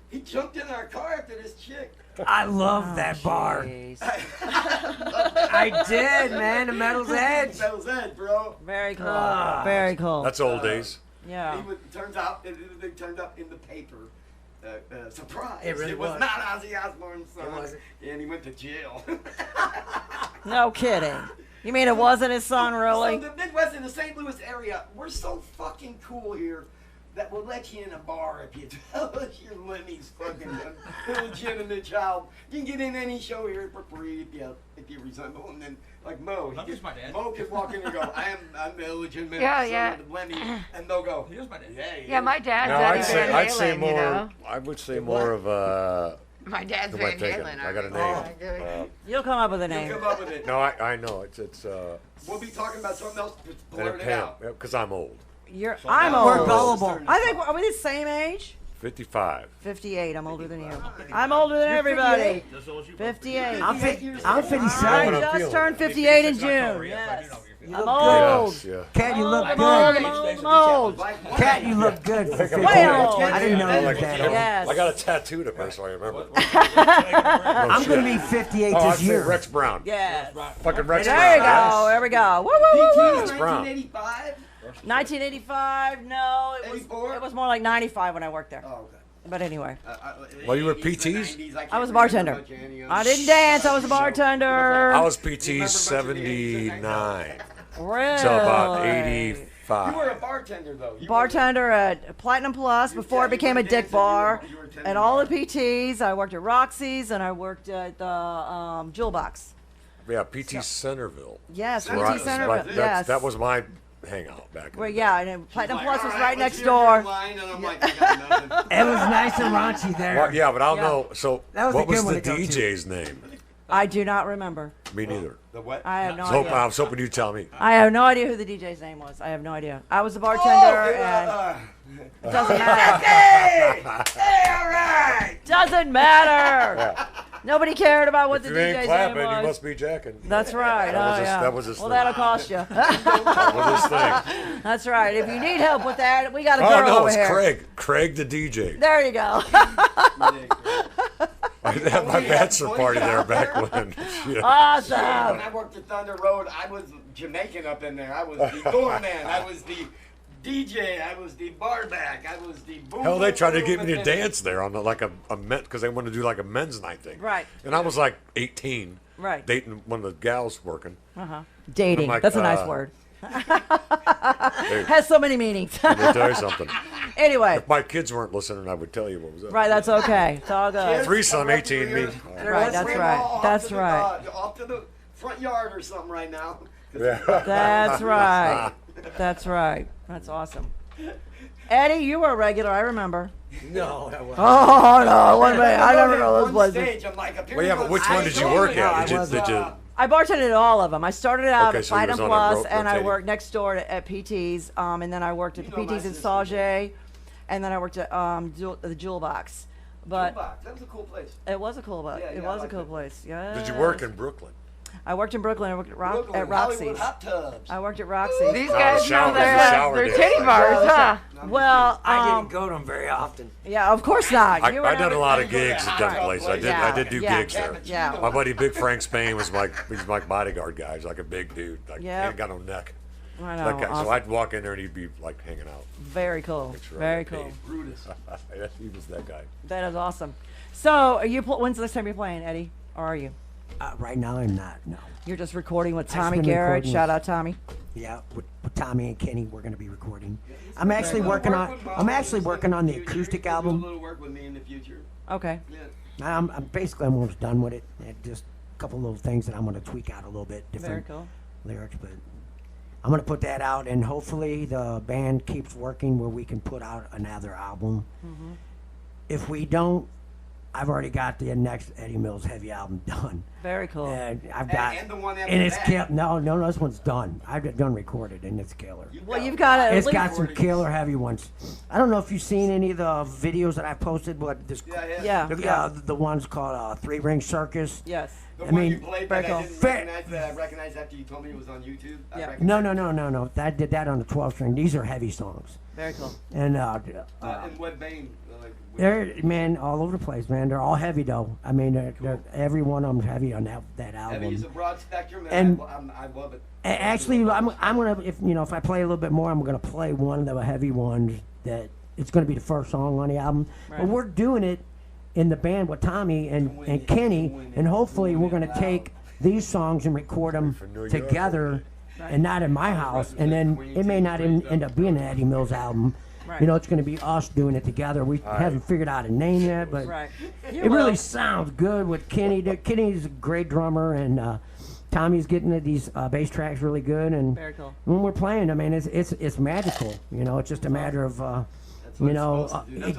he jumped in our car after this chick. I love that bar. Jeez. I did, man. The Metal's Edge. Metal's Edge, bro. Very cool. Ah. Very cool. That's old days. yeah. Turns out, it turned up in the paper. Surprise! It really was was. not Ozzy Osbourne's son. It wasn't. And he went to jail. No kidding. You mean it wasn't his son, really? So the Midwest in the St. Louis area, we're so fucking cool here that will let you in a bar if you tell us you're Lemmy's fucking illegitimate child. You can get in any show here for free if you resemble. And then like Mo, Mo can walk in and go, I'm the illegitimate son of Lemmy, and they'll go, Here's my dad. Yeah, my dad's No, Eddie I'd Van say Halen, more. you know? I would say more of My dad's who am I Van taking? Halen. I got a name. You'll come up with a name. come up with it. No, I know it's We'll be talking about something else. Just and a blurt it Pam out. because I'm old. I'm We're old. gullible. I think are we the same age? 55. 58. I'm older than you. I'm older than everybody. 58. I'm 57. I just turned 58 in June. Yes. I'm old. Yes, yeah. Cat, you look I'm good. old. I'm old. Cat, you look good for 58. Way old. I didn't know you Like, were that you know, old. Yes. I got a tattoo to me, so I remember. I'm going to be 58 Oh, I'd this say year. Rex Brown. Yes. Fucking Rex There Brown. you go. There we go. Woo, woo, woo, woo. Rex Brown. 1985? 1985. No, it was. 84? It was more like 95 when I worked there. Oh, okay. But anyway, Well, you were 80s, the PTs? 90s, I was a can't bartender. remember much of any of I them. didn't dance. I was a bartender. I was PT 79 Really? till about You were 85. a bartender, though. You Bartender at Platinum Plus before it became a dick bar. You were attending At all the bar. PTs, I worked at Roxy's and I worked at the Jewel Box. Yeah, PT Centerville. Yes, Where I- PT Centerville. that's- Yes. That was my hangout back in Well, the yeah, day. and Platinum Like, Plus all was right, right let's next hear door. your line, and I'm like, I got nothing. It was nice and raunchy there. Well, yeah, but I'll Yeah. know. So, That was a what was good one the to go to. DJ's name? I do not remember. Me neither. The what? I have no I idea. was hoping you'd tell me. I have no idea who the DJ's name was. I have no idea. I was a bartender and it doesn't matter. Hey, all right. Doesn't matter. Nobody cared about what If the you ain't DJ's clapping, name was. you must be jacking. That's right. That was Oh, his- yeah. that was his Well, thing. that'll cost you. That was his thing. That's right. If you need help with that, we got a girl Oh no, over it's here. Craig. Craig the DJ. There you go. I had my bachelor party there back when. Shit. When Awesome. I worked at Thunder Road, I was Jamaican up in there. I was the doorman. I was the DJ. I was the barback. I was the boom. Hell, they tried to boom get me to attendant. dance there on like a men because they wanted to do like a men's night thing. Right. And I was like 18. Right. Dating one of the gals working. Dating. I'm like, That's a nice word. Hey, Has so many meanings. let me tell you something. Anyway. If my kids weren't listening, I would tell you what was up. Right, that's okay. It's all good. Threesome, 18, me. Right, that's right. That's right. Off to the front yard or something right now. Yeah. That's right. That's right. That's awesome. Eddie, you were a regular, I remember. No, that wasn't. Oh, no, one minute. I never know those One places. stage, I'm like, Well, yeah, but which one did you work at? Did you? I bartended at all of them. I started out Okay, at so you Platinum was on a Plus, and I rotating. worked next door at PT's, and then I worked at the You know my PT's in sister. Sauget, and then I worked at the Jewel Box. But That was a cool place. it was a cool box. Yeah, It yeah, I was a liked cool it. place. Yeah. Did you work in Brooklyn? I worked in Brooklyn. I worked at, Brooklyn, at Hollywood Roxy's. hot tubs. I worked at Roxy's. These Oh, guys shower- know shower their days. titty bars, huh? Well, I didn't go to them very often. yeah, of course not. I You were done never- a lot of gigs at that Right. place. I Yeah, did do yeah, gigs there. yeah. My buddy Big Frank Spain was he's my bodyguard guy. He's like a big dude. Like, Yep. he ain't got no neck. I know. That guy. awesome. So I'd walk in there and he'd be like hanging out. Very cool. Make sure I Very got cool. paid. Brutus. He was that guy. That is awesome. So, are you? When's the next time you're playing, Eddie? Or are you? Right now, I'm not. No. You're just recording with I've Tommy been Garrett. recording Shout with- out Tommy. Yeah, with Tommy and Kenny, we're going to be recording. I'm actually working on. I'm actually working on the acoustic Do a album. little work with me in the future. Okay. Yeah. I'm basically almost done with it. And just a couple little things that I'm going to tweak out a little bit, Very different cool. lyrics, but I'm going to put that out, and hopefully the band keeps working where we can put out another album. Mm-hmm. If we don't, I've already got the next Eddie Mills heavy album done. Very cool. And I've got, and the one after and it's that. no, this one's done. I've done recorded, and it's killer. Well, you've got at It's least. got some killer heavy ones. I don't know if you've seen any of the videos that I posted, but this, Yeah. the one's called Three Ring Circus. Yes. The I one mean, you played very that cool. I didn't recognize after you told me it was on YouTube. I Yeah. recognized No. I did that on the 12 string. These are heavy songs, Very cool. and in what vein? Like, they're man all over the place, man. They're all heavy though. I mean, they're every one of them heavy on that album. heavy is a broad spectrum, And- I love it. Actually, I'm gonna if I play a little bit more, I'm gonna play one of the heavy ones that it's gonna be the first song on the album. Right. But we're doing it in the band with Tommy and Kenny, and hopefully we're gonna take these songs and record them For New York, together, and not in my house. And then it may not end up being an Eddie Mills album. You know, it's going to be us doing it together. We haven't figured out a name yet, but it really sounds good with Kenny. Kenny's a great drummer, and Tommy's getting these bass tracks really good. And Very cool. when we're playing, I mean, it's magical. You know, it's just a matter of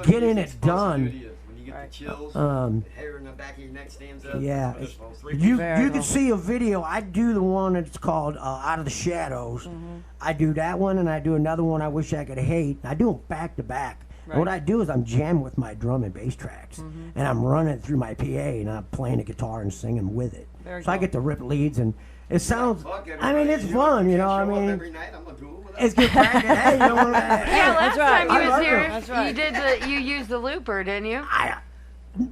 getting it done. The chills, hair in the back of your neck stands up. Yeah, you you can see a video. I do the one that's called Out of the Shadows. I do that one, and I do another one, I Wish I Could Hate. I do them back to back. And what I do is I'm jamming with my drum and bass tracks, and I'm running through my PA, and I'm playing the guitar and singing with it. So I get to rip leads, and it sounds. I mean, it's fun, you know. I mean, every night I'm gonna do it with it's good practice. Hey, you know what? Yeah, last time you was here, That's right. you did you used the looper, didn't you?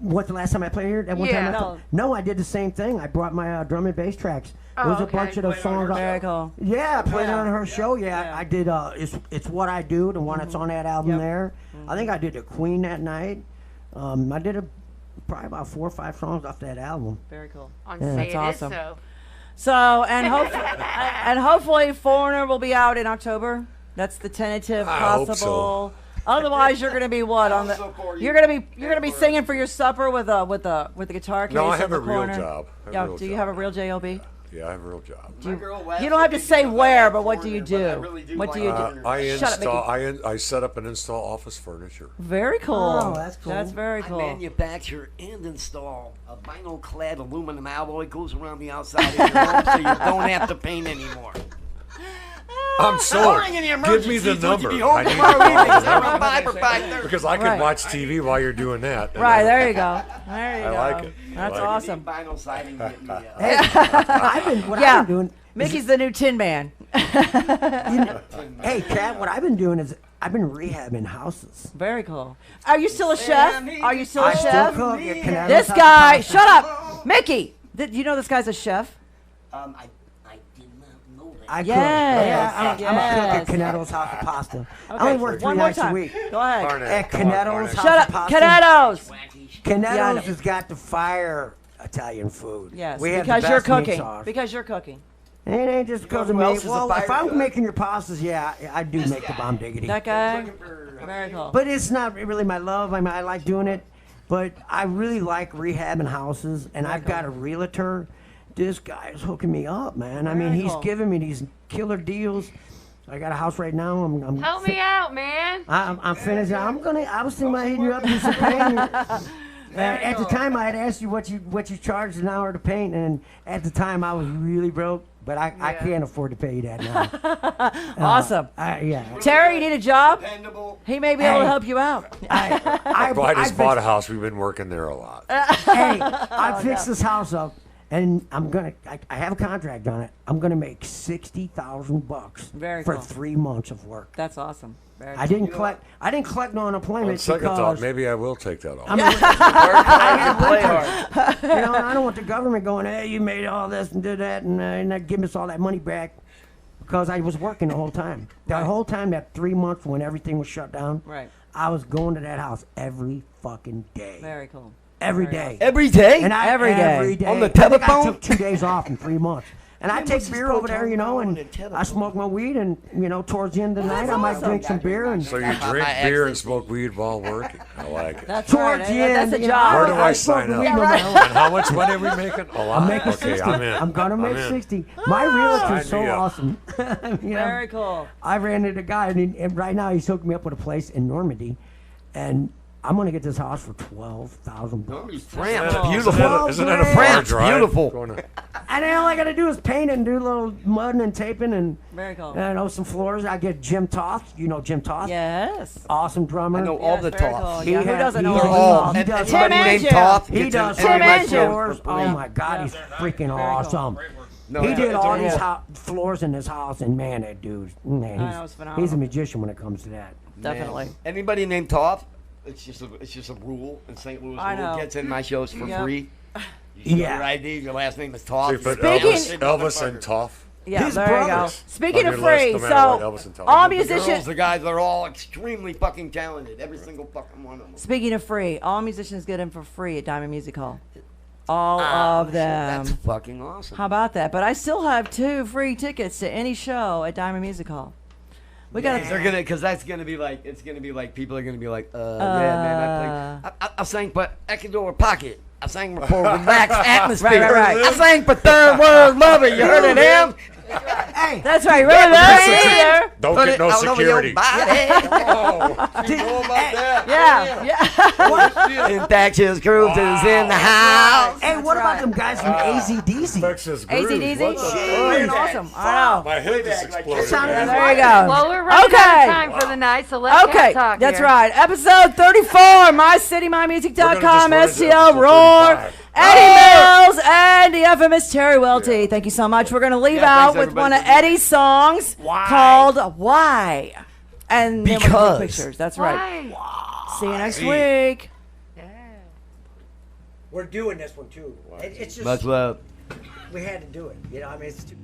What's the last time I played here? That one Yeah. time? No, I did the same thing. I brought my drum and bass tracks. It was a bunch of those songs. Very cool. Yeah, I played it on her show. Yeah, I did. It's What I Do, the one that's on that album there. I think I did the Queen that night. I did probably about 4 or 5 songs off that album. Very cool. On Yeah. Say That's It Is awesome. So. So, and hopefully Foreigner will be out in October. That's the tentative I hope possible. Otherwise, you're going to be what on the? You're going to be singing for your supper with the guitar case. No, I in have the a real corner. job. Do you have a real job? Yeah, I have a real job. You don't have to say where, but what do you do? What do you do? I Shut up, install. I set up and install office furniture. Very cool. Oh, that's cool. That's very I cool. manufacture and install a vinyl-clad aluminum alloy. Goes around the outside of your home, so you don't have to paint anymore. I'm sold. Give me the number. I need the number. Because I can watch TV while you're doing that. Right, there you go. There you go. I like it. That's I like it. awesome. Vinyl siding. Get me, I've been doing. Mickey's the new Tin Man. Hey, Kat, what I've been doing is I've been rehabbing houses. Very cool. Are you still a chef? Are you still a I still chef? cook at Canada's This House guy, of shut up, Mickey. Did you know this guy's a chef? I did not know that. I cook. Yes, Yeah, I'm a cook yes. at Canada's House of Pasta. I only work 3 One more nights a time. week. Go ahead. Barnett, At come on, Canada's Barnett. House Shut of up, Pasta. Canettos. Canada's Yeah, has got the fire Italian food. Yes, we have because the you're best meat cooking. sauce. Because you're cooking. It ain't just because of who me. else is a Well, fire if I'm cook? making your pastas, yeah, I do make the bomb diggity. That guy. Very cool. But it's not really my love. I mean, I like doing it, but I really like rehabbing houses, and I've got a realtor. This guy is hooking me up, man. I mean, Very he's cool. giving me these killer deals. I got a house right now. I'm Help me out, man. I'm finished. I was thinking about hitting you up and do some painting. At the time, I had asked you what you charged an hour to paint, and at the time I was really broke. But I can't afford to pay you that now. Awesome. Yeah. Terry, you need a job? Dependable. He may be able to Hey. help you out. I Well, I just fixed- bought a house. We've been working there a lot. Hey, I fixed this house up, and I have a contract on it. I'm gonna make $60,000 Very for cool. 3 months of work. That's awesome. Very I didn't collect no unemployment On second because thought, maybe I will take that off. I'm Play hard. you know, I don't want the government going, hey, you made all this and did that, and not give us all that money back, because I was working the whole time. The whole time, that 3 months when everything was shut down, Right. I was going to that house every fucking day. Very cool. Every Very day. Every day? And I, Every day. On the I think I telephone? took 2 days off in 3 months. And I take what's beer this over there, you know, and on the telephone? I smoke my weed, and, you know, towards the end of the night, I might drink some beer. And So you drink beer and smoke weed while working? I like it. That's right. towards the end, That's a you know, job. Where do I smoke sign the up? weed no Yeah, matter right. what. And how much money are we making? A lot. I'm making Okay, 60. I'm in. I'm gonna make in. 60. My realtor's Sign so me up. awesome. You know, Very cool. I ran into a guy, and right now he's hooking me up with a place in Normandy, and I'm gonna get this house for $12,000. France, Oh. beautiful. Isn't that a far France, drive? beautiful. Going to- And then all I gotta do is paint it and do a little mudding and taping and Very cool. some floors. I get Jim Toth. You know Jim Toth? Yes. Awesome drummer. I know all Yes, the very talk. cool. He Yeah, who had- doesn't know he all does the all- talk? he does Tim Somebody named Angel. Toth. He gets does in Tim every Angel. floors. Oh my God, he's freaking awesome. No, He it's- did it's all a these rule. floors in his house, and man, that dude, man, I know, it's phenomenal. he's a magician when it comes to that. Definitely. Anybody named Toth? It's just a rule in St. Louis. I Who know. gets in my shows for Yep. free? You show Yeah. your ID. Your last name is So Toth. you put Speaking- Elvis and Toff. Yeah, His there you go. brothers. Speaking On of your list, free, no matter what, so Elvis and Tom. all The The girls, musicians. the guys, they're all extremely fucking talented. Every single fucking one of them. Speaking of free, all musicians get in for free at Diamond Music Hall. All of them. That's fucking awesome. How about that? But I still have 2 free tickets to any show at Diamond Music Hall. We got They're gonna, because that's gonna be like, it's gonna be like, people are gonna be like, yeah, man, I sang for Ecuador Pocket. I sang for Relaxed Atmosphere. Right. I sang for Third World Lover. You heard of them? Hey, That's right. Remember that? Don't get no security. You know about that? Yeah. Infectious Cruises in the house. hey, what about them guys from AZDC? Texas Groove. ACDC. What the Freaking fuck? awesome. I know. My head just exploded. There you go. Well, we're running out of time Okay. for the night, so let's Okay, talk that's here. right. Episode 34, mycitymymusic.com, We're gonna just run STL into Roar, episode 35. Eddie Mills, and the infamous Terry Welty. Thank you so much. We're going to leave Yeah, out thanks, with one everybody, of for being Eddie's songs called Why. And then we're gonna Because. take pictures. That's right. Why? See you next week. We're doing this one too. It's just Much love. we had to do it. You know, I mean, it's too.